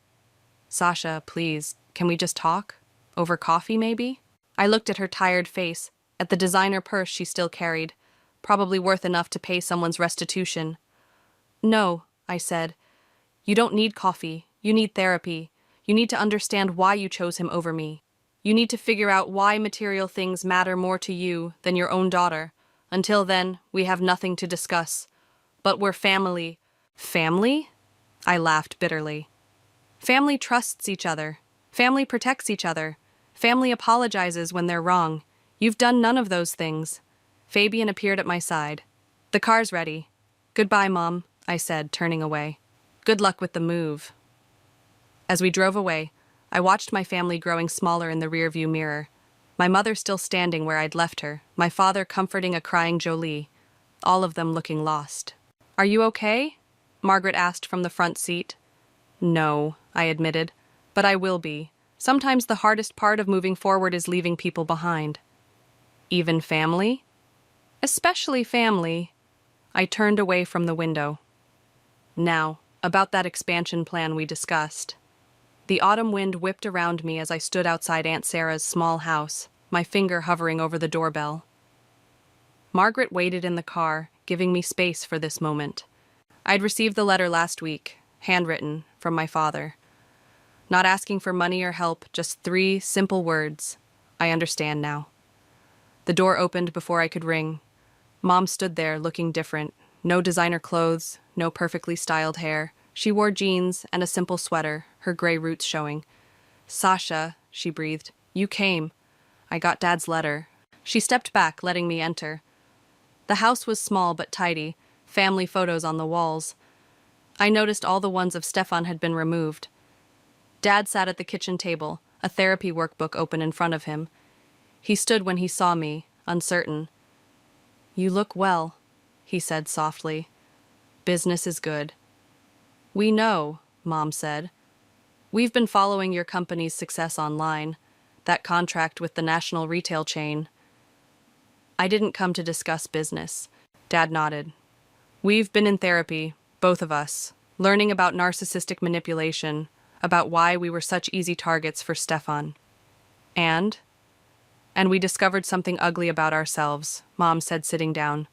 Speaker 4: Sasha, please, can we just talk? Over coffee, maybe? I looked at her tired face, at the designer purse she still carried, probably worth enough to pay someone's restitution. No, I said. You don't need coffee. You need therapy. You need to understand why you chose him over me. You need to figure out why material things matter more to you than your own daughter. Until then, we have nothing to discuss. But we're family. Family? I laughed bitterly. Family trusts each other. Family protects each other. Family apologizes when they're wrong. You've done none of those things. Fabian appeared at my side. The car's ready. Goodbye, Mom, I said, turning away. Good luck with the move. As we drove away, I watched my family growing smaller in the rearview mirror. My mother still standing where I'd left her, my father comforting a crying Jolie, all of them looking lost. Are you okay? Margaret asked from the front seat. No, I admitted, but I will be. Sometimes the hardest part of moving forward is leaving people behind. Even family? Especially family. I turned away from the window. Now, about that expansion plan we discussed. The autumn wind whipped around me as I stood outside Aunt Sarah's small house, my finger hovering over the doorbell. Margaret waited in the car, giving me space for this moment. I'd received the letter last week, handwritten, from my father. Not asking for money or help, just 3 simple words. I understand now. The door opened before I could ring. Mom stood there, looking different. No designer clothes, no perfectly styled hair. She wore jeans and a simple sweater, her gray roots showing. Sasha, she breathed, you came. I got Dad's letter. She stepped back, letting me enter. The house was small but tidy, family photos on the walls. I noticed all the ones of Stefan had been removed. Dad sat at the kitchen table, a therapy workbook open in front of him. He stood when he saw me, uncertain. You look well, he said softly. Business is good. We know, Mom said. We've been following your company's success online, that contract with the national retail chain. I didn't come to discuss business. Dad nodded. We've been in therapy, both of us, learning about narcissistic manipulation, about why we were such easy targets for Stefan. And we discovered something ugly about ourselves, Mom said, sitting down.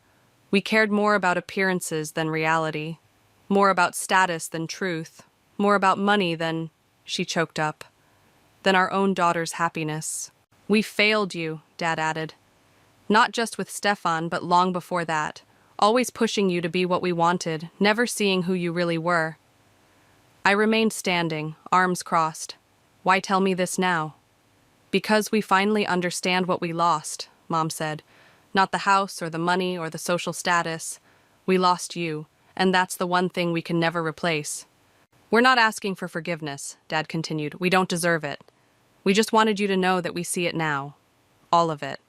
Speaker 4: We cared more about appearances than reality, more about status than truth, more about money than, she choked up, than our own daughter's happiness. We failed you, Dad added. Not just with Stefan, but long before that, always pushing you to be what we wanted, never seeing who you really were. I remained standing, arms crossed. Why tell me this now? Because we finally understand what we lost, Mom said. Not the house or the money or the social status. We lost you, and that's the one thing we can never replace. We're not asking for forgiveness, Dad continued. We don't deserve it. We just wanted you to know that we see it now. All of it.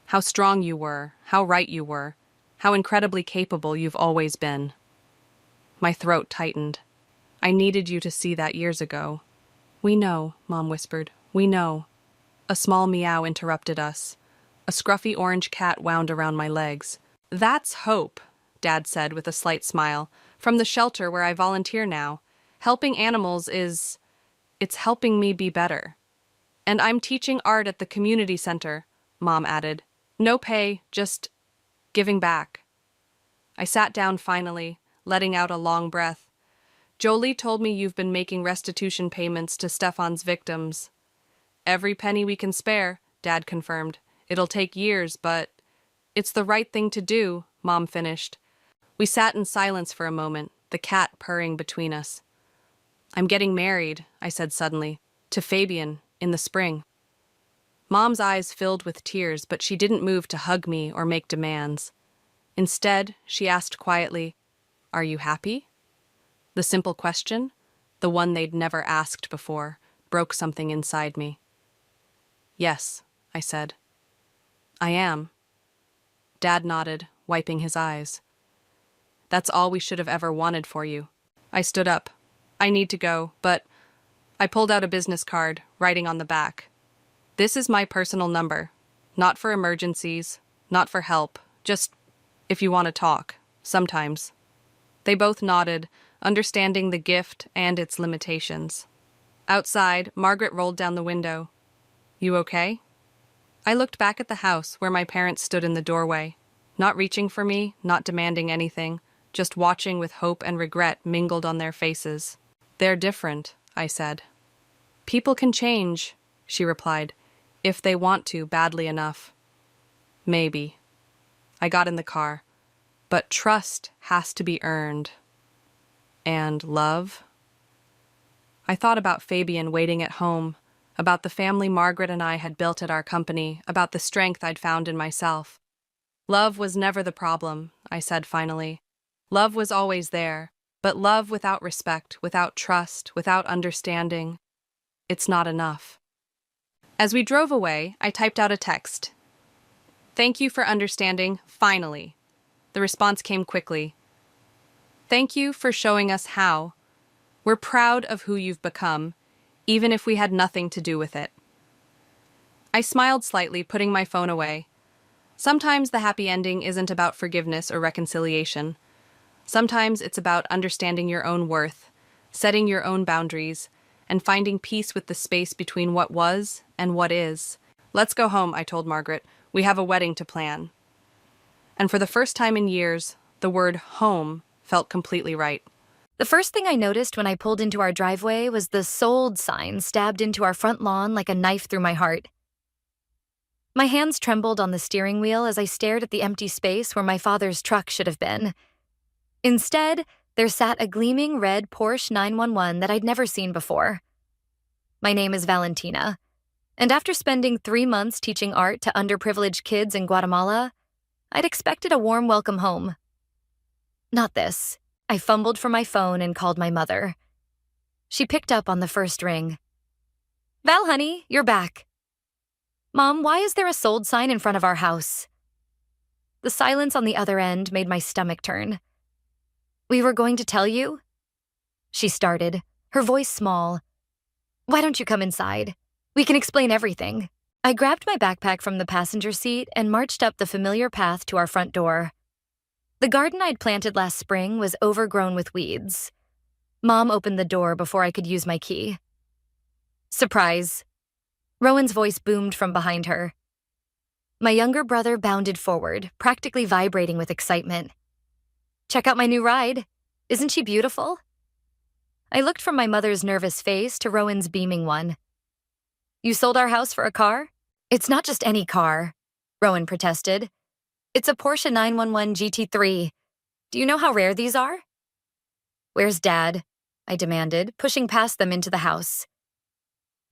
Speaker 4: How strong you were, how right you were, how incredibly capable you've always been. My throat tightened. I needed you to see that years ago. We know, Mom whispered. We know. A small meow interrupted us. A scruffy orange cat wound around my legs. That's hope, Dad said with a slight smile. From the shelter where I volunteer now. Helping animals it's helping me be better. And I'm teaching art at the community center, Mom added. No pay, just giving back. I sat down finally, letting out a long breath. Jolie told me you've been making restitution payments to Stefan's victims. Every penny we can spare, Dad confirmed. It'll take years, but it's the right thing to do, Mom finished. We sat in silence for a moment, the cat purring between us. I'm getting married, I said suddenly, to Fabian, in the spring. Mom's eyes filled with tears, but she didn't move to hug me or make demands. Instead, she asked quietly, Are you happy? The simple question, the one they'd never asked before, broke something inside me. Yes, I said. I am. Dad nodded, wiping his eyes. That's all we should have ever wanted for you. I stood up. I need to go, but I pulled out a business card, writing on the back. This is my personal number. Not for emergencies, not for help, just if you want to talk, sometimes. They both nodded, understanding the gift and its limitations. Outside, Margaret rolled down the window. You okay? I looked back at the house where my parents stood in the doorway, not reaching for me, not demanding anything, just watching with hope and regret mingled on their faces. They're different, I said. People can change, she replied, if they want to badly enough. Maybe. I got in the car. But trust has to be earned. And love? I thought about Fabian waiting at home, about the family Margaret and I had built at our company, about the strength I'd found in myself. Love was never the problem, I said finally. Love was always there, but love without respect, without trust, without understanding, it's not enough. As we drove away, I typed out a text. Thank you for understanding, finally. The response came quickly. Thank you for showing us how. We're proud of who you've become, even if we had nothing to do with it. I smiled slightly, putting my phone away. Sometimes the happy ending isn't about forgiveness or reconciliation. Sometimes it's about understanding your own worth, setting your own boundaries, and finding peace with the space between what was and what is. Let's go home, I told Margaret. We have a wedding to plan. And for the first time in years, the word home felt completely right.
Speaker 5: The first thing I noticed when I pulled into our driveway was the sold sign stabbed into our front lawn like a knife through my heart. My hands trembled on the steering wheel as I stared at the empty space where my father's truck should have been. Instead, there sat a gleaming red Porsche 911 that I'd never seen before. My name is Valentina, and after spending 3 months teaching art to underprivileged kids in Guatemala, I'd expected a warm welcome home. Not this. I fumbled for my phone and called my mother. She picked up on the first ring. Val, honey, you're back. Mom, why is there a sold sign in front of our house? The silence on the other end made my stomach turn. We were going to tell you? She started, her voice small. Why don't you come inside? We can explain everything. I grabbed my backpack from the passenger seat and marched up the familiar path to our front door. The garden I'd planted last spring was overgrown with weeds. Mom opened the door before I could use my key. Surprise. Rowan's voice boomed from behind her. My younger brother bounded forward, practically vibrating with excitement. Check out my new ride. Isn't she beautiful? I looked from my mother's nervous face to Rowan's beaming one. You sold our house for a car? It's not just any car, Rowan protested. It's a Porsche 911 GT3. Do you know how rare these are? Where's Dad? I demanded, pushing past them into the house.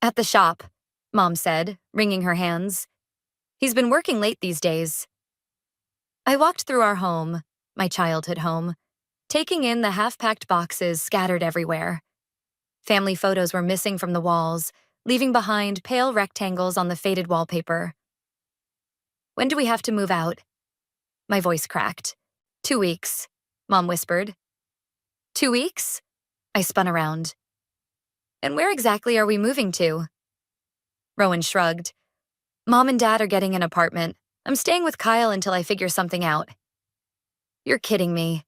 Speaker 5: At the shop, Mom said, wringing her hands. He's been working late these days. I walked through our home, my childhood home, taking in the half-packed boxes scattered everywhere. Family photos were missing from the walls, leaving behind pale rectangles on the faded wallpaper. When do we have to move out? My voice cracked. 2 weeks, Mom whispered. 2 weeks? I spun around. And where exactly are we moving to? Rowan shrugged. Mom and Dad are getting an apartment. I'm staying with Kyle until I figure something out. You're kidding me.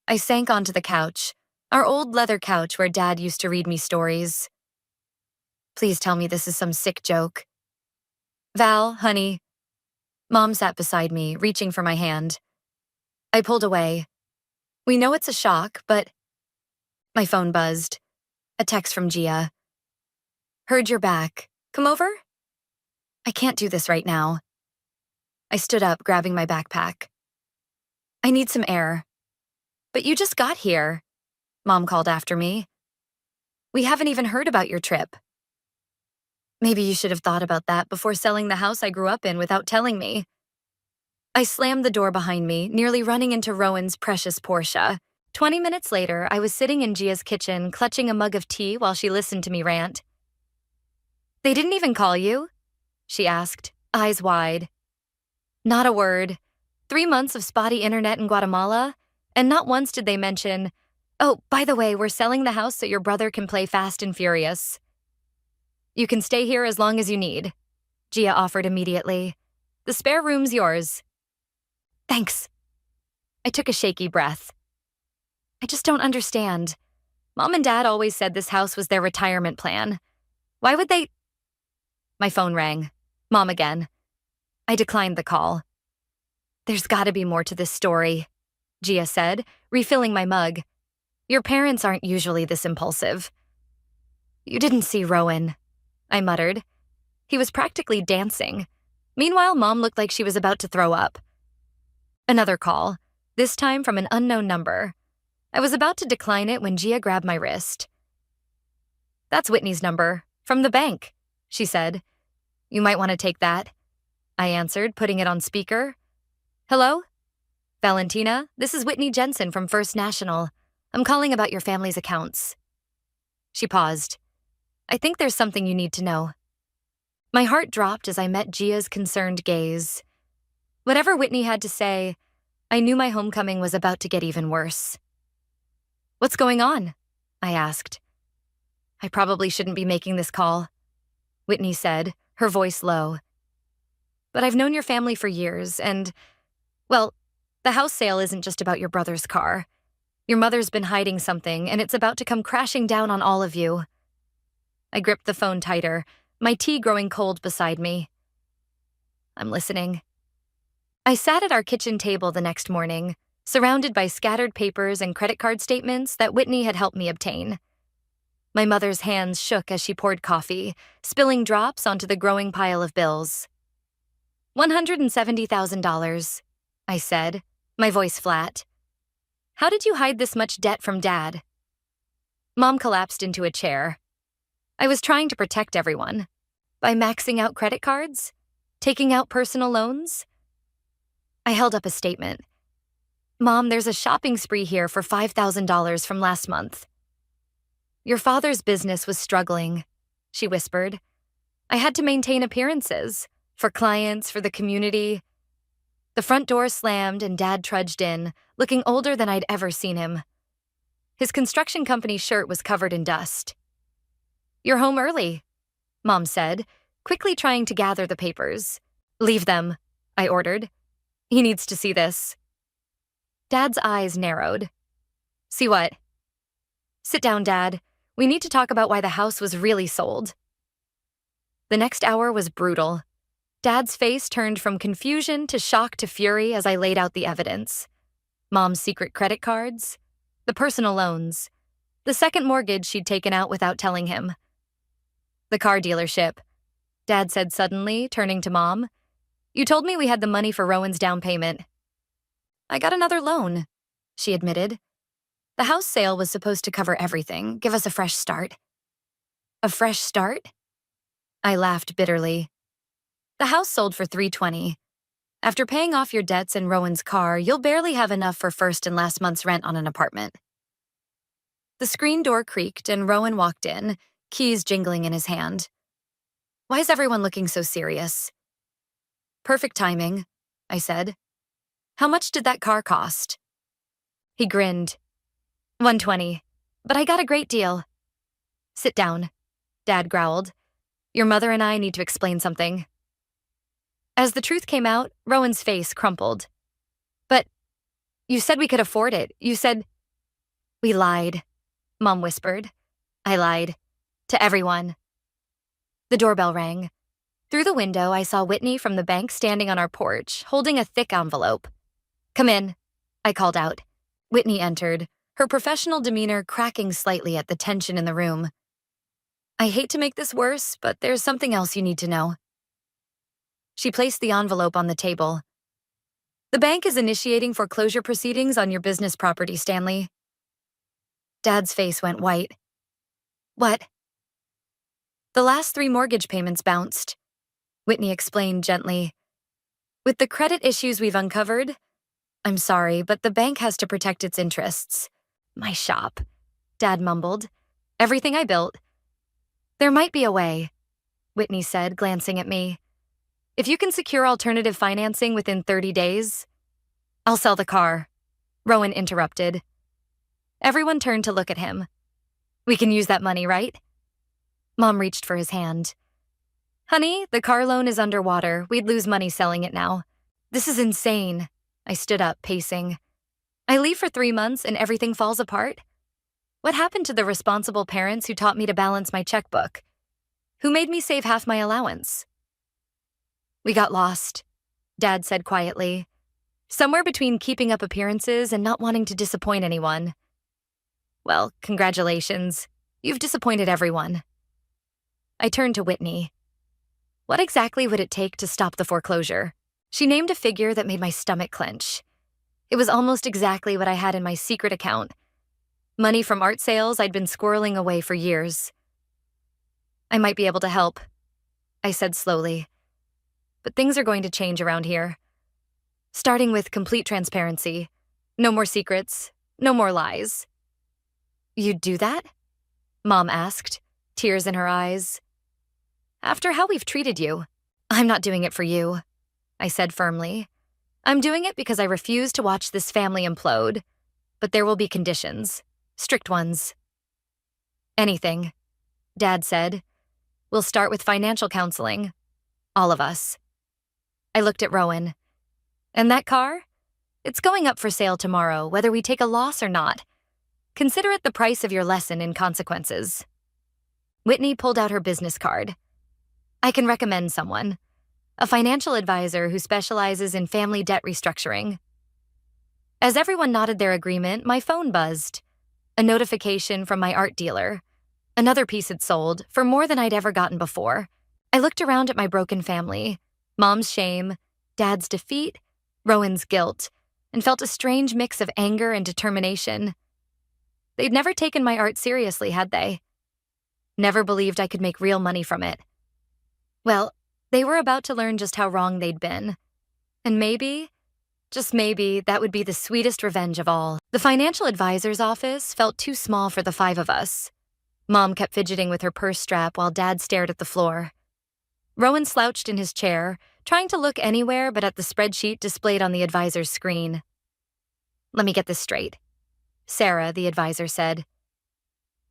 Speaker 5: I sank onto the couch, our old leather couch where Dad used to read me stories. Please tell me this is some sick joke. Val, honey. Mom sat beside me, reaching for my hand. I pulled away. We know it's a shock, but... My phone buzzed. A text from Gia. Heard you're back. Come over? I can't do this right now. I stood up, grabbing my backpack. I need some air. But you just got here, Mom called after me. We haven't even heard about your trip. Maybe you should have thought about that before selling the house I grew up in without telling me. I slammed the door behind me, nearly running into Rowan's precious Porsche. 20 minutes later, I was sitting in Gia's kitchen, clutching a mug of tea while she listened to me rant. They didn't even call you? She asked, eyes wide. Not a word. 3 months of spotty internet in Guatemala, and not once did they mention, oh, by the way, we're selling the house so your brother can play Fast and Furious. You can stay here as long as you need, Gia offered immediately. The spare room's yours. Thanks. I took a shaky breath. I just don't understand. Mom and Dad always said this house was their retirement plan. Why would they... My phone rang. Mom again. I declined the call. There's gotta be more to this story, Gia said, refilling my mug. Your parents aren't usually this impulsive. You didn't see Rowan, I muttered. He was practically dancing. Meanwhile, Mom looked like she was about to throw up. Another call, this time from an unknown number. I was about to decline it when Gia grabbed my wrist. "That's Whitney's number, from the bank," she said. "You might want to take that," I answered, putting it on speaker. "Hello? Valentina, this is Whitney Jensen from First National. I'm calling about your family's accounts." She paused. "I think there's something you need to know." My heart dropped as I met Gia's concerned gaze. Whatever Whitney had to say, I knew my homecoming was about to get even worse. "What's going on?" I asked. "I probably shouldn't be making this call," Whitney said, her voice low. "But I've known your family for years, and, well, the house sale isn't just about your brother's car. Your mother's been hiding something, and it's about to come crashing down on all of you." I gripped the phone tighter, my tea growing cold beside me. "I'm listening." I sat at our kitchen table the next morning, surrounded by scattered papers and credit card statements that Whitney had helped me obtain. My mother's hands shook as she poured coffee, spilling drops onto the growing pile of bills. $170,000, I said, my voice flat. "How did you hide this much debt from Dad?" Mom collapsed into a chair. "I was trying to protect everyone. By maxing out credit cards? Taking out personal loans?" I held up a statement. "Mom, there's a shopping spree here for $5,000 from last month." "Your father's business was struggling," she whispered. "I had to maintain appearances, for clients, for the community." The front door slammed and Dad trudged in, looking older than I'd ever seen him. His construction company shirt was covered in dust. "You're home early," Mom said, quickly trying to gather the papers. "Leave them," I ordered. "He needs to see this." Dad's eyes narrowed. "See what?" "Sit down, Dad. We need to talk about why the house was really sold." The next hour was brutal. Dad's face turned from confusion to shock to fury as I laid out the evidence. Mom's secret credit cards, the personal loans, the second mortgage she'd taken out without telling him. "The car dealership," Dad said suddenly, turning to Mom. "You told me we had the money for Rowan's down payment." "I got another loan," she admitted. "The house sale was supposed to cover everything, give us a fresh start." "A fresh start?" I laughed bitterly. "The house sold for $320. After paying off your debts and Rowan's car, you'll barely have enough for first and last month's rent on an apartment." The screen door creaked and Rowan walked in, keys jingling in his hand. "Why is everyone looking so serious?" "Perfect timing," I said. "How much did that car cost?" He grinned. $120, but I got a great deal." "Sit down," Dad growled. "Your mother and I need to explain something." As the truth came out, Rowan's face crumpled. "But you said we could afford it. You said—" "We lied," Mom whispered. "I lied. To everyone." The doorbell rang. Through the window, I saw Whitney from the bank standing on our porch, holding a thick envelope. "Come in," I called out. Whitney entered, her professional demeanor cracking slightly at the tension in the room. "I hate to make this worse, but there's something else you need to know." She placed the envelope on the table. "The bank is initiating foreclosure proceedings on your business property, Stanley." Dad's face went white. "What?" "The last 3 mortgage payments bounced," Whitney explained gently. "With the credit issues we've uncovered, I'm sorry, but the bank has to protect its interests." "My shop," Dad mumbled. "Everything I built." "There might be a way," Whitney said, glancing at me. "If you can secure alternative financing within 30 days. "I'll sell the car," Rowan interrupted. Everyone turned to look at him. "We can use that money, right?" Mom reached for his hand. "Honey, the car loan is underwater. We'd lose money selling it now." "This is insane." I stood up, pacing. "I leave for 3 months and everything falls apart? What happened to the responsible parents who taught me to balance my checkbook? Who made me save half my allowance?" "We got lost," Dad said quietly. "Somewhere between keeping up appearances and not wanting to disappoint anyone." "Well, congratulations. You've disappointed everyone." I turned to Whitney. "What exactly would it take to stop the foreclosure?" She named a figure that made my stomach clench. It was almost exactly what I had in my secret account, Money from art sales I'd been squirreling away for years. I might be able to help, I said slowly. But things are going to change around here. Starting with complete transparency. No more secrets, no more lies. You'd do that? Mom asked, tears in her eyes. After how we've treated you, I'm not doing it for you, I said firmly. I'm doing it because I refuse to watch this family implode. But there will be conditions, strict ones. Anything, Dad said. We'll start with financial counseling. All of us. I looked at Rowan. And that car? It's going up for sale tomorrow, whether we take a loss or not. Consider it the price of your lesson in consequences. Whitney pulled out her business card. I can recommend someone. A financial advisor who specializes in family debt restructuring. As everyone nodded their agreement, my phone buzzed. A notification from my art dealer. Another piece had sold, for more than I'd ever gotten before. I looked around at my broken family. Mom's shame, Dad's defeat, Rowan's guilt, and felt a strange mix of anger and determination. They'd never taken my art seriously, had they? Never believed I could make real money from it. Well, they were about to learn just how wrong they'd been. And maybe, just maybe, that would be the sweetest revenge of all. The financial advisor's office felt too small for the 5 of us. Mom kept fidgeting with her purse strap while Dad stared at the floor. Rowan slouched in his chair, trying to look anywhere but at the spreadsheet displayed on the advisor's screen. Let me get this straight. Sarah, the advisor said.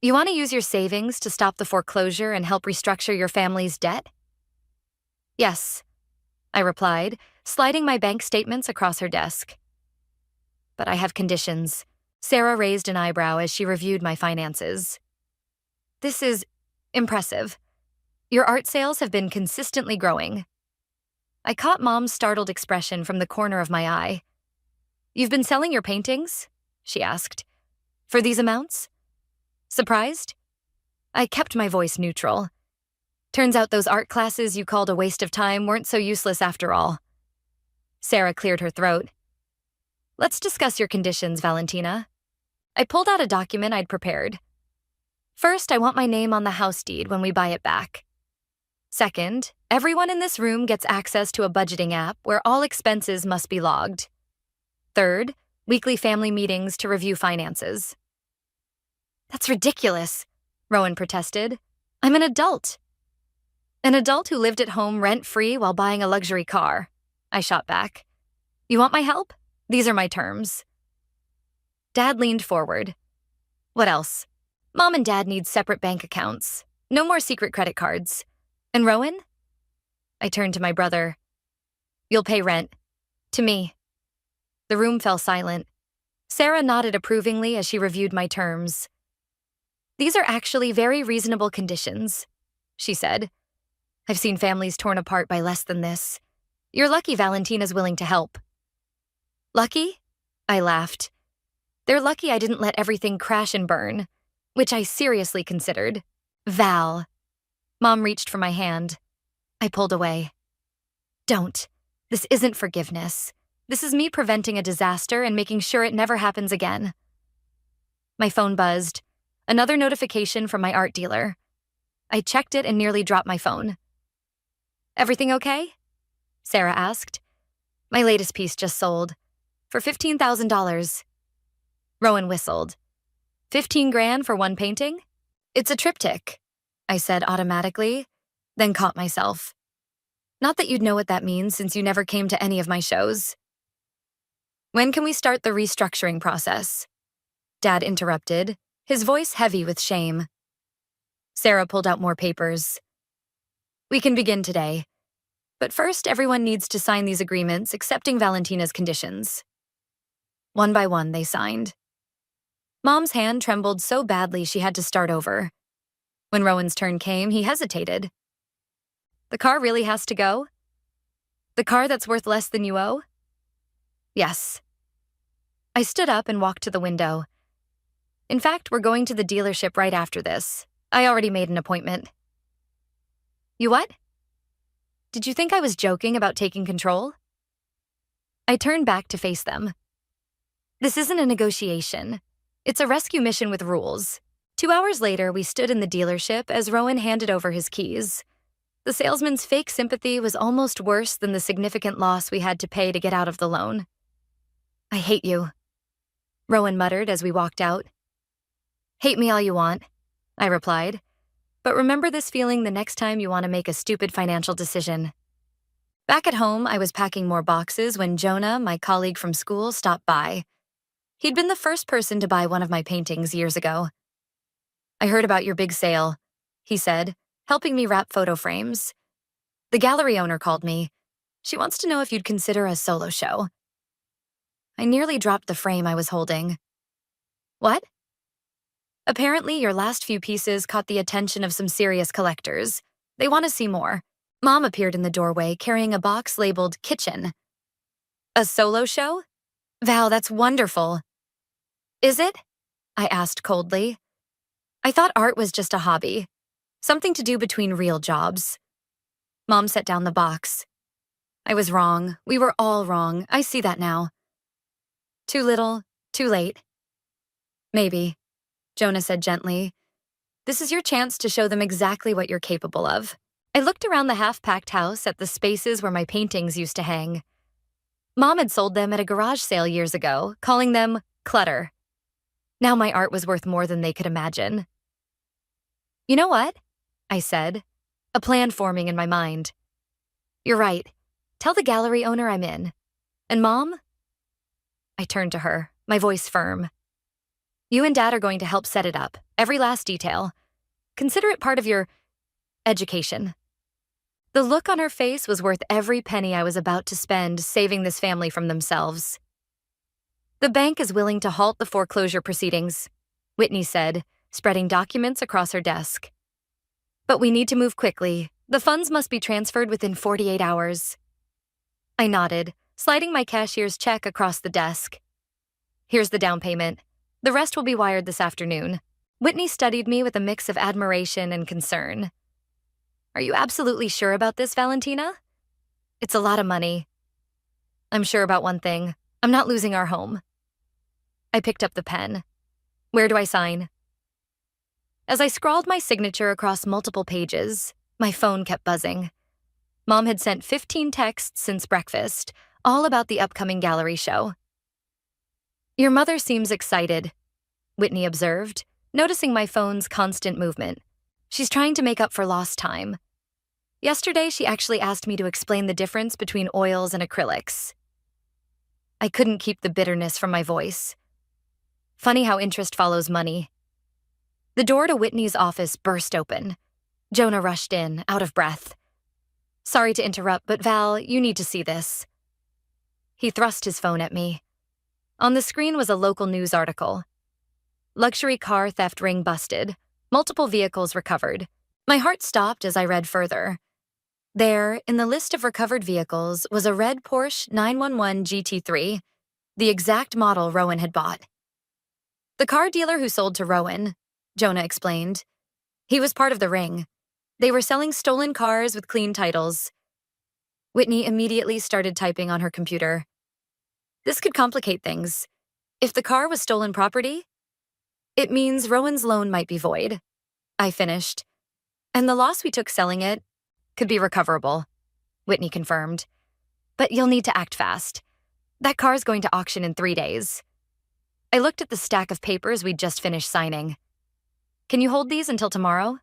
Speaker 5: You want to use your savings to stop the foreclosure and help restructure your family's debt? Yes, I replied, sliding my bank statements across her desk. But I have conditions. Sarah raised an eyebrow as she reviewed my finances. This is impressive. Your art sales have been consistently growing. I caught Mom's startled expression from the corner of my eye. You've been selling your paintings? She asked. For these amounts? Surprised? I kept my voice neutral. Turns out those art classes you called a waste of time weren't so useless after all. Sarah cleared her throat. Let's discuss your conditions, Valentina. I pulled out a document I'd prepared. First, I want my name on the house deed when we buy it back. Second, everyone in this room gets access to a budgeting app where all expenses must be logged. Third, weekly family meetings to review finances. That's ridiculous, Rowan protested. I'm an adult. An adult who lived at home rent-free while buying a luxury car, I shot back. You want my help? These are my terms. Dad leaned forward. What else? Mom and Dad need separate bank accounts. No more secret credit cards. And Rowan? I turned to my brother. You'll pay rent. To me. The room fell silent. Sarah nodded approvingly as she reviewed my terms. These are actually very reasonable conditions, she said. I've seen families torn apart by less than this. You're lucky Valentina's willing to help. Lucky? I laughed. They're lucky I didn't let everything crash and burn, which I seriously considered. Val. Mom reached for my hand. I pulled away. Don't. This isn't forgiveness. This is me preventing a disaster and making sure it never happens again. My phone buzzed. Another notification from my art dealer. I checked it and nearly dropped my phone. Everything okay? Sarah asked. My latest piece just sold. For $15,000. Rowan whistled. 15 grand for one painting? It's a triptych, I said automatically, then caught myself. Not that you'd know what that means since you never came to any of my shows. When can we start the restructuring process? Dad interrupted, his voice heavy with shame. Sarah pulled out more papers. We can begin today. But first, everyone needs to sign these agreements accepting Valentina's conditions. One by one, they signed. Mom's hand trembled so badly she had to start over. When Rowan's turn came, he hesitated. The car really has to go? The car that's worth less than you owe? Yes. I stood up and walked to the window. In fact, we're going to the dealership right after this. I already made an appointment. You what? Did you think I was joking about taking control? I turned back to face them. This isn't a negotiation. It's a rescue mission with rules. 2 hours later, we stood in the dealership as Rowan handed over his keys. The salesman's fake sympathy was almost worse than the significant loss we had to pay to get out of the loan. "I hate you," Rowan muttered as we walked out. "Hate me all you want," I replied. "But remember this feeling the next time you want to make a stupid financial decision." Back at home, I was packing more boxes when Jonah, my colleague from school, stopped by. He'd been the first person to buy one of my paintings years ago. "I heard about your big sale," he said, helping me wrap photo frames. "The gallery owner called me. She wants to know if you'd consider a solo show." I nearly dropped the frame I was holding. "What?" "Apparently, your last few pieces caught the attention of some serious collectors. They want to see more." Mom appeared in the doorway carrying a box labeled "Kitchen." "A solo show? Val, that's wonderful." "Is it?" I asked coldly. I thought art was just a hobby, something to do between real jobs. Mom set down the box. "I was wrong. We were all wrong. I see that now." "Too little, too late." "Maybe," Jonah said gently. "This is your chance to show them exactly what you're capable of." I looked around the half-packed house at the spaces where my paintings used to hang. Mom had sold them at a garage sale years ago, calling them clutter. Now my art was worth more than they could imagine. "You know what?" I said, a plan forming in my mind. "You're right. Tell the gallery owner I'm in. And Mom?" I turned to her, my voice firm. "You and Dad are going to help set it up, every last detail. Consider it part of your education." The look on her face was worth every penny I was about to spend saving this family from themselves. "The bank is willing to halt the foreclosure proceedings," Whitney said, spreading documents across her desk. "But we need to move quickly. The funds must be transferred within 48 hours. I nodded, sliding my cashier's check across the desk. "Here's the down payment. The rest will be wired this afternoon." Whitney studied me with a mix of admiration and concern. "Are you absolutely sure about this, Valentina?" "It's a lot of money." "I'm sure about one thing. I'm not losing our home." I picked up the pen. "Where do I sign?" As I scrawled my signature across multiple pages, my phone kept buzzing. Mom had sent 15 texts since breakfast, all about the upcoming gallery show. "Your mother seems excited," Whitney observed, noticing my phone's constant movement. "She's trying to make up for lost time. Yesterday, she actually asked me to explain the difference between oils and acrylics." I couldn't keep the bitterness from my voice. Funny how interest follows money. The door to Whitney's office burst open. Jonah rushed in, out of breath. "Sorry to interrupt, but Val, you need to see this." He thrust his phone at me. On the screen was a local news article. "Luxury car theft ring busted. Multiple vehicles recovered." My heart stopped as I read further. There, in the list of recovered vehicles, was a red Porsche 911 GT3, the exact model Rowan had bought. "The car dealer who sold to Rowan," Jonah explained. "He was part of the ring. They were selling stolen cars with clean titles." Whitney immediately started typing on her computer. "This could complicate things. If the car was stolen property, it means Rowan's loan might be void." I finished. "And the loss we took selling it could be recoverable," Whitney confirmed. "But you'll need to act fast. That car's going to auction in 3 days." I looked at the stack of papers we'd just finished signing. "Can you hold these until tomorrow?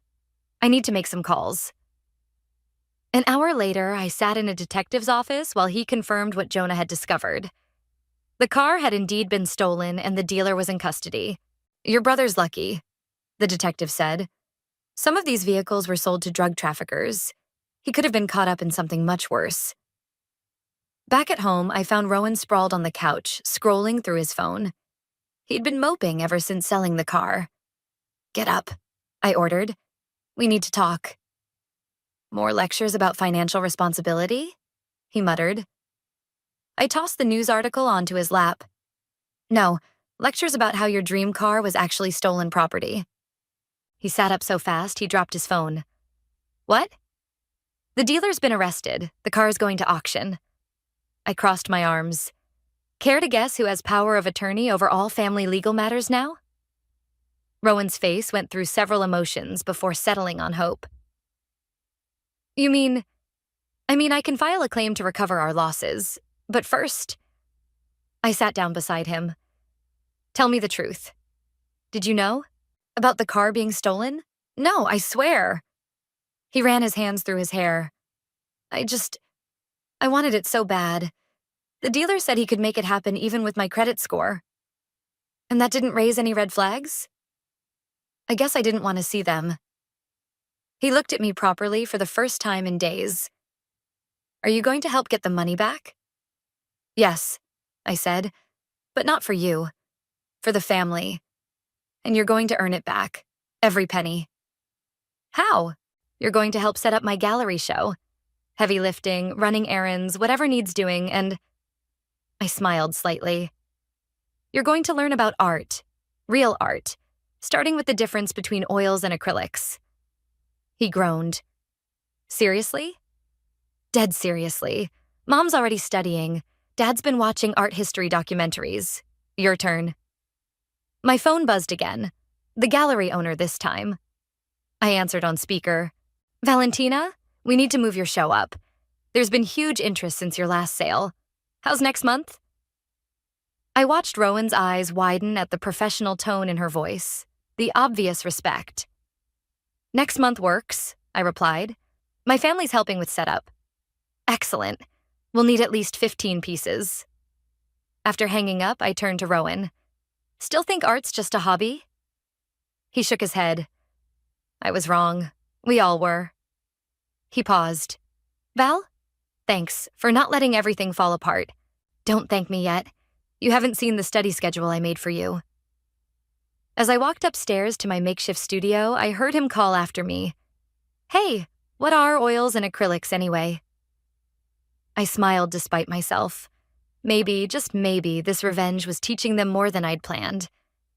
Speaker 5: I need to make some calls." An hour later, I sat in a detective's office while he confirmed what Jonah had discovered. The car had indeed been stolen and the dealer was in custody. "Your brother's lucky," the detective said. "Some of these vehicles were sold to drug traffickers. He could have been caught up in something much worse." Back at home, I found Rowan sprawled on the couch, scrolling through his phone. He'd been moping ever since selling the car. "Get up," I ordered. "We need to talk." "More lectures about financial responsibility?" he muttered. I tossed the news article onto his lap. "No, lectures about how your dream car was actually stolen property." He sat up so fast he dropped his phone. "What?" "The dealer's been arrested. The car's going to auction." I crossed my arms. Care to guess who has power of attorney over all family legal matters now? Rowan's face went through several emotions before settling on hope. You mean, I can file a claim to recover our losses, but first... I sat down beside him. Tell me the truth. Did you know? About the car being stolen? No, I swear. He ran his hands through his hair. I wanted it so bad. The dealer said he could make it happen even with my credit score. And that didn't raise any red flags? I guess I didn't want to see them. He looked at me properly for the first time in days. Are you going to help get the money back? Yes, I said, but not for you. For the family. And you're going to earn it back. Every penny. How? You're going to help set up my gallery show. Heavy lifting, running errands, whatever needs doing, and... I smiled slightly. You're going to learn about art. Real art. Starting with the difference between oils and acrylics. He groaned. Seriously? Dead seriously. Mom's already studying. Dad's been watching art history documentaries. Your turn. My phone buzzed again. The gallery owner this time. I answered on speaker. Valentina, we need to move your show up. There's been huge interest since your last sale. How's next month? I watched Rowan's eyes widen at the professional tone in her voice, the obvious respect. Next month works, I replied. My family's helping with setup. Excellent. We'll need at least 15 pieces. After hanging up, I turned to Rowan. Still think art's just a hobby? He shook his head. I was wrong. We all were. He paused. Val? Thanks for not letting everything fall apart. Don't thank me yet. You haven't seen the study schedule I made for you. As I walked upstairs to my makeshift studio, I heard him call after me. Hey, what are oils and acrylics anyway? I smiled despite myself. Maybe, just maybe, this revenge was teaching them more than I'd planned.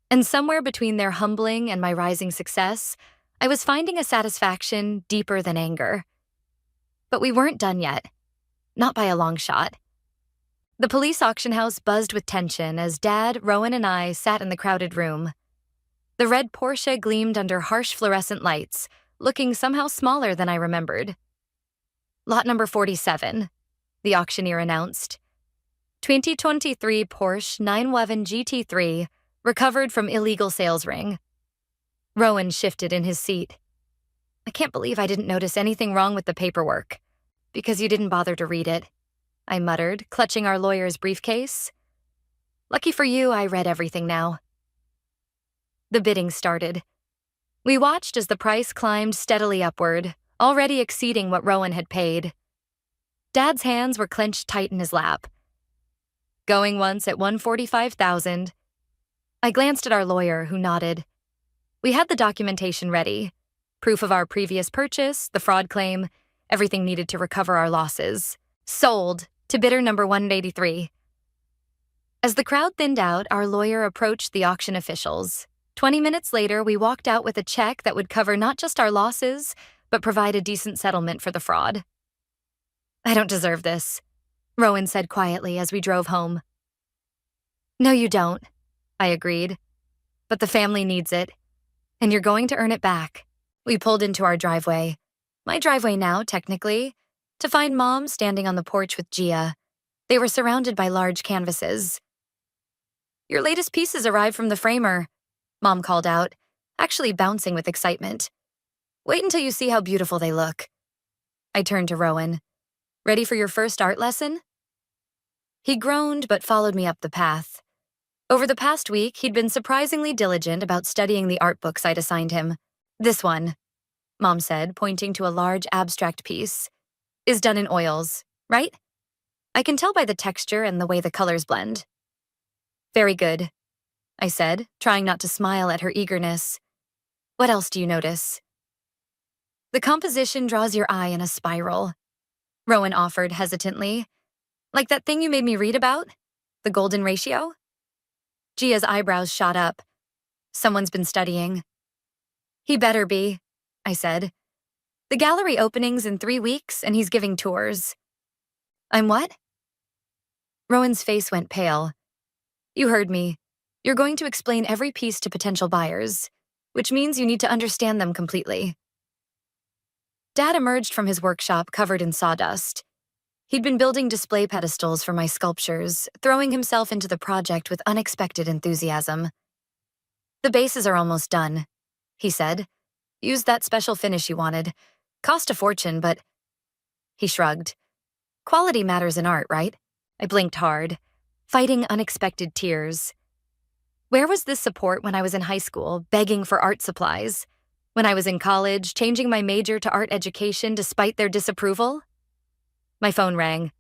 Speaker 5: And somewhere between their humbling and my rising success, I was finding a satisfaction deeper than anger. But we weren't done yet. Not by a long shot. The police auction house buzzed with tension as Dad, Rowan, and I sat in the crowded room. The red Porsche gleamed under harsh fluorescent lights, looking somehow smaller than I remembered. Lot number 47, the auctioneer announced. 2023 Porsche 911 GT3, recovered from illegal sales ring. Rowan shifted in his seat. I can't believe I didn't notice anything wrong with the paperwork. Because you didn't bother to read it, I muttered, clutching our lawyer's briefcase. Lucky for you, I read everything now. The bidding started. We watched as the price climbed steadily upward, already exceeding what Rowan had paid. Dad's hands were clenched tight in his lap. Going once at $145,000. I glanced at our lawyer, who nodded. We had the documentation ready. Proof of our previous purchase, the fraud claim, everything needed to recover our losses. Sold to bidder number 183. As the crowd thinned out, our lawyer approached the auction officials. 20 minutes later, we walked out with a check that would cover not just our losses, but provide a decent settlement for the fraud. I don't deserve this, Rowan said quietly as we drove home. No, you don't, I agreed. But the family needs it, and you're going to earn it back. We pulled into our driveway. My driveway now, technically, to find Mom standing on the porch with Gia. They were surrounded by large canvases. Your latest pieces arrived from the framer, Mom called out, actually bouncing with excitement. Wait until you see how beautiful they look. I turned to Rowan. Ready for your first art lesson? He groaned but followed me up the path. Over the past week, he'd been surprisingly diligent about studying the art books I'd assigned him. This one, Mom said, pointing to a large abstract piece, is done in oils, right? I can tell by the texture and the way the colors blend. Very good, I said, trying not to smile at her eagerness. What else do you notice? The composition draws your eye in a spiral, Rowan offered hesitantly. Like that thing you made me read about? The golden ratio? Gia's eyebrows shot up. Someone's been studying. He better be, I said. The gallery opening's in 3 weeks, and he's giving tours. I'm what? Rowan's face went pale. You heard me. You're going to explain every piece to potential buyers. which means you need to understand them completely. Dad emerged from his workshop covered in sawdust. He'd been building display pedestals for my sculptures, throwing himself into the project with unexpected enthusiasm. "The bases are almost done," he said. "Use that special finish you wanted. Cost a fortune, but—" He shrugged. "Quality matters in art, right?" I blinked hard, fighting unexpected tears. Where was this support when I was in high school, begging for art supplies? When I was in college, changing my major to art education despite their disapproval? My phone rang.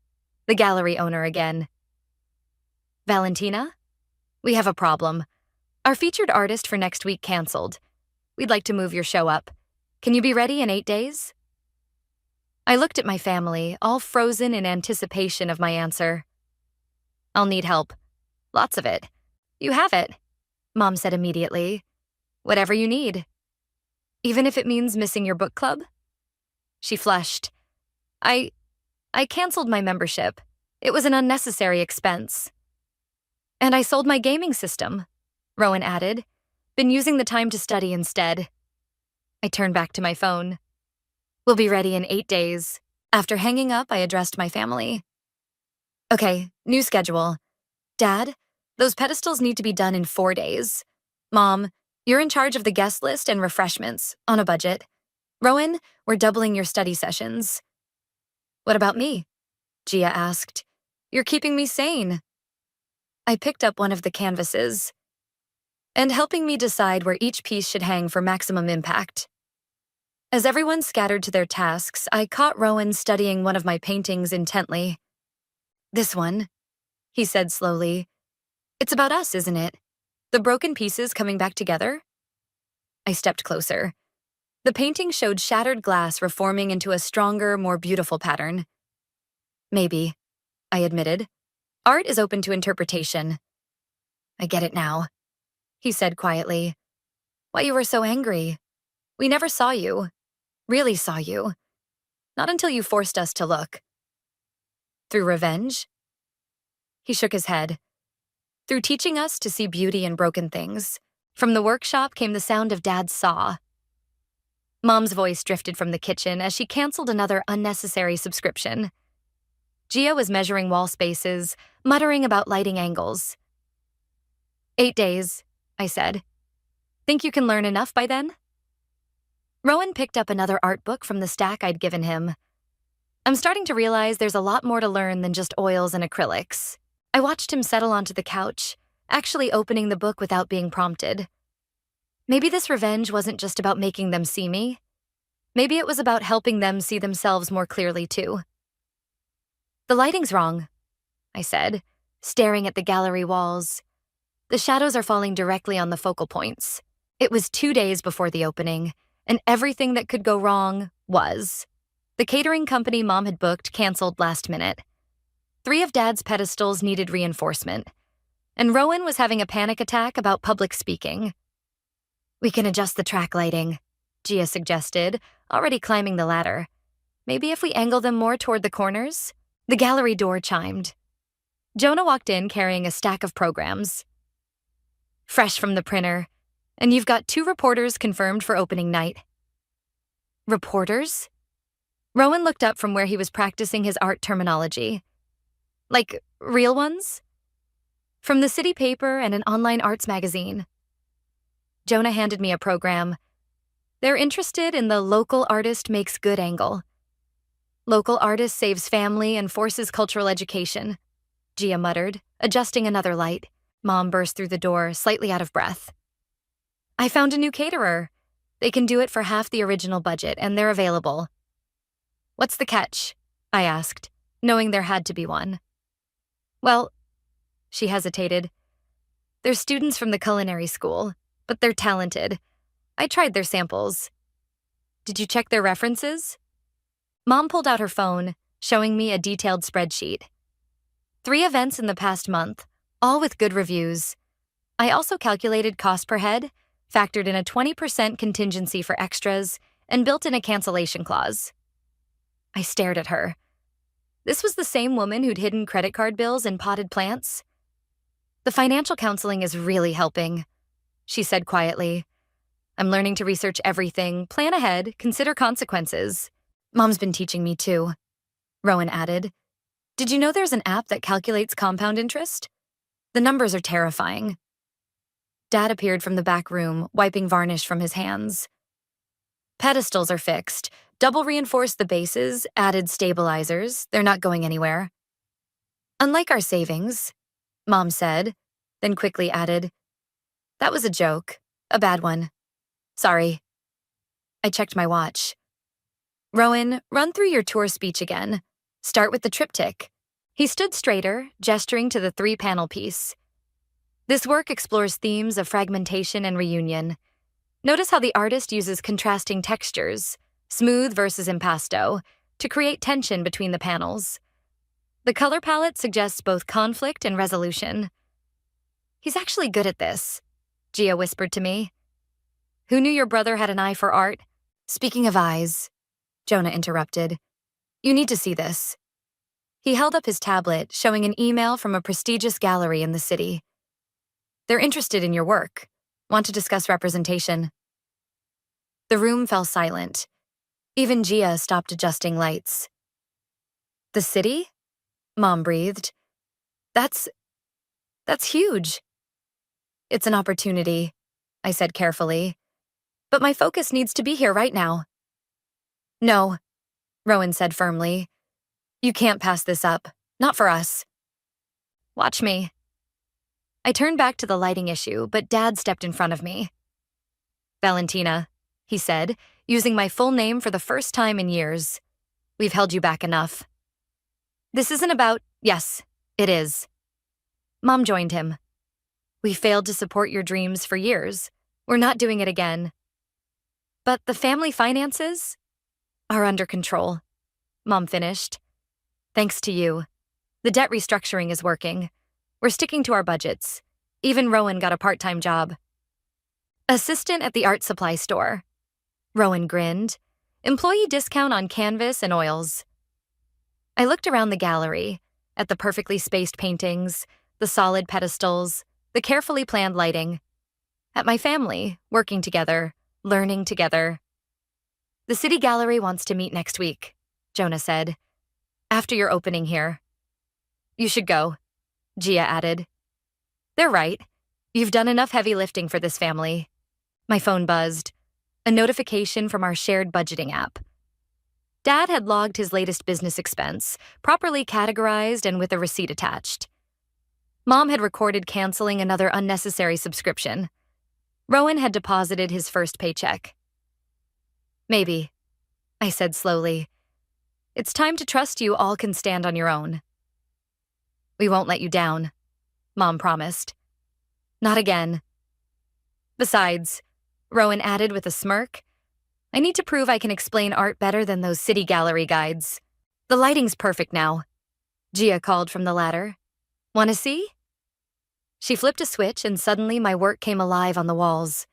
Speaker 5: The gallery owner again. "Valentina? We have a problem. Our featured artist for next week canceled. We'd like to move your show up. Can you be ready in 8 days?" I looked at my family, all frozen in anticipation of my answer. "I'll need help. Lots of it." "You have it," Mom said immediately. "Whatever you need. Even if it means missing your book club?" She flushed. I canceled my membership. It was an unnecessary expense. "And I sold my gaming system," Rowan added. "Been using the time to study instead." I turned back to my phone. "We'll be ready in 8 days. After hanging up, I addressed my family. "Okay, new schedule. Dad, those pedestals need to be done in 4 days. Mom, you're in charge of the guest list and refreshments, on a budget. Rowan, we're doubling your study sessions." "What about me?" Gia asked. "You're keeping me sane." I picked up one of the canvases. "And helping me decide where each piece should hang for maximum impact." As everyone scattered to their tasks, I caught Rowan studying one of my paintings intently. "This one," he said slowly. "It's about us, isn't it? The broken pieces coming back together?" I stepped closer. The painting showed shattered glass reforming into a stronger, more beautiful pattern. "Maybe," I admitted. "Art is open to interpretation." "I get it now," he said quietly. "Why you were so angry. We never saw you. Really saw you. Not until you forced us to look." "Through revenge?" He shook his head. "Through teaching us to see beauty in broken things." From the workshop came the sound of Dad's saw. Mom's voice drifted from the kitchen as she canceled another unnecessary subscription. Gia was measuring wall spaces, muttering about lighting angles. 8 days, I said. "Think you can learn enough by then?" Rowan picked up another art book from the stack I'd given him. "I'm starting to realize there's a lot more to learn than just oils and acrylics." I watched him settle onto the couch, actually opening the book without being prompted. Maybe this revenge wasn't just about making them see me. Maybe it was about helping them see themselves more clearly, too. "The lighting's wrong," I said, staring at the gallery walls. "The shadows are falling directly on the focal points." It was 2 days before the opening, and everything that could go wrong was. The catering company Mom had booked canceled last minute. 3 of Dad's pedestals needed reinforcement, and Rowan was having a panic attack about public speaking. "We can adjust the track lighting," Gia suggested, already climbing the ladder. "Maybe if we angle them more toward the corners?" The gallery door chimed. Jonah walked in carrying a stack of programs. "Fresh from the printer, and you've got 2 reporters confirmed for opening night." "Reporters?" Rowan looked up from where he was practicing his art terminology. "Like, real ones?" "From the city paper and an online arts magazine." Jonah handed me a program. "They're interested in the local artist makes good angle. Local artist saves family and forces cultural education," Gia muttered, adjusting another light. Mom burst through the door, slightly out of breath. "I found a new caterer. They can do it for half the original budget, and they're available." "What's the catch?" I asked, knowing there had to be one. "Well," she hesitated. "They're students from the culinary school, but they're talented. I tried their samples." "Did you check their references?" Mom pulled out her phone, showing me a detailed spreadsheet. 3 events in the past month, all with good reviews. I also calculated cost per head, factored in a 20% contingency for extras, and built in a cancellation clause. I stared at her. This was the same woman who'd hidden credit card bills and potted plants. "The financial counseling is really helping," she said quietly. I'm learning to research everything, plan ahead, consider consequences. Mom's been teaching me too, Rowan added. Did you know there's an app that calculates compound interest? The numbers are terrifying. Dad appeared from the back room, wiping varnish from his hands. Pedestals are fixed. Double reinforced the bases, added stabilizers. They're not going anywhere. Unlike our savings, Mom said, then quickly added, that was a joke. A bad one. Sorry. I checked my watch. Rowan, run through your tour speech again. Start with the triptych. He stood straighter, gesturing to the 3-panel piece. This work explores themes of fragmentation and reunion. Notice how the artist uses contrasting textures, smooth versus impasto, to create tension between the panels. The color palette suggests both conflict and resolution. He's actually good at this, Gia whispered to me. Who knew your brother had an eye for art? Speaking of eyes, Jonah interrupted. You need to see this. He held up his tablet, showing an email from a prestigious gallery in the city. They're interested in your work. Want to discuss representation. The room fell silent. Even Gia stopped adjusting lights. The city? Mom breathed. That's huge. It's an opportunity, I said carefully. But my focus needs to be here right now. No, Rowan said firmly. You can't pass this up. Not for us. Watch me. I turned back to the lighting issue, but Dad stepped in front of me. Valentina, he said, using my full name for the first time in years. We've held you back enough. This isn't about, yes, it is. Mom joined him. We failed to support your dreams for years. We're not doing it again. But the family finances are under control, Mom finished. Thanks to you. The debt restructuring is working. We're sticking to our budgets. Even Rowan got a part-time job. Assistant at the art supply store. Rowan grinned. Employee discount on canvas and oils. I looked around the gallery, at the perfectly spaced paintings, the solid pedestals, the carefully planned lighting. At my family, working together, learning together. The City Gallery wants to meet next week, Jonah said. After your opening here. You should go, Gia added. They're right. You've done enough heavy lifting for this family. My phone buzzed. A notification from our shared budgeting app. Dad had logged his latest business expense, properly categorized and with a receipt attached. Mom had recorded canceling another unnecessary subscription. Rowan had deposited his first paycheck. Maybe, I said slowly. It's time to trust you all can stand on your own. We won't let you down, Mom promised. Not again. Besides, Rowan added with a smirk, I need to prove I can explain art better than those city gallery guides. The lighting's perfect now, Gia called from the ladder. Want to see? She flipped a switch and suddenly my work came alive on the walls.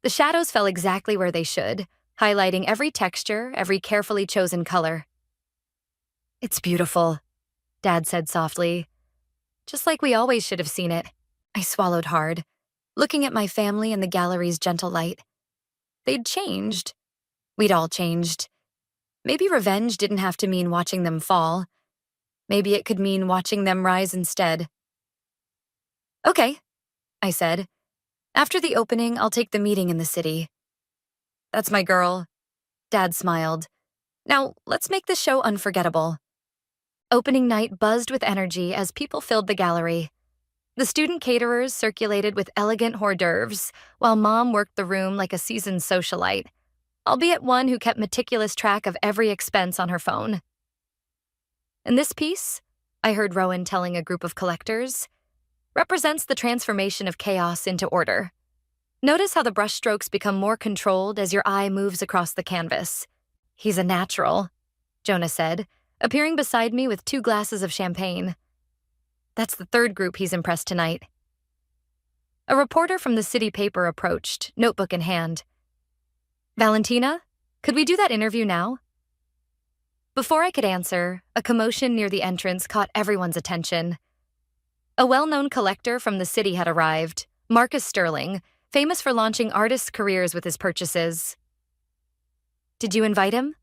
Speaker 5: The shadows fell exactly where they should, highlighting every texture, every carefully chosen color. It's beautiful, Dad said softly. Just like we always should have seen it. I swallowed hard, looking at my family in the gallery's gentle light. They'd changed. We'd all changed. Maybe revenge didn't have to mean watching them fall. Maybe it could mean watching them rise instead. Okay, I said. After the opening, I'll take the meeting in the city. That's my girl. Dad smiled. Now, let's make the show unforgettable. Opening night buzzed with energy as people filled the gallery. The student caterers circulated with elegant hors d'oeuvres, while Mom worked the room like a seasoned socialite, albeit one who kept meticulous track of every expense on her phone. And this piece, I heard Rowan telling a group of collectors, represents the transformation of chaos into order. Notice how the brushstrokes become more controlled as your eye moves across the canvas. He's a natural, Jonah said, appearing beside me with 2 glasses of champagne. That's the 3rd group he's impressed tonight. A reporter from the city paper approached, notebook in hand. Valentina, could we do that interview now? Before I could answer, a commotion near the entrance caught everyone's attention. A well-known collector from the city had arrived, Marcus Sterling, famous for launching artists' careers with his purchases. Did you invite him?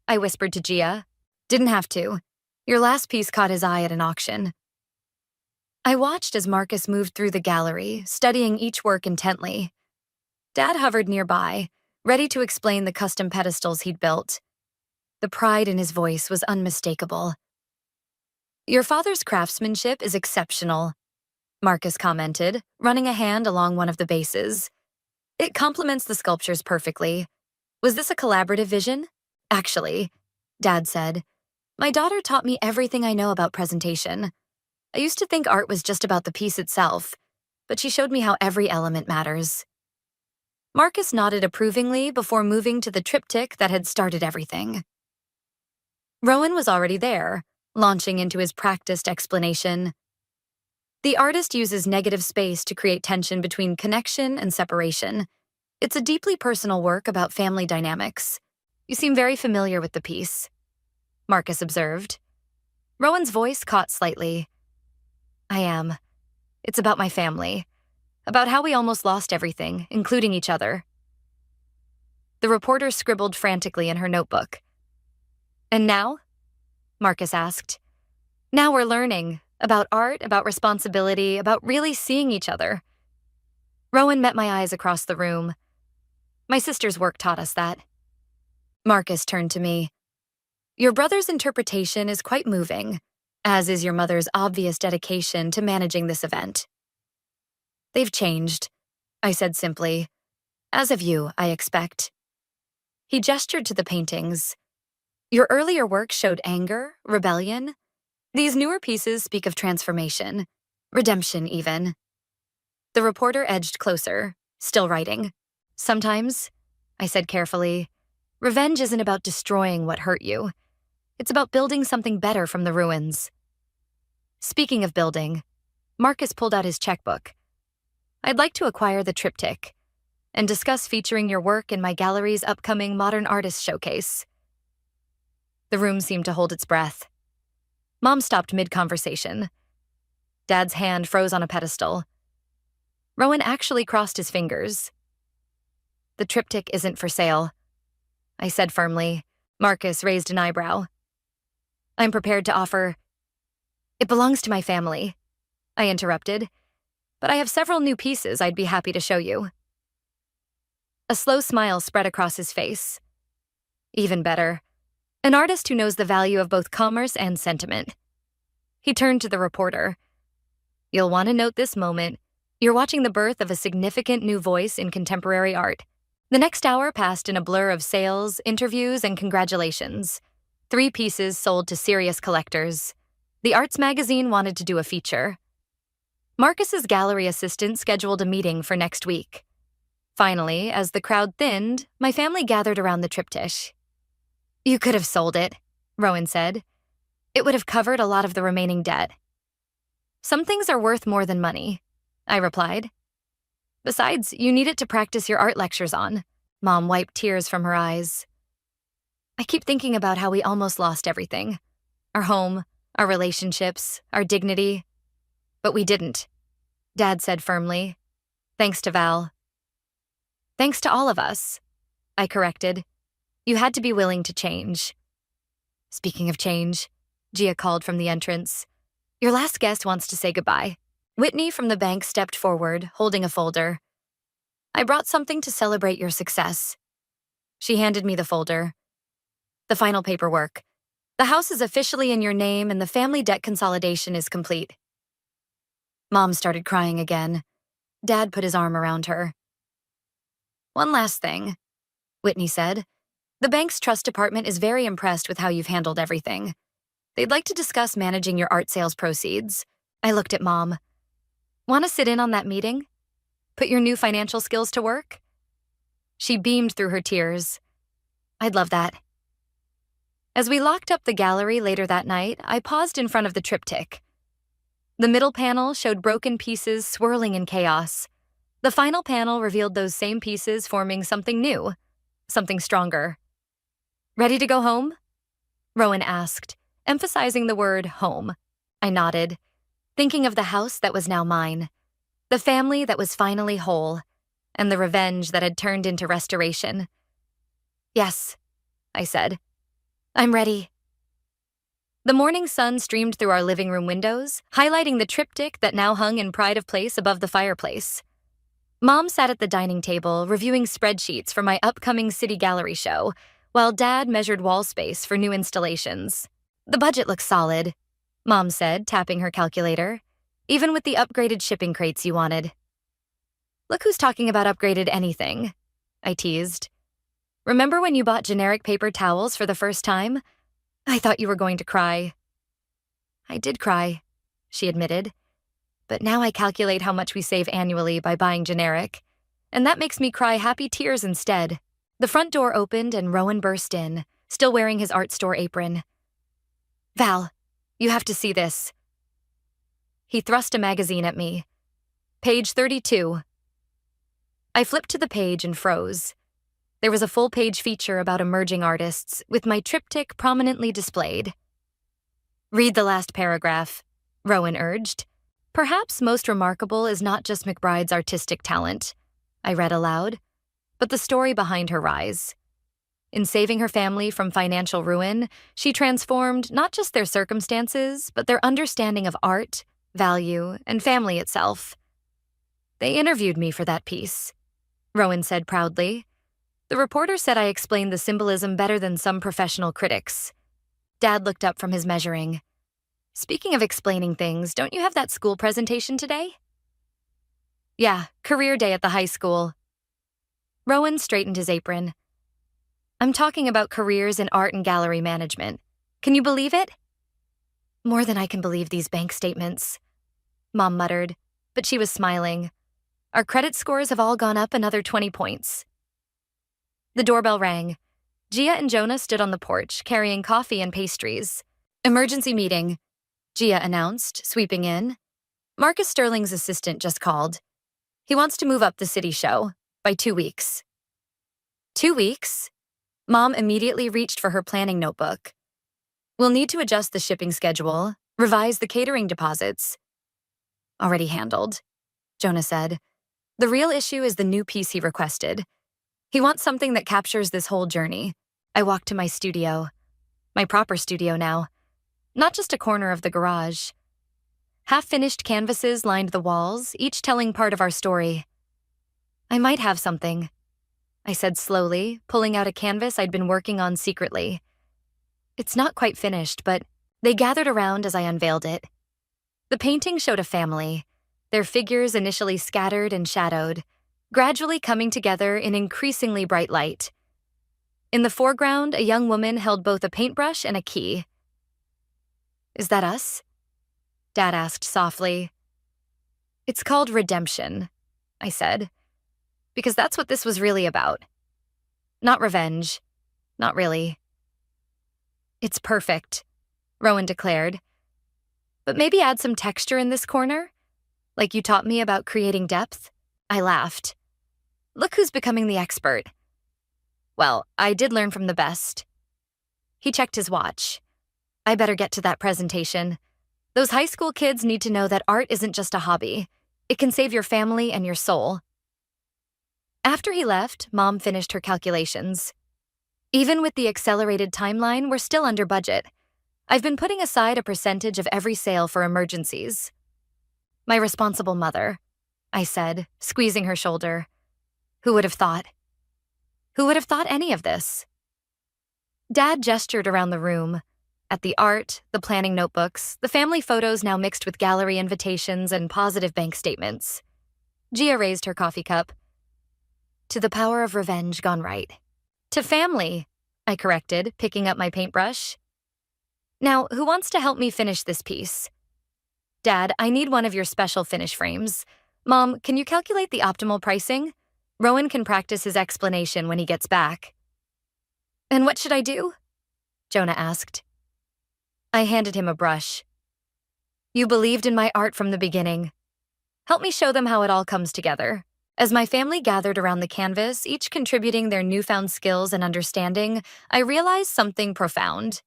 Speaker 5: I whispered to Gia. Didn't have to. Your last piece caught his eye at an auction. I watched as Marcus moved through the gallery, studying each work intently. Dad hovered nearby, ready to explain the custom pedestals he'd built. The pride in his voice was unmistakable. Your father's craftsmanship is exceptional, Marcus commented, running a hand along one of the bases. It complements the sculptures perfectly. Was this a collaborative vision? Actually, Dad said, my daughter taught me everything I know about presentation. I used to think art was just about the piece itself, but she showed me how every element matters. Marcus nodded approvingly before moving to the triptych that had started everything. Rowan was already there, launching into his practiced explanation. The artist uses negative space to create tension between connection and separation. It's a deeply personal work about family dynamics. You seem very familiar with the piece, Marcus observed. Rowan's voice caught slightly. I am. It's about my family, about how we almost lost everything, including each other. The reporter scribbled frantically in her notebook. And now? Marcus asked. Now we're learning about art, about responsibility, about really seeing each other. Rowan met my eyes across the room. My sister's work taught us that. Marcus turned to me. Your brother's interpretation is quite moving, as is your mother's obvious dedication to managing this event. They've changed, I said simply. As have you, I expect. He gestured to the paintings. Your earlier work showed anger, rebellion. These newer pieces speak of transformation, redemption even. The reporter edged closer, still writing. Sometimes, I said carefully, revenge isn't about destroying what hurt you. It's about building something better from the ruins. Speaking of building, Marcus pulled out his checkbook. I'd like to acquire the triptych and discuss featuring your work in my gallery's upcoming Modern Artists Showcase. The room seemed to hold its breath. Mom stopped mid-conversation. Dad's hand froze on a pedestal. Rowan actually crossed his fingers. The triptych isn't for sale, I said firmly. Marcus raised an eyebrow. I'm prepared to offer. It belongs to my family, I interrupted, but I have several new pieces I'd be happy to show you. A slow smile spread across his face. Even better, an artist who knows the value of both commerce and sentiment. He turned to the reporter. You'll want to note this moment. You're watching the birth of a significant new voice in contemporary art. The next hour passed in a blur of sales, interviews, and congratulations. 3 pieces sold to serious collectors. The arts magazine wanted to do a feature. Marcus's gallery assistant scheduled a meeting for next week. Finally, as the crowd thinned, my family gathered around the triptych. You could have sold it, Rowan said. It would have covered a lot of the remaining debt. Some things are worth more than money, I replied. Besides, you need it to practice your art lectures on. Mom wiped tears from her eyes. I keep thinking about how we almost lost everything. Our home, our relationships, our dignity. But we didn't, Dad said firmly. Thanks to Val. Thanks to all of us, I corrected. You had to be willing to change. Speaking of change, Gia called from the entrance. Your last guest wants to say goodbye. Whitney from the bank stepped forward, holding a folder. I brought something to celebrate your success. She handed me the folder. The final paperwork. The house is officially in your name and the family debt consolidation is complete. Mom started crying again. Dad put his arm around her. One last thing, Whitney said. The bank's trust department is very impressed with how you've handled everything. They'd like to discuss managing your art sales proceeds. I looked at Mom. Want to sit in on that meeting? Put your new financial skills to work? She beamed through her tears. I'd love that. As we locked up the gallery later that night, I paused in front of the triptych. The middle panel showed broken pieces swirling in chaos. The final panel revealed those same pieces forming something new, something stronger. Ready to go home? Rowan asked, emphasizing the word home. I nodded, thinking of the house that was now mine, the family that was finally whole, and the revenge that had turned into restoration. "Yes," I said. "I'm ready." The morning sun streamed through our living room windows, highlighting the triptych that now hung in pride of place above the fireplace. Mom sat at the dining table, reviewing spreadsheets for my upcoming city gallery show, while Dad measured wall space for new installations. "The budget looks solid," Mom said, tapping her calculator, "even with the upgraded shipping crates you wanted." "Look who's talking about upgraded anything," I teased. "Remember when you bought generic paper towels for the first time? I thought you were going to cry." "I did cry," she admitted. "But now I calculate how much we save annually by buying generic, and that makes me cry happy tears instead." The front door opened and Rowan burst in, still wearing his art store apron. "Val, you have to see this." He thrust a magazine at me. "Page 32. I flipped to the page and froze. There was a full-page feature about emerging artists, with my triptych prominently displayed. "Read the last paragraph," Rowan urged. "Perhaps most remarkable is not just McBride's artistic talent," I read aloud, "but the story behind her rise. In saving her family from financial ruin, she transformed not just their circumstances, but their understanding of art, value, and family itself." "They interviewed me for that piece," Rowan said proudly. "The reporter said I explained the symbolism better than some professional critics." Dad looked up from his measuring. "Speaking of explaining things, don't you have that school presentation today?" "Yeah, career day at the high school." Rowan straightened his apron. "I'm talking about careers in art and gallery management. Can you believe it?" "More than I can believe these bank statements," Mom muttered, but she was smiling. "Our credit scores have all gone up another 20 points. The doorbell rang. Gia and Jonah stood on the porch, carrying coffee and pastries. "Emergency meeting," Gia announced, sweeping in. "Marcus Sterling's assistant just called. He wants to move up the city show by 2 weeks. 2 weeks? Mom immediately reached for her planning notebook. "We'll need to adjust the shipping schedule, revise the catering deposits." "Already handled," Jonah said. "The real issue is the new piece he requested. He wants something that captures this whole journey." I walked to my studio. My proper studio now. Not just a corner of the garage. Half-finished canvases lined the walls, each telling part of our story. "I might have something," I said slowly, pulling out a canvas I'd been working on secretly. "It's not quite finished, but..." They gathered around as I unveiled it. The painting showed a family, their figures initially scattered and shadowed, gradually coming together in increasingly bright light. In the foreground, a young woman held both a paintbrush and a key. "Is that us?" Dad asked softly. "It's called redemption," I said, "because that's what this was really about. Not revenge. Not really." "It's perfect," Rowan declared. "But maybe add some texture in this corner? Like you taught me about creating depth?" I laughed. "Look who's becoming the expert." "Well, I did learn from the best." He checked his watch. "I better get to that presentation. Those high school kids need to know that art isn't just a hobby. It can save your family and your soul." After he left, Mom finished her calculations. "Even with the accelerated timeline, we're still under budget. I've been putting aside a percentage of every sale for emergencies." "My responsible mother," I said, squeezing her shoulder. "Who would have thought? Who would have thought any of this?" Dad gestured around the room, at the art, the planning notebooks, the family photos now mixed with gallery invitations and positive bank statements. Gia raised her coffee cup. "To the power of revenge gone right." "To family," I corrected, picking up my paintbrush. "Now, who wants to help me finish this piece?" "Dad, I need one of your special finish frames. Mom, can you calculate the optimal pricing? Rowan can practice his explanation when he gets back." "And what should I do?" Jonah asked. I handed him a brush. "You believed in my art from the beginning. Help me show them how it all comes together." As my family gathered around the canvas, each contributing their newfound skills and understanding, I realized something profound.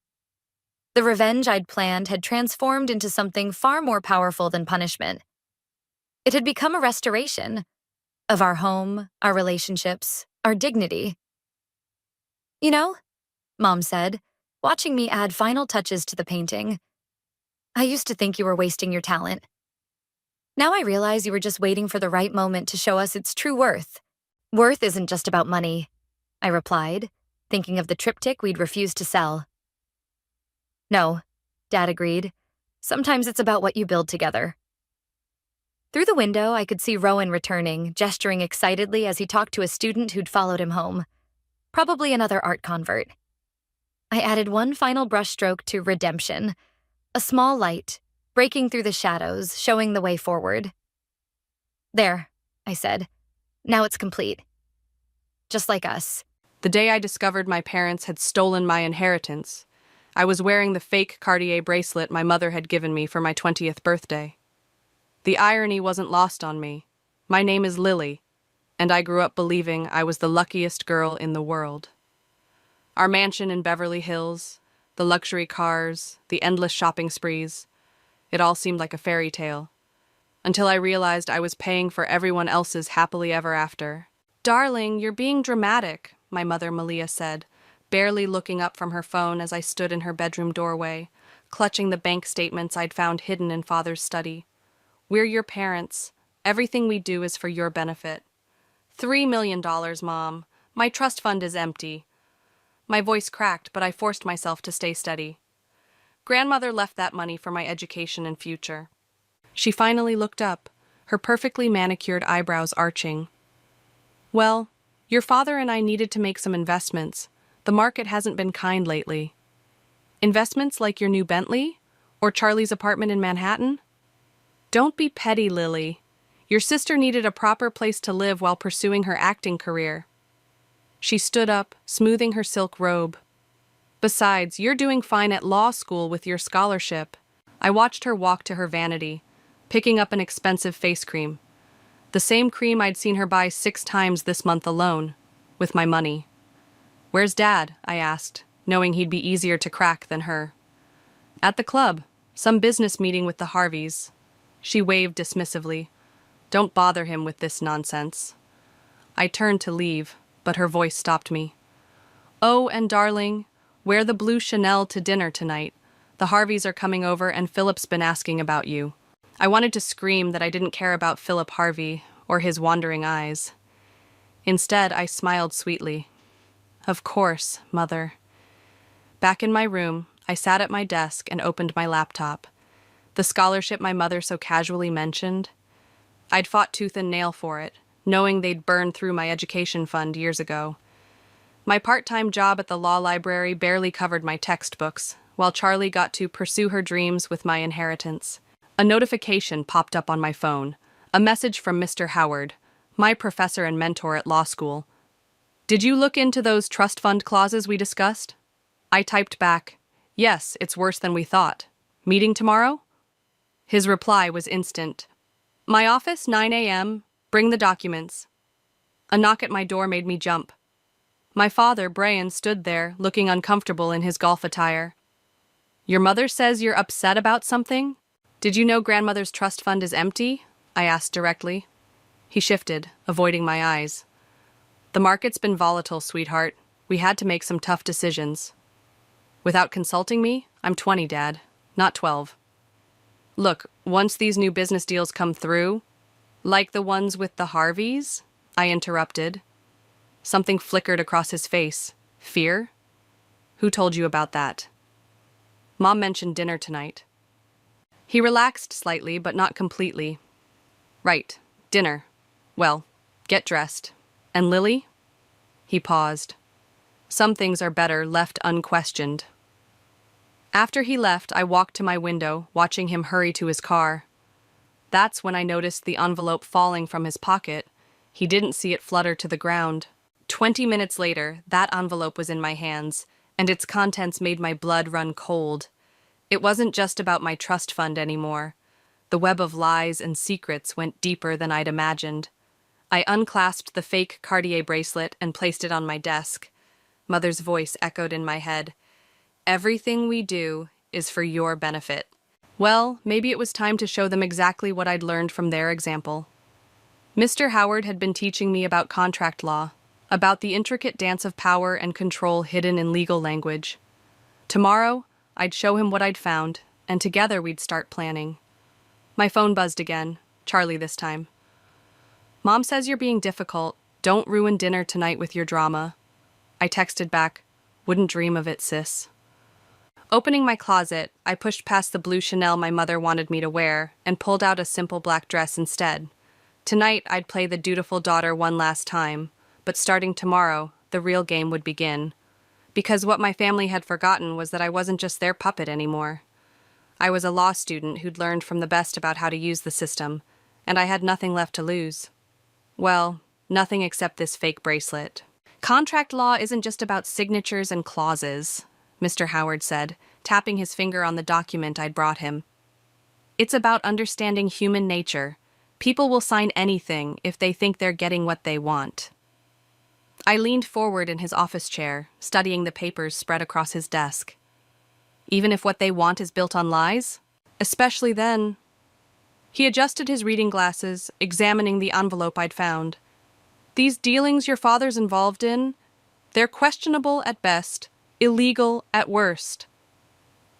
Speaker 5: The revenge I'd planned had transformed into something far more powerful than punishment. It had become a restoration, of our home, our relationships, our dignity. You know, Mom said, watching me add final touches to the painting, I used to think you were wasting your talent. Now I realize you were just waiting for the right moment to show us its true worth. Worth isn't just about money, I replied, thinking of the triptych we'd refused to sell. No, Dad agreed. Sometimes it's about what you build together. Through the window, I could see Rowan returning, gesturing excitedly as he talked to a student who'd followed him home. Probably another art convert. I added one final brushstroke to redemption, a small light, breaking through the shadows, showing the way forward. There, I said. Now it's complete. Just like us.
Speaker 4: The day I discovered my parents had stolen my inheritance, I was wearing the fake Cartier bracelet my mother had given me for my 20th birthday. The irony wasn't lost on me. My name is Lily, and I grew up believing I was the luckiest girl in the world. Our mansion in Beverly Hills, the luxury cars, the endless shopping sprees, it all seemed like a fairy tale, until I realized I was paying for everyone else's happily ever after. "Darling, you're being dramatic," my mother Malia said, barely looking up from her phone as I stood in her bedroom doorway, clutching the bank statements I'd found hidden in Father's study. "We're your parents. Everything we do is for your benefit." $3 million, Mom. My trust fund is empty." My voice cracked, but I forced myself to stay steady. "Grandmother left that money for my education and future." She finally looked up, her perfectly manicured eyebrows arching. "Well, your father and I needed to make some investments. The market hasn't been kind lately." "Investments like your new Bentley? Or Charlie's apartment in Manhattan?" "Don't be petty, Lily. Your sister needed a proper place to live while pursuing her acting career." She stood up, smoothing her silk robe. "Besides, you're doing fine at law school with your scholarship." I watched her walk to her vanity, picking up an expensive face cream. The same cream I'd seen her buy 6 times this month alone, with my money. "Where's Dad?" I asked, knowing he'd be easier to crack than her. "At the club. Some business meeting with the Harveys." She waved dismissively. "Don't bother him with this nonsense." I turned to leave, but her voice stopped me. "Oh, and darling, wear the blue Chanel to dinner tonight. The Harveys are coming over and Philip's been asking about you." I wanted to scream that I didn't care about Philip Harvey or his wandering eyes. Instead, I smiled sweetly. "Of course, Mother." Back in my room, I sat at my desk and opened my laptop. The scholarship my mother so casually mentioned. I'd fought tooth and nail for it, knowing they'd burned through my education fund years ago. My part-time job at the law library barely covered my textbooks, while Charlie got to pursue her dreams with my inheritance. A notification popped up on my phone, a message from Mr. Howard, my professor and mentor at law school. "Did you look into those trust fund clauses we discussed?" I typed back, "Yes, it's worse than we thought. Meeting tomorrow?" His reply was instant. "My office, 9 a.m. Bring the documents." A knock at my door made me jump. My father, Brian, stood there, looking uncomfortable in his golf attire. "Your mother says you're upset about something? Did you know grandmother's trust fund is empty?" I asked directly. He shifted, avoiding my eyes. "The market's been volatile, sweetheart. We had to make some tough decisions." "Without consulting me? I'm 20, Dad, not 12. "Look, once these new business deals come through, like the ones with the Harveys," I interrupted. Something flickered across his face. "Fear? Who told you about that?" "Mom mentioned dinner tonight." He relaxed slightly, but not completely. "Right, dinner. Well, get dressed. And Lily?" He paused. "Some things are better left unquestioned." After he left, I walked to my window, watching him hurry to his car. That's when I noticed the envelope falling from his pocket. He didn't see it flutter to the ground. 20 minutes later, that envelope was in my hands, and its contents made my blood run cold. It wasn't just about my trust fund anymore. The web of lies and secrets went deeper than I'd imagined. I unclasped the fake Cartier bracelet and placed it on my desk. Mother's voice echoed in my head. "Everything we do is for your benefit." Well, maybe it was time to show them exactly what I'd learned from their example. Mr. Howard had been teaching me about contract law, about the intricate dance of power and control hidden in legal language. Tomorrow, I'd show him what I'd found, and together we'd start planning. My phone buzzed again, Charlie this time. Mom says you're being difficult. Don't ruin dinner tonight with your drama. I texted back, wouldn't dream of it, sis. Opening my closet, I pushed past the blue Chanel my mother wanted me to wear and pulled out a simple black dress instead. Tonight, I'd play the dutiful daughter one last time, but starting tomorrow, the real game would begin. Because what my family had forgotten was that I wasn't just their puppet anymore. I was a law student who'd learned from the best about how to use the system, and I had nothing left to lose. Well, nothing except this fake bracelet. Contract law isn't just about signatures and clauses, Mr. Howard said, tapping his finger on the document I'd brought him. It's about understanding human nature. People will sign anything if they think they're getting what they want. I leaned forward in his office chair, studying the papers spread across his desk. Even if what they want is built on lies? Especially then. He adjusted his reading glasses, examining the envelope I'd found. These dealings your father's involved in, they're questionable at best, illegal at worst.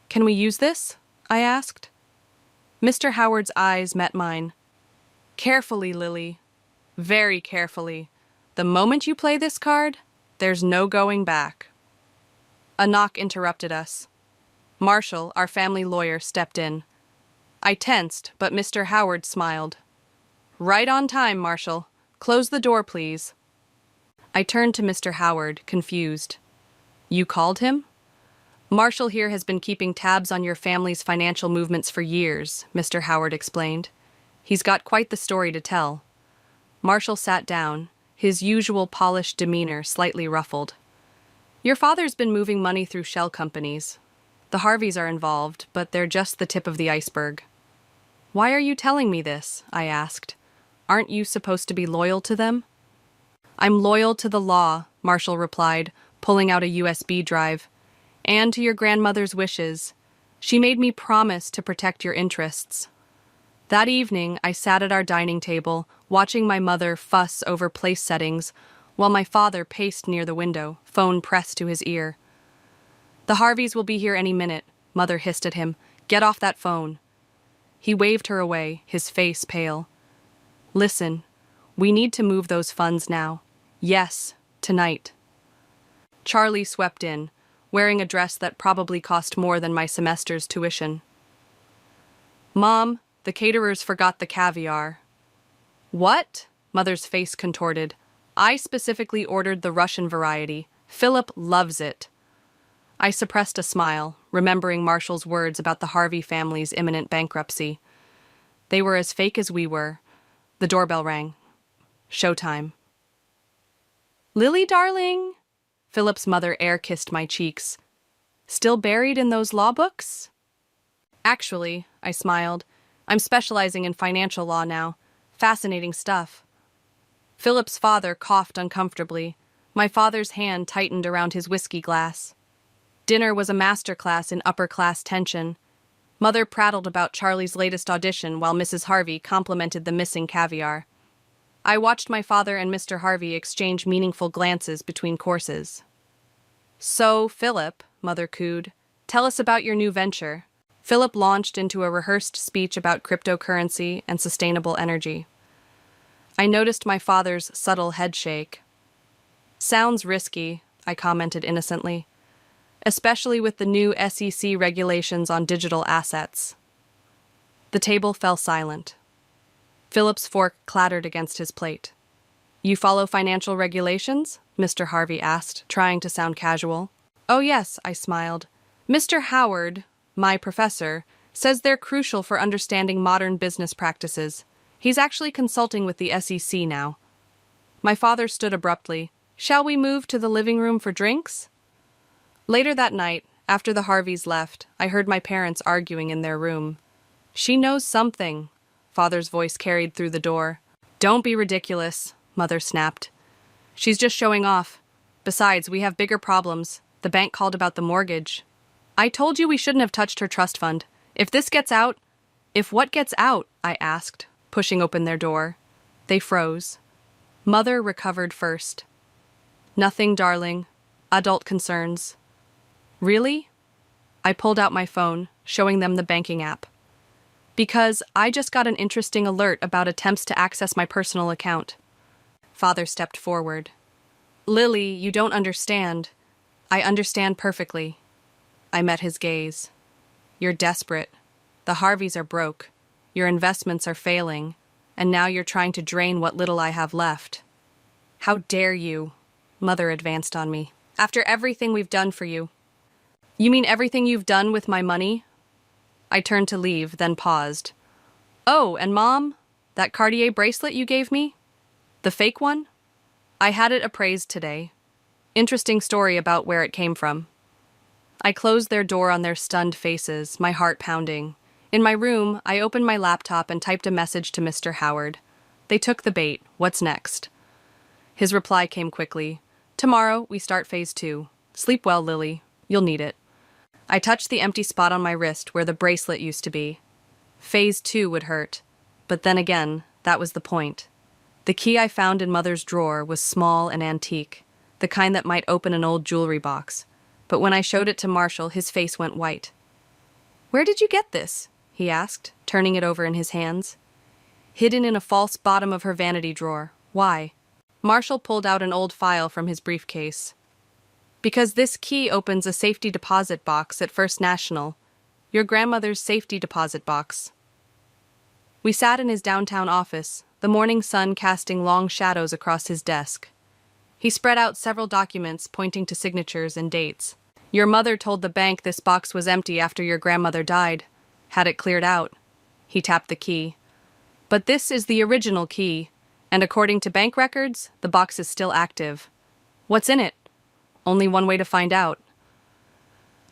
Speaker 4: Can we use this? I asked. Mr. Howard's eyes met mine. Carefully, Lily. Very carefully. The moment you play this card, there's no going back. A knock interrupted us. Marshall, our family lawyer, stepped in. I tensed, but Mr. Howard smiled. Right on time, Marshall. Close the door, please. I turned to Mr. Howard, confused. You called him? Marshall here has been keeping tabs on your family's financial movements for years, Mr. Howard explained. He's got quite the story to tell. Marshall sat down, his usual polished demeanor slightly ruffled. Your father's been moving money through shell companies. The Harveys are involved, but they're just the tip of the iceberg. Why are you telling me this? I asked. Aren't you supposed to be loyal to them? I'm loyal to the law, Marshall replied, pulling out a USB drive. And to your grandmother's wishes. She made me promise to protect your interests. That evening, I sat at our dining table, watching my mother fuss over place settings, while my father paced near the window, phone pressed to his ear. The Harveys will be here any minute, Mother hissed at him. Get off that phone. He waved her away, his face pale. Listen, we need to move those funds now. Yes, tonight. Charlie swept in, wearing a dress that probably cost more than my semester's tuition. Mom, the caterers forgot the caviar. What? Mother's face contorted. I specifically ordered the Russian variety. Philip loves it. I suppressed a smile, remembering Marshall's words about the Harvey family's imminent bankruptcy. They were as fake as we were. The doorbell rang. Showtime. Lily, darling! Philip's mother air-kissed my cheeks. Still buried in those law books? Actually, I smiled, I'm specializing in financial law now. Fascinating stuff. Philip's father coughed uncomfortably. My father's hand tightened around his whiskey glass. Dinner was a masterclass in upper-class tension. Mother prattled about Charlie's latest audition while Mrs. Harvey complimented the missing caviar. I watched my father and Mr. Harvey exchange meaningful glances between courses. So, Philip, Mother cooed, tell us about your new venture. Philip launched into a rehearsed speech about cryptocurrency and sustainable energy. I noticed my father's subtle headshake. Sounds risky, I commented innocently, especially with the new SEC regulations on digital assets. The table fell silent. Philip's fork clattered against his plate. You follow financial regulations? Mr. Harvey asked, trying to sound casual. Oh yes, I smiled. Mr. Howard, my professor, says they're crucial for understanding modern business practices. He's actually consulting with the SEC now. My father stood abruptly. Shall we move to the living room for drinks? Later that night, after the Harveys left, I heard my parents arguing in their room. She knows something, Father's voice carried through the door. Don't be ridiculous, Mother snapped. She's just showing off. Besides, we have bigger problems. The bank called about the mortgage. I told you we shouldn't have touched her trust fund. If this gets out... If what gets out? I asked, pushing open their door. They froze. Mother recovered first. Nothing, darling. Adult concerns. Really? I pulled out my phone, showing them the banking app. Because I just got an interesting alert about attempts to access my personal account. Father stepped forward. Lily, you don't understand. I understand perfectly. I met his gaze. You're desperate. The Harveys are broke. Your investments are failing. And now you're trying to drain what little I have left. How dare you? Mother advanced on me. After everything we've done for you. You mean everything you've done with my money? I turned to leave, then paused. Oh, and Mom, that Cartier bracelet you gave me? The fake one? I had it appraised today. Interesting story about where it came from. I closed their door on their stunned faces, my heart pounding. In my room, I opened my laptop and typed a message to Mr. Howard. They took the bait. What's next? His reply came quickly. Tomorrow, we start phase 2. Sleep well, Lily. You'll need it. I touched the empty spot on my wrist where the bracelet used to be. Phase 2 would hurt. But then again, that was the point. The key I found in Mother's drawer was small and antique, the kind that might open an old jewelry box. But when I showed it to Marshall, his face went white. Where did you get this? He asked, turning it over in his hands. Hidden in a false bottom of her vanity drawer. Why? Marshall pulled out an old file from his briefcase. Because this key opens a safety deposit box at First National, your grandmother's safety deposit box. We sat in his downtown office, the morning sun casting long shadows across his desk. He spread out several documents pointing to signatures and dates. Your mother told the bank this box was empty after your grandmother died. Had it cleared out. He tapped the key. But this is the original key, and according to bank records, the box is still active. What's in it? Only one way to find out.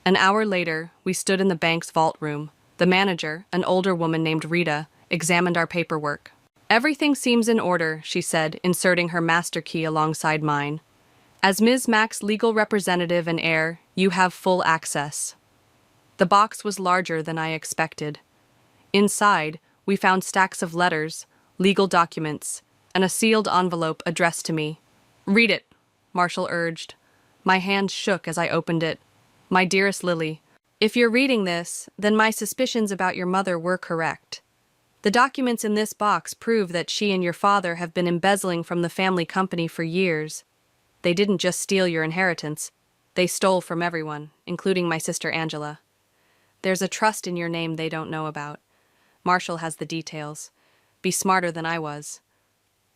Speaker 4: An hour later, we stood in the bank's vault room. The manager, an older woman named Rita, examined our paperwork. Everything seems in order, she said, inserting her master key alongside mine. As Ms. Mack's legal representative and heir, you have full access. The box was larger than I expected. Inside, we found stacks of letters, legal documents, and a sealed envelope addressed to me. Read it, Marshall urged. My hands shook as I opened it. My dearest Lily, if you're reading this, then my suspicions about your mother were correct. The documents in this box prove that she and your father have been embezzling from the family company for years. They didn't just steal your inheritance. They stole from everyone, including my sister Angela. There's a trust in your name they don't know about. Marshall has the details. Be smarter than I was.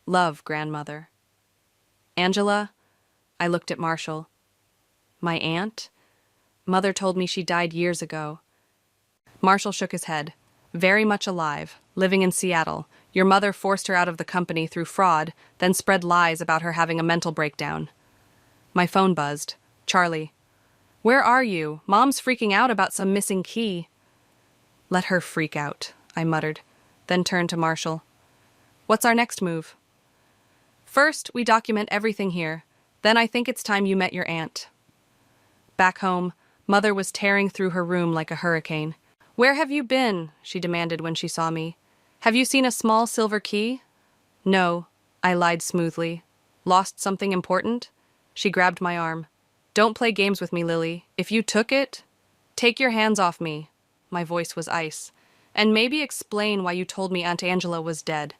Speaker 4: Love, grandmother. Angela? I looked at Marshall. My aunt? Mother told me she died years ago. Marshall shook his head. Very much alive, living in Seattle. Your mother forced her out of the company through fraud, then spread lies about her having a mental breakdown. My phone buzzed. Charlie. Where are you? Mom's freaking out about some missing key. Let her freak out, I muttered, then turned to Marshall. What's our next move? First, we document everything here. Then I think it's time you met your aunt. Back home, Mother was tearing through her room like a hurricane. Where have you been? She demanded when she saw me. Have you seen a small silver key? No, I lied smoothly. Lost something important? She grabbed my arm. Don't play games with me, Lily. If you took it, take your hands off me. My voice was ice. And maybe explain why you told me Aunt Angela was dead.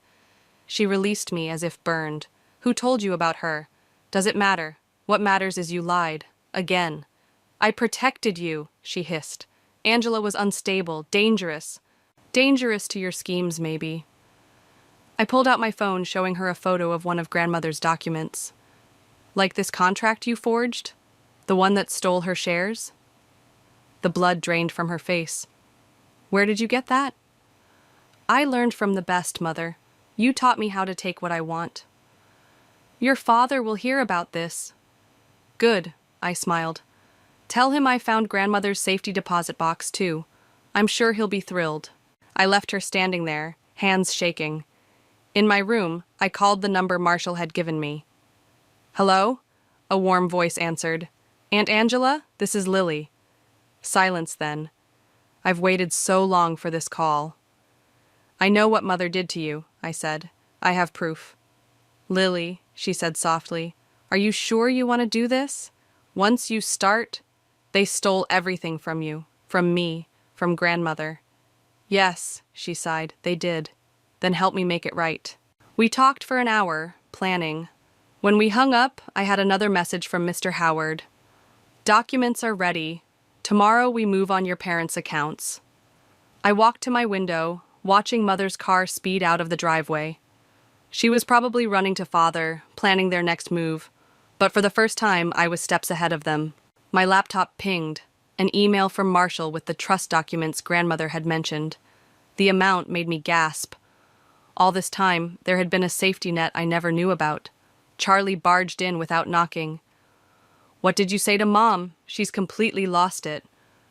Speaker 4: She released me as if burned. Who told you about her? Does it matter? What matters is you lied. Again. I protected you, she hissed. Angela was unstable, dangerous. Dangerous to your schemes, maybe. I pulled out my phone, showing her a photo of one of Grandmother's documents. Like this contract you forged? The one that stole her shares? The blood drained from her face. Where did you get that? I learned from the best, Mother. You taught me how to take what I want. Your father will hear about this. Good, I smiled. Tell him I found Grandmother's safety deposit box, too. I'm sure he'll be thrilled. I left her standing there, hands shaking. In my room, I called the number Marshall had given me. Hello? A warm voice answered. Aunt Angela, this is Lily. Silence then. I've waited so long for this call. I know what Mother did to you, I said. I have proof. Lily, she said softly, are you sure you want to do this? Once you start, they stole everything from you, from me, from grandmother. Yes, she sighed, they did. Then help me make it right. We talked for an hour, planning. When we hung up, I had another message from Mr. Howard. Documents are ready. Tomorrow we move on your parents' accounts. I walked to my window, watching Mother's car speed out of the driveway. She was probably running to Father, planning their next move, but for the first time I was steps ahead of them. My laptop pinged, an email from Marshall with the trust documents grandmother had mentioned. The amount made me gasp. All this time, there had been a safety net I never knew about. Charlie barged in without knocking. What did you say to Mom? She's completely lost it.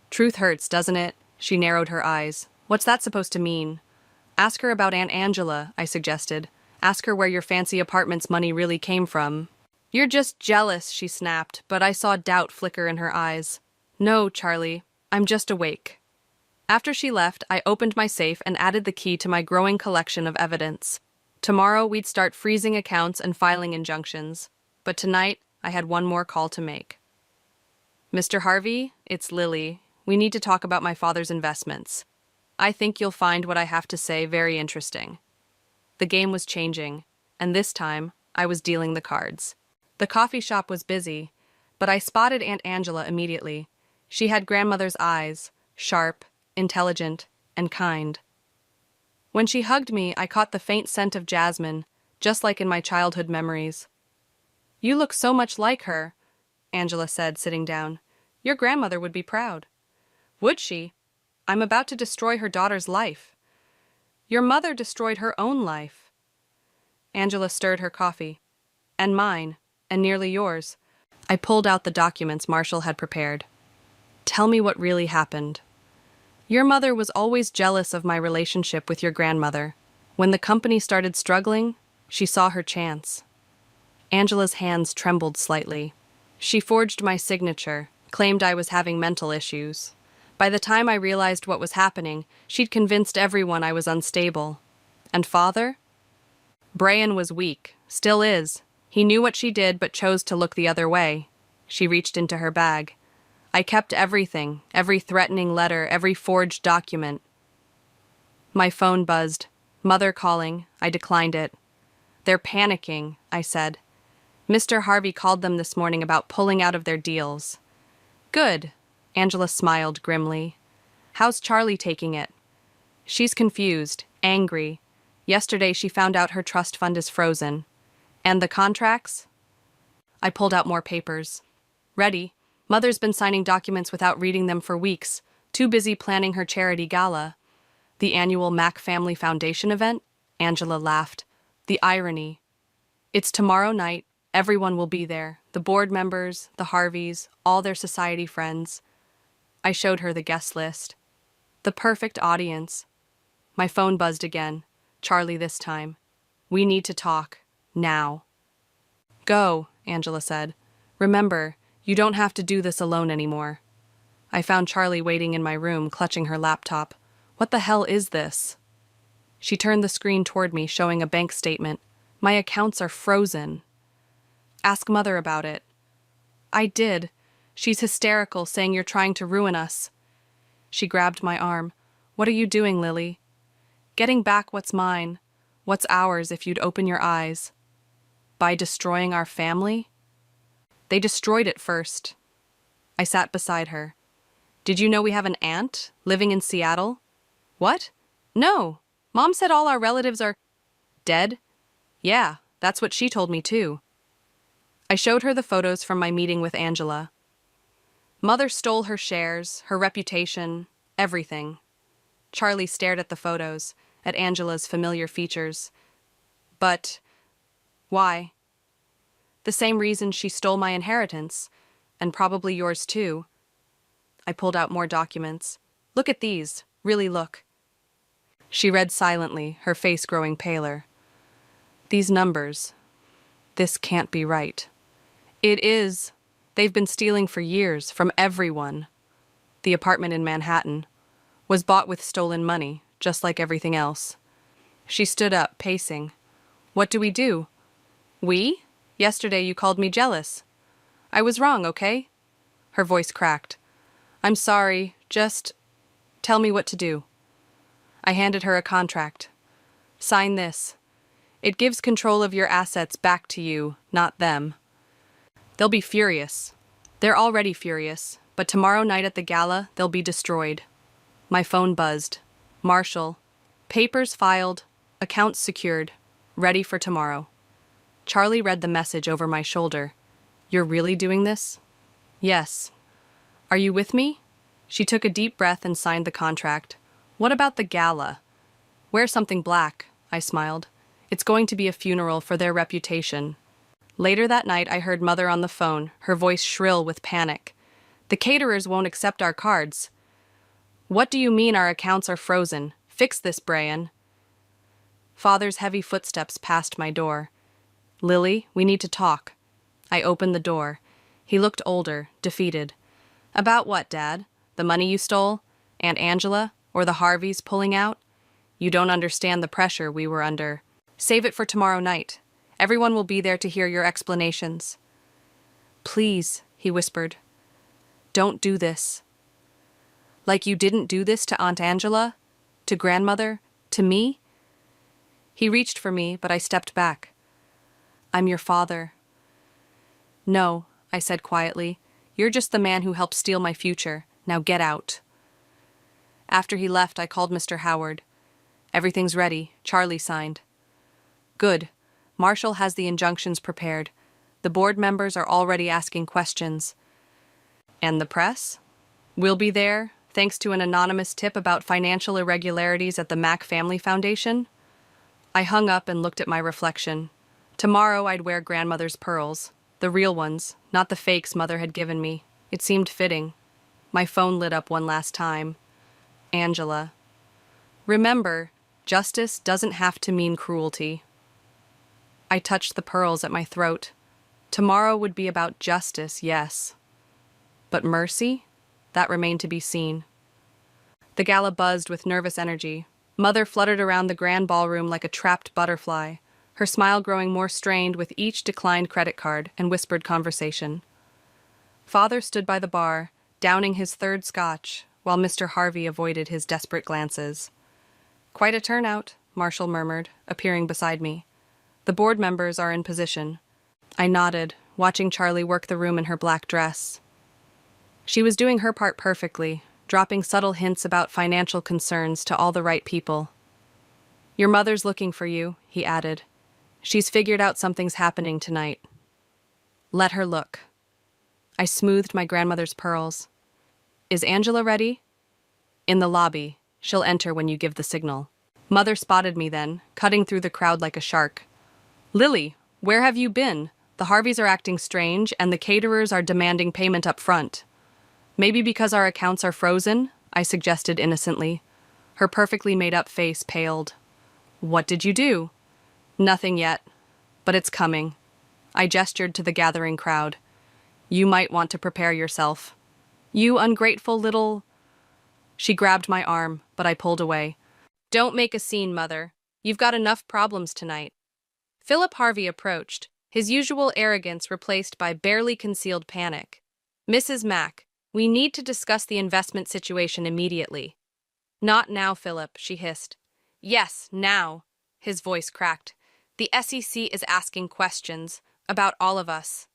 Speaker 4: Truth hurts, doesn't it? She narrowed her eyes. What's that supposed to mean? Ask her about Aunt Angela, I suggested. Ask her where your fancy apartment's money really came from. You're just jealous, she snapped, but I saw doubt flicker in her eyes. No, Charlie, I'm just awake. After she left, I opened my safe and added the key to my growing collection of evidence. Tomorrow, we'd start freezing accounts and filing injunctions. But tonight, I had one more call to make. Mr. Harvey, it's Lily. We need to talk about my father's investments. I think you'll find what I have to say very interesting. The game was changing, and this time, I was dealing the cards. The coffee shop was busy, but I spotted Aunt Angela immediately. She had grandmother's eyes, sharp, intelligent, and kind. When she hugged me, I caught the faint scent of jasmine, just like in my childhood memories. You look so much like her, Angela said, sitting down. Your grandmother would be proud. Would she? I'm about to destroy her daughter's life. Your mother destroyed her own life. Angela stirred her coffee. And mine, and nearly yours. I pulled out the documents Marshall had prepared. Tell me what really happened. Your mother was always jealous of my relationship with your grandmother. When the company started struggling, she saw her chance. Angela's hands trembled slightly. She forged my signature, claimed I was having mental issues. By the time I realized what was happening, she'd convinced everyone I was unstable. And Father? Brian was weak, still is. He knew what she did but chose to look the other way. She reached into her bag. I kept everything, every threatening letter, every forged document. My phone buzzed. Mother calling. I declined it. They're panicking, I said. Mr. Harvey called them this morning about pulling out of their deals. Good. Angela smiled grimly. How's Charlie taking it? She's confused, angry. Yesterday she found out her trust fund is frozen. And the contracts? I pulled out more papers. Ready. Mother's been signing documents without reading them for weeks, too busy planning her charity gala. The annual Mac Family Foundation event? Angela laughed. The irony. It's tomorrow night. Everyone will be there. The board members, the Harveys, all their society friends. I showed her the guest list. The perfect audience. My phone buzzed again. Charlie this time. We need to talk. Now. Go, Angela said. Remember, you don't have to do this alone anymore. I found Charlie waiting in my room, clutching her laptop. What the hell is this? She turned the screen toward me, showing a bank statement. My accounts are frozen. Ask Mother about it. I did. She's hysterical, saying you're trying to ruin us. She grabbed my arm. What are you doing, Lily? Getting back what's mine. What's ours if you'd open your eyes. By destroying our family? They destroyed it first. I sat beside her. Did you know we have an aunt living in Seattle? What? No. Mom said all our relatives are dead. Yeah, that's what she told me too. I showed her the photos from my meeting with Angela. Mother stole her shares, her reputation, everything. Charlie stared at the photos, at Angela's familiar features. But why? The same reason she stole my inheritance, and probably yours too. I pulled out more documents. Look at these. Really look. She read silently, her face growing paler. These numbers. This can't be right. It is. They've been stealing for years, from everyone. The apartment in Manhattan was bought with stolen money, just like everything else. She stood up, pacing. What do we do? We? Yesterday you called me jealous. I was wrong, okay? Her voice cracked. I'm sorry, just tell me what to do. I handed her a contract. Sign this. It gives control of your assets back to you, not them. They'll be furious. They're already furious, but tomorrow night at the gala, they'll be destroyed. My phone buzzed. Marshall. Papers filed, accounts secured, ready for tomorrow. Charlie read the message over my shoulder. You're really doing this? Yes. Are you with me? She took a deep breath and signed the contract. What about the gala? Wear something black, I smiled. It's going to be a funeral for their reputation. Later that night, I heard Mother on the phone, her voice shrill with panic. The caterers won't accept our cards. What do you mean our accounts are frozen? Fix this, Brian. Father's heavy footsteps passed my door. Lily, we need to talk. I opened the door. He looked older, defeated. About what, Dad? The money you stole? Aunt Angela? Or the Harveys pulling out? You don't understand the pressure we were under. Save it for tomorrow night. Everyone will be there to hear your explanations. Please, he whispered. Don't do this. Like you didn't do this to Aunt Angela? To grandmother? To me? He reached for me, but I stepped back. I'm your father. No, I said quietly. You're just the man who helped steal my future. Now get out. After he left, I called Mr. Howard. Everything's ready. Charlie signed. Good. Marshall has the injunctions prepared. The board members are already asking questions. And the press? We'll be there, thanks to an anonymous tip about financial irregularities at the Mack Family Foundation. I hung up and looked at my reflection. Tomorrow I'd wear grandmother's pearls. The real ones, not the fakes Mother had given me. It seemed fitting. My phone lit up one last time. Angela. Remember, justice doesn't have to mean cruelty. I touched the pearls at my throat. Tomorrow would be about justice, yes. But mercy? That remained to be seen. The gala buzzed with nervous energy. Mother fluttered around the grand ballroom like a trapped butterfly, her smile growing more strained with each declined credit card and whispered conversation. Father stood by the bar, downing his third scotch, while Mr. Harvey avoided his desperate glances. Quite a turnout, Marshall murmured, appearing beside me. The board members are in position. I nodded, watching Charlie work the room in her black dress. She was doing her part perfectly, dropping subtle hints about financial concerns to all the right people. Your mother's looking for you, he added. She's figured out something's happening tonight. Let her look. I smoothed my grandmother's pearls. Is Angela ready? In the lobby. She'll enter when you give the signal. Mother spotted me then, cutting through the crowd like a shark. Lily, where have you been? The Harveys are acting strange, and the caterers are demanding payment up front. Maybe because our accounts are frozen? I suggested innocently. Her perfectly made-up face paled. What did you do? Nothing yet, but it's coming. I gestured to the gathering crowd. You might want to prepare yourself. You ungrateful little... She grabbed my arm, but I pulled away. Don't make a scene, Mother. You've got enough problems tonight. Philip Harvey approached, his usual arrogance replaced by barely concealed panic. Mrs. Mack, we need to discuss the investment situation immediately. Not now, Philip, she hissed. Yes, now, his voice cracked. The SEC is asking questions about all of us.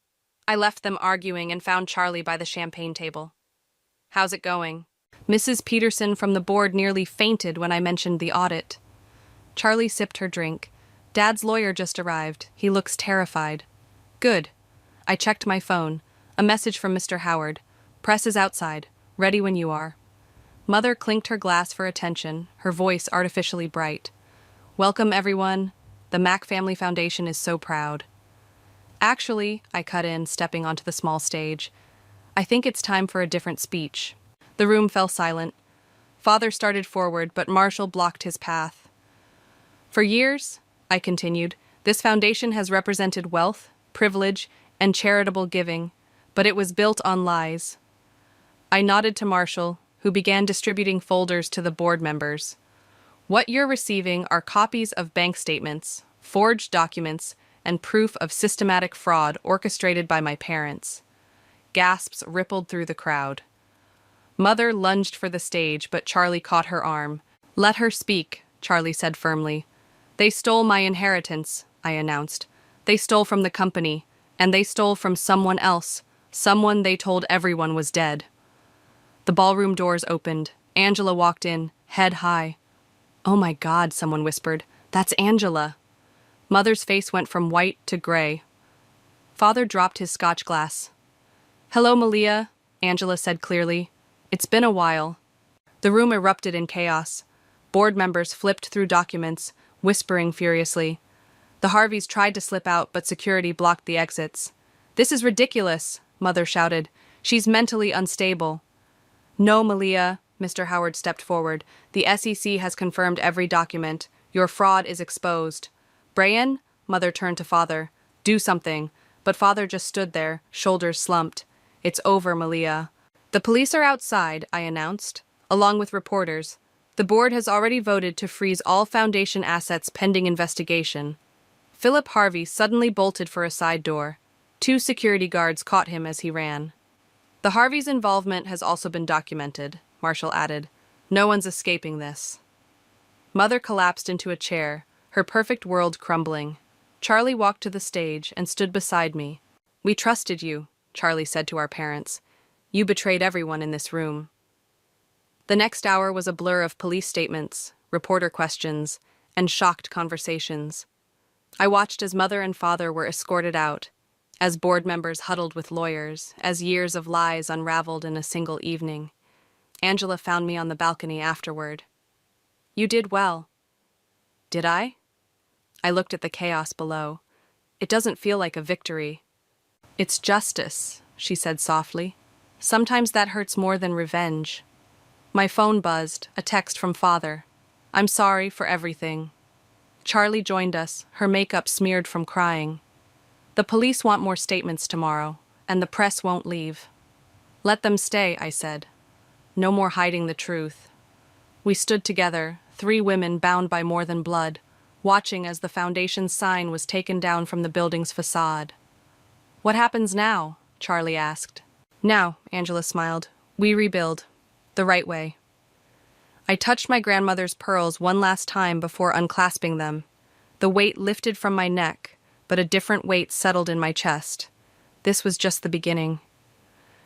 Speaker 4: I left them arguing and found Charlie by the champagne table. How's it going? Mrs. Peterson from the board nearly fainted when I mentioned the audit. Charlie sipped her drink. Dad's lawyer just arrived. He looks terrified. Good. I checked my phone. A message from Mr. Howard. Press is outside. Ready when you are. Mother clinked her glass for attention, her voice artificially bright. Welcome, everyone. The Mack Family Foundation is so proud. Actually, I cut in, stepping onto the small stage. I think it's time for a different speech. The room fell silent. Father started forward, but Marshall blocked his path. For years, I continued, this foundation has represented wealth, privilege, and charitable giving, but it was built on lies. I nodded to Marshall, who began distributing folders to the board members. What you're receiving are copies of bank statements, forged documents, and proof of systematic fraud orchestrated by my parents. Gasps rippled through the crowd. Mother lunged for the stage, but Charlie caught her arm. "Let her speak," Charlie said firmly. "They stole my inheritance," I announced. "They stole from the company, and they stole from someone else, someone they told everyone was dead." The ballroom doors opened. Angela walked in, head high. "Oh my God," someone whispered. "That's Angela." Mother's face went from white to gray. Father dropped his scotch glass. "Hello, Malia," Angela said clearly. "It's been a while." The room erupted in chaos. Board members flipped through documents, whispering furiously. The Harveys tried to slip out, but security blocked the exits. "This is ridiculous," Mother shouted. "She's mentally unstable." "No, Malia," Mr. Howard stepped forward. "The SEC has confirmed every document. Your fraud is exposed." "Brian?" Mother turned to Father. "Do something." But Father just stood there, shoulders slumped. "It's over, Malia." "The police are outside," I announced, along with reporters. "The board has already voted to freeze all foundation assets pending investigation." Philip Harvey suddenly bolted for a side door. 2 security guards caught him as he ran. "The Harveys' involvement has also been documented," Marshall added. "No one's escaping this." Mother collapsed into a chair, her perfect world crumbling. Charlie walked to the stage and stood beside me. "We trusted you," Charlie said to our parents. "You betrayed everyone in this room." The next hour was a blur of police statements, reporter questions, and shocked conversations. I watched as Mother and Father were escorted out, as board members huddled with lawyers, as years of lies unraveled in a single evening. Angela found me on the balcony afterward. "You did well." "Did I?" I looked at the chaos below. "It doesn't feel like a victory." "It's justice," she said softly. "Sometimes that hurts more than revenge." My phone buzzed, a text from Father. "I'm sorry for everything." Charlie joined us, her makeup smeared from crying. "The police want more statements tomorrow, and the press won't leave." "Let them stay," I said. "No more hiding the truth." We stood together, 3 women bound by more than blood, watching as the foundation's sign was taken down from the building's facade. "What happens now?" Charlie asked. "Now," Angela smiled, "we rebuild. The right way." I touched my grandmother's pearls one last time before unclasping them. The weight lifted from my neck, but a different weight settled in my chest. This was just the beginning.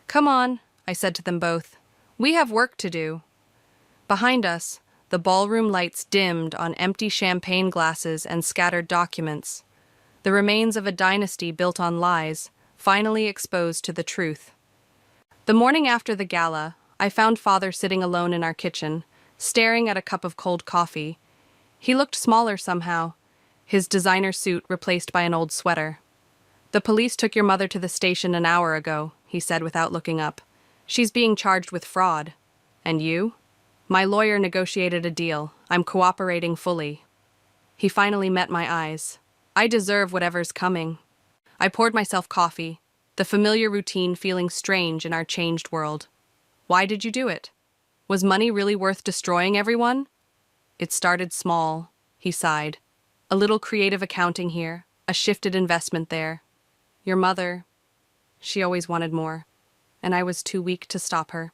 Speaker 4: "Come on," I said to them both. "We have work to do." Behind us, the ballroom lights dimmed on empty champagne glasses and scattered documents. The remains of a dynasty built on lies, finally exposed to the truth. The morning after the gala, I found Father sitting alone in our kitchen, staring at a cup of cold coffee. He looked smaller somehow, his designer suit replaced by an old sweater. "The police took your mother to the station an hour ago," he said without looking up. "She's being charged with fraud." "And you?" "My lawyer negotiated a deal. I'm cooperating fully." He finally met my eyes. "I deserve whatever's coming." I poured myself coffee, the familiar routine feeling strange in our changed world. "Why did you do it? Was money really worth destroying everyone?" "It started small," he sighed. "A little creative accounting here, a shifted investment there. Your mother, she always wanted more, and I was too weak to stop her."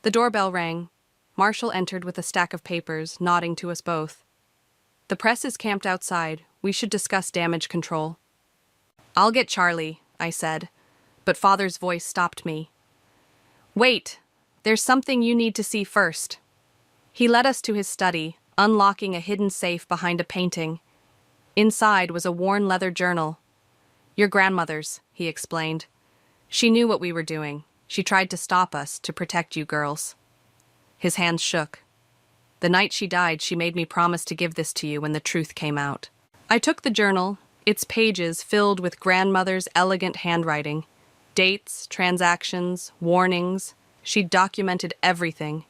Speaker 4: The doorbell rang. Marshall entered with a stack of papers, nodding to us both. "The press is camped outside. We should discuss damage control." "I'll get Charlie," I said, but Father's voice stopped me. "Wait, there's something you need to see first." He led us to his study, unlocking a hidden safe behind a painting. Inside was a worn leather journal. "Your grandmother's," he explained. "She knew what we were doing. She tried to stop us, to protect you girls." His hands shook. "The night she died, she made me promise to give this to you when the truth came out." I took the journal, its pages filled with grandmother's elegant handwriting. Dates, transactions, warnings. She'd documented everything.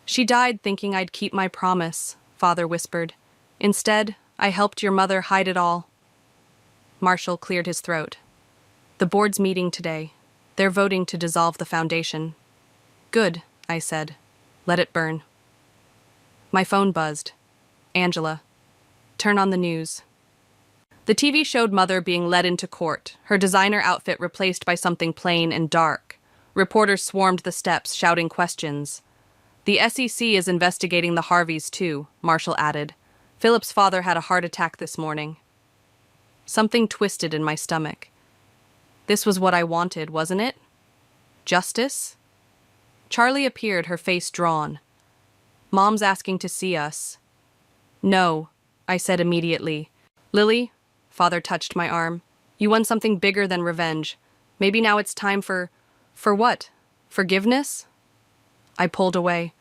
Speaker 4: "She died thinking I'd keep my promise," Father whispered. "Instead, I helped your mother hide it all." Marshall cleared his throat. "The board's meeting today. They're voting to dissolve the foundation." "Good," I said. "Let it burn." My phone buzzed. "Angela." Turn on the news. The TV showed Mother being led into court, her designer outfit replaced by something plain and dark. Reporters swarmed the steps, shouting questions. The SEC is investigating the Harveys, too, Marshall added. Philip's father had a heart attack this morning. Something twisted in my stomach. This was what I wanted, wasn't it? Justice? Charlie appeared, her face drawn. Mom's asking to see us. No, I said immediately. Lily, Father touched my arm. You won something bigger than revenge. Maybe now it's time for what? Forgiveness? I pulled away.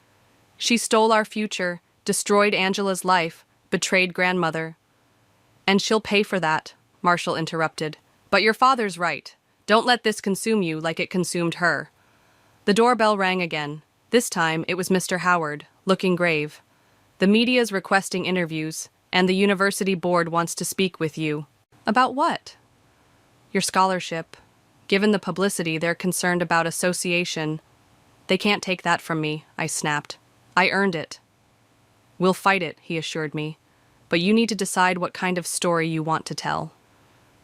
Speaker 4: She stole our future, destroyed Angela's life, betrayed grandmother. And she'll pay for that, Marshall interrupted. But your father's right. Don't let this consume you like it consumed her. The doorbell rang again. This time it was Mr. Howard, looking grave. The media's requesting interviews, and the university board wants to speak with you. About what? Your scholarship. Given the publicity, they're concerned about association. They can't take that from me, I snapped. I earned it. We'll fight it, he assured me. But you need to decide what kind of story you want to tell.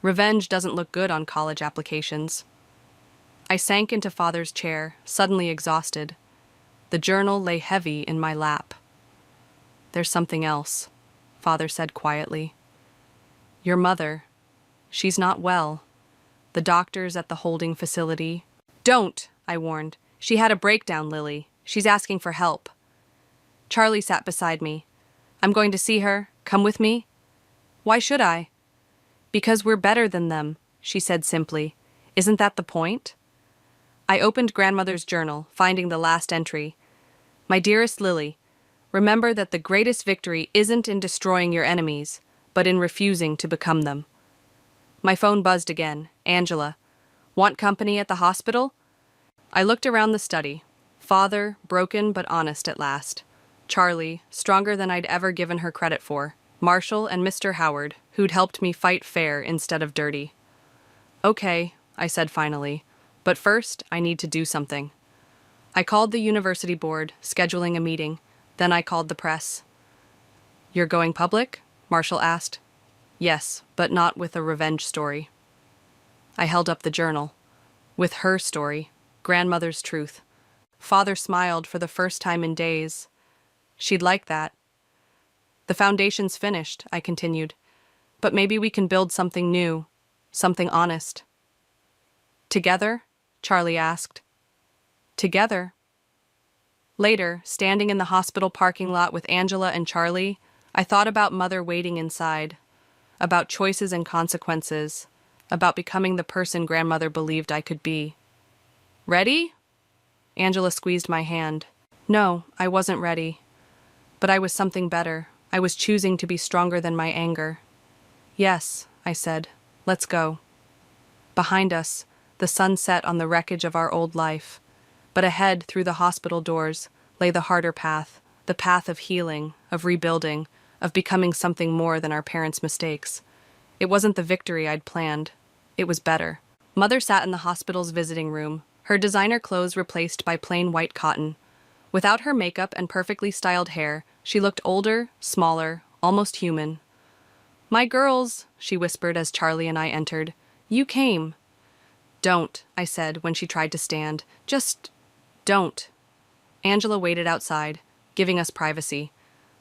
Speaker 4: Revenge doesn't look good on college applications. I sank into Father's chair, suddenly exhausted. The journal lay heavy in my lap. There's something else, Father said quietly. Your mother. She's not well. The doctors at the holding facility. Don't, I warned. She had a breakdown, Lily. She's asking for help. Charlie sat beside me. I'm going to see her. Come with me. Why should I? Because we're better than them, she said simply. Isn't that the point? I opened grandmother's journal, finding the last entry. My dearest Lily, remember that the greatest victory isn't in destroying your enemies, but in refusing to become them. My phone buzzed again. Angela. Want company at the hospital? I looked around the study. Father, broken but honest at last. Charlie, stronger than I'd ever given her credit for. Marshall and Mr. Howard, who'd helped me fight fair instead of dirty. Okay, I said finally, but first I need to do something. I called the university board, scheduling a meeting. Then I called the press. You're going public? Marshall asked. Yes, but not with a revenge story. I held up the journal. With her story, grandmother's truth. Father smiled for the first time in days. She'd like that. The foundation's finished, I continued. But maybe we can build something new, something honest. Together? Charlie asked. Together. Later, standing in the hospital parking lot with Angela and Charlie, I thought about Mother waiting inside, about choices and consequences, about becoming the person grandmother believed I could be. Ready? Angela squeezed my hand. No, I wasn't ready. But I was something better. I was choosing to be stronger than my anger. Yes, I said. Let's go. Behind us, the sun set on the wreckage of our old life. But ahead, through the hospital doors, lay the harder path, the path of healing, of rebuilding, of becoming something more than our parents' mistakes. It wasn't the victory I'd planned. It was better. Mother sat in the hospital's visiting room, her designer clothes replaced by plain white cotton. Without her makeup and perfectly styled hair, she looked older, smaller, almost human. My girls, she whispered as Charlie and I entered. You came. Don't, I said when she tried to stand. Just don't. Angela waited outside, giving us privacy.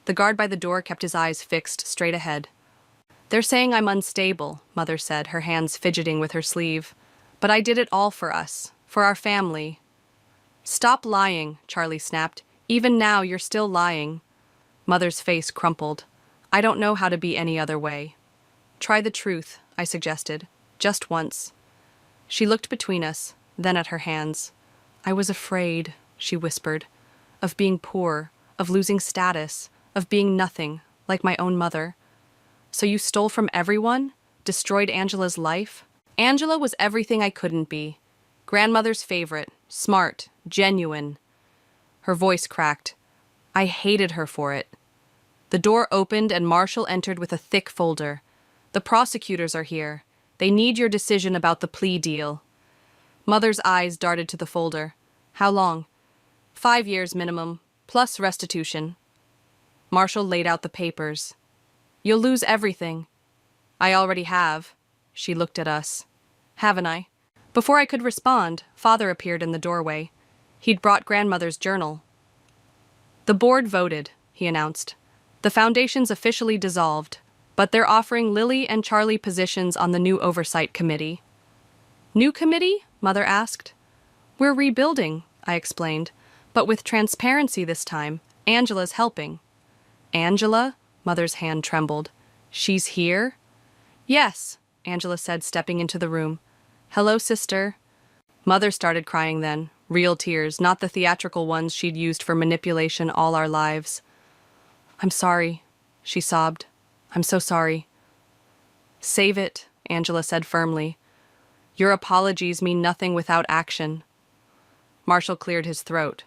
Speaker 4: The guard by the door kept his eyes fixed straight ahead. They're saying I'm unstable, Mother said, her hands fidgeting with her sleeve. But I did it all for us, for our family. Stop lying, Charlie snapped. Even now you're still lying. Mother's face crumpled. I don't know how to be any other way. Try the truth, I suggested. Just once. She looked between us, then at her hands. I was afraid, she whispered, of being poor, of losing status, of being nothing, like my own mother. So you stole from everyone? Destroyed Angela's life? Angela was everything I couldn't be. Grandmother's favorite, smart, genuine. Her voice cracked. I hated her for it. The door opened and Marshall entered with a thick folder. The prosecutors are here. They need your decision about the plea deal. Mother's eyes darted to the folder. How long? 5 years minimum, plus restitution. Marshall laid out the papers. You'll lose everything. I already have. She looked at us. Haven't I? Before I could respond, Father appeared in the doorway. He'd brought grandmother's journal. The board voted, he announced. The foundation's officially dissolved, but they're offering Lily and Charlie positions on the new oversight committee. New committee? Mother asked. We're rebuilding, I explained, but with transparency this time. Angela's helping. Angela? Mother's hand trembled. She's here? Yes, Angela said, stepping into the room. Hello, sister. Mother started crying then, real tears, not the theatrical ones she'd used for manipulation all our lives. I'm sorry, she sobbed. I'm so sorry. Save it, Angela said firmly. Your apologies mean nothing without action. Marshall cleared his throat.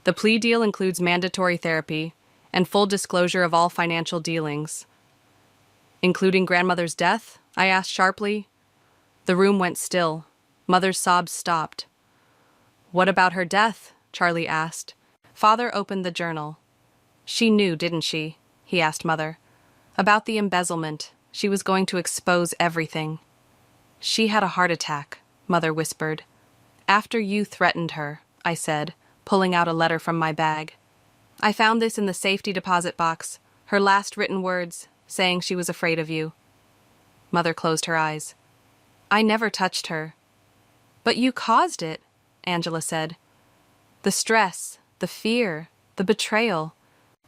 Speaker 4: The plea deal includes mandatory therapy and full disclosure of all financial dealings. Including grandmother's death? I asked sharply. The room went still. Mother's sobs stopped. What about her death? Charlie asked. Father opened the journal. She knew, didn't she? He asked Mother. About the embezzlement. She was going to expose everything. She had a heart attack, Mother whispered. After you threatened her, I said, pulling out a letter from my bag. I found this in the safety deposit box, her last written words, saying she was afraid of you. Mother closed her eyes. I never touched her. But you caused it, Angela said. The stress, the fear, the betrayal.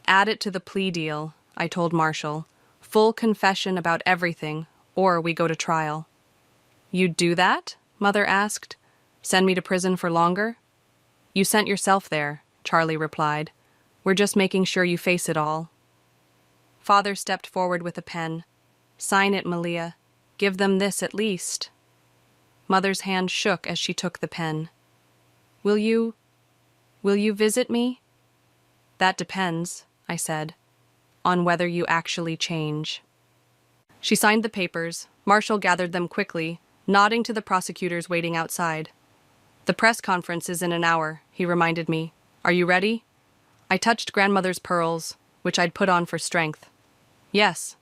Speaker 4: Add it to the plea deal, I told Marshall. Full confession about everything, or we go to trial. You'd do that? Mother asked. Send me to prison for longer? You sent yourself there, Charlie replied. We're just making sure you face it all. Father stepped forward with a pen. Sign it, Malia. Give them this at least. Mother's hand shook as she took the pen. Will you visit me? That depends, I said, on whether you actually change. She signed the papers. Marshall gathered them quickly, nodding to the prosecutors waiting outside. The press conference is in an hour, he reminded me. Are you ready? I touched grandmother's pearls, which I'd put on for strength. Yes.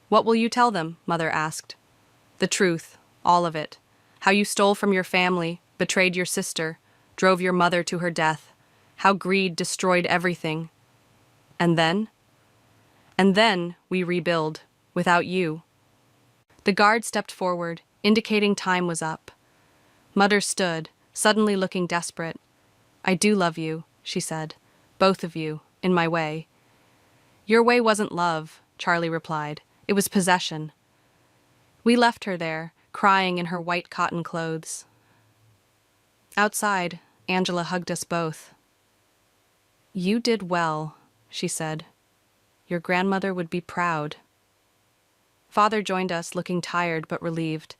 Speaker 4: What will you tell them? Mother asked. The truth, all of it. How you stole from your family, betrayed your sister, drove your mother to her death. How greed destroyed everything. And then? And then we rebuild, without you. The guard stepped forward, indicating time was up. Mother stood, suddenly looking desperate. I do love you, she said. Both of you, in my way. Your way wasn't love, Charlie replied. It was possession. We left her there, crying in her white cotton clothes. Outside, Angela hugged us both. You did well, she said. Your grandmother would be proud. Father joined us, looking tired but relieved.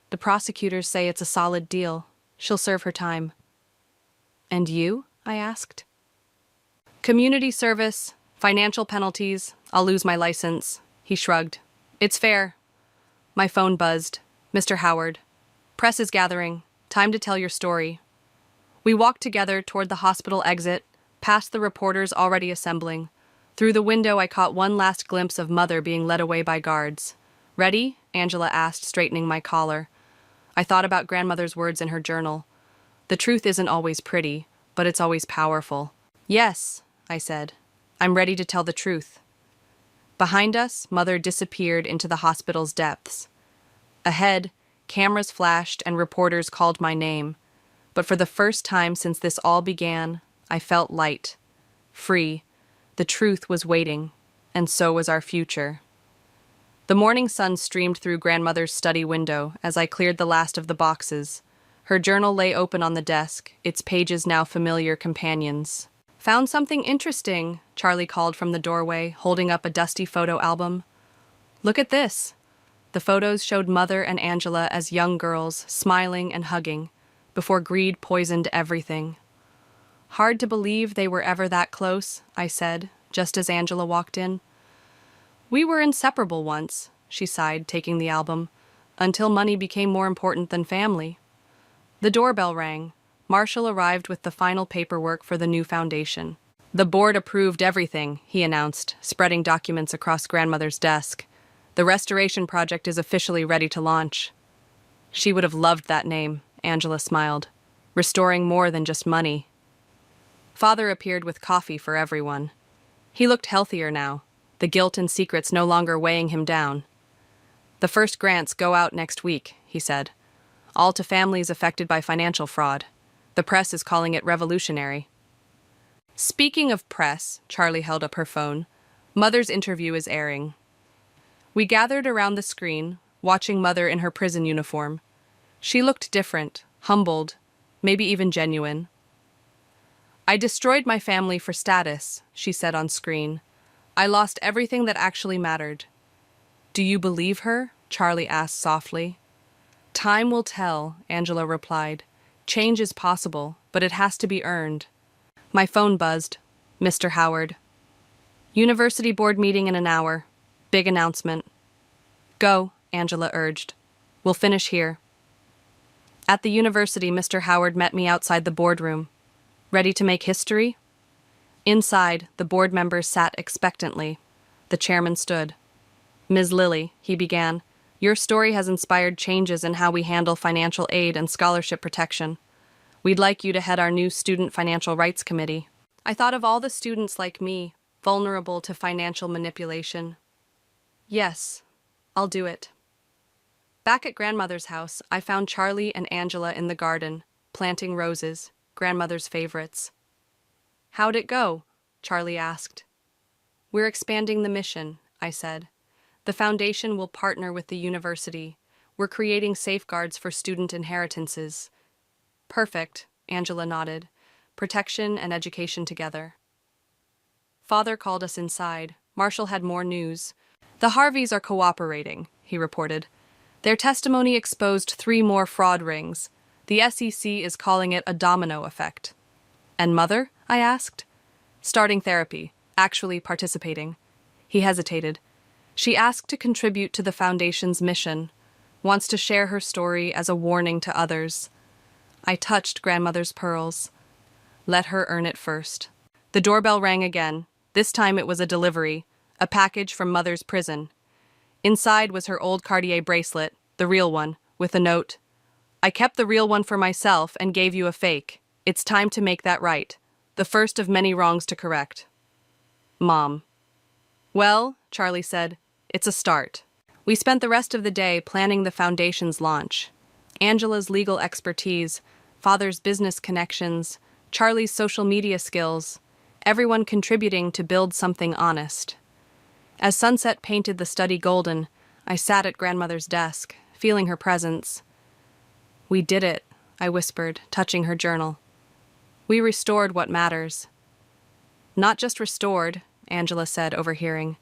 Speaker 4: The prosecutors say it's a solid deal. She'll serve her time. And you? I asked. Community service, financial penalties, I'll lose my license. He shrugged. It's fair. My phone buzzed. Mr. Howard. Press is gathering. Time to tell your story. We walked together toward the hospital exit, past the reporters already assembling. Through the window, I caught one last glimpse of Mother being led away by guards. Ready? Angela asked, straightening my collar. I thought about grandmother's words in her journal. The truth isn't always pretty, but it's always powerful. Yes, I said. I'm ready to tell the truth. Behind us, Mother disappeared into the hospital's depths. Ahead, cameras flashed and reporters called my name. But for the first time since this all began, I felt light, free. The truth was waiting, and so was our future. The morning sun streamed through grandmother's study window as I cleared the last of the boxes. Her journal lay open on the desk, its pages now familiar companions. Found something interesting, Charlie called from the doorway, holding up a dusty photo album. Look at this. The photos showed Mother and Angela as young girls, smiling and hugging, before greed poisoned everything. Hard to believe they were ever that close, I said, just as Angela walked in. We were inseparable once, she sighed, taking the album, until money became more important than family. The doorbell rang. Marshall arrived with the final paperwork for the new foundation. The board approved everything, he announced, spreading documents across grandmother's desk. The restoration project is officially ready to launch. She would have loved that name, Angela smiled. Restoring more than just money. Father appeared with coffee for everyone. He looked healthier now, the guilt and secrets no longer weighing him down. The first grants go out next week, he said. All to families affected by financial fraud. The press is calling it revolutionary. Speaking of press, Charlie held up her phone. Mother's interview is airing. We gathered around the screen, watching Mother in her prison uniform. She looked different, humbled, maybe even genuine. I destroyed my family for status, she said on screen. I lost everything that actually mattered. Do you believe her? Charlie asked softly. Time will tell, Angela replied. Change is possible, but it has to be earned. My phone buzzed. Mr. Howard. University board meeting in an hour. Big announcement. Go, Angela urged. We'll finish here. At the university, Mr. Howard met me outside the boardroom. Ready to make history? Inside, the board members sat expectantly. The chairman stood. Ms. Lilly, he began, your story has inspired changes in how we handle financial aid and scholarship protection. We'd like you to head our new Student Financial Rights Committee. I thought of all the students like me, vulnerable to financial manipulation. Yes, I'll do it. Back at grandmother's house, I found Charlie and Angela in the garden, planting roses, grandmother's favorites. How'd it go? Charlie asked. We're expanding the mission, I said. The foundation will partner with the university. We're creating safeguards for student inheritances. Perfect, Angela nodded. Protection and education together. Father called us inside. Marshall had more news. The Harveys are cooperating, he reported. Their testimony exposed 3 more fraud rings. The SEC is calling it a domino effect. And Mother? I asked. Starting therapy, actually participating. He hesitated. She asked to contribute to the Foundation's mission, wants to share her story as a warning to others. I touched grandmother's pearls. Let her earn it first. The doorbell rang again. This time it was a delivery, a package from Mother's prison. Inside was her old Cartier bracelet, the real one, with a note. I kept the real one for myself and gave you a fake. It's time to make that right. The first of many wrongs to correct. Mom. Well, Charlie said, it's a start. We spent the rest of the day planning the Foundation's launch. Angela's legal expertise, Father's business connections, Charlie's social media skills, everyone contributing to build something honest. As sunset painted the study golden, I sat at grandmother's desk, feeling her presence. We did it, I whispered, touching her journal. We restored what matters. Not just restored, Angela said, overhearing.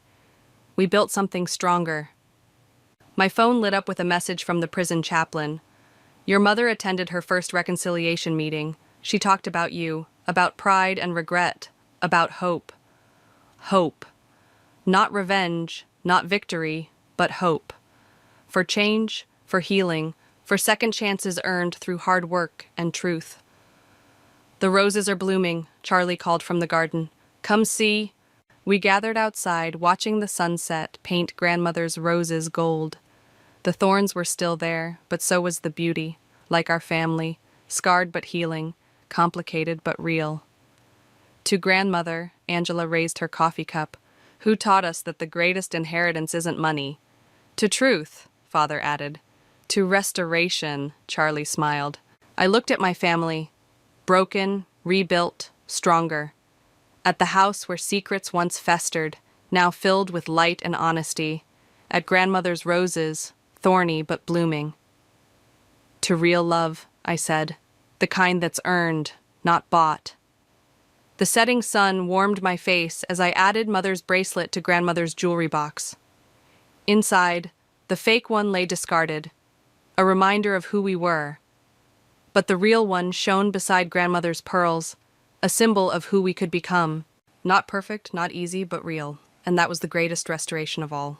Speaker 4: We built something stronger. My phone lit up with a message from the prison chaplain. Your mother attended her first reconciliation meeting. She talked about you, about pride and regret, about hope. Hope. Not revenge, not victory, but hope. For change, for healing, for second chances earned through hard work and truth. The roses are blooming, Charlie called from the garden. Come see. We gathered outside, watching the sunset paint grandmother's roses gold. The thorns were still there, but so was the beauty, like our family, scarred but healing, complicated but real. To grandmother, Angela raised her coffee cup, who taught us that the greatest inheritance isn't money. To truth, Father added. To restoration, Charlie smiled. I looked at my family, broken, rebuilt, stronger. At the house where secrets once festered, now filled with light and honesty. At grandmother's roses, thorny but blooming. To real love, I said, the kind that's earned, not bought. The setting sun warmed my face as I added Mother's bracelet to grandmother's jewelry box. Inside, the fake one lay discarded, a reminder of who we were. But the real one shone beside grandmother's pearls, a symbol of who we could become. Not perfect, not easy, but real. And that was the greatest restoration of all.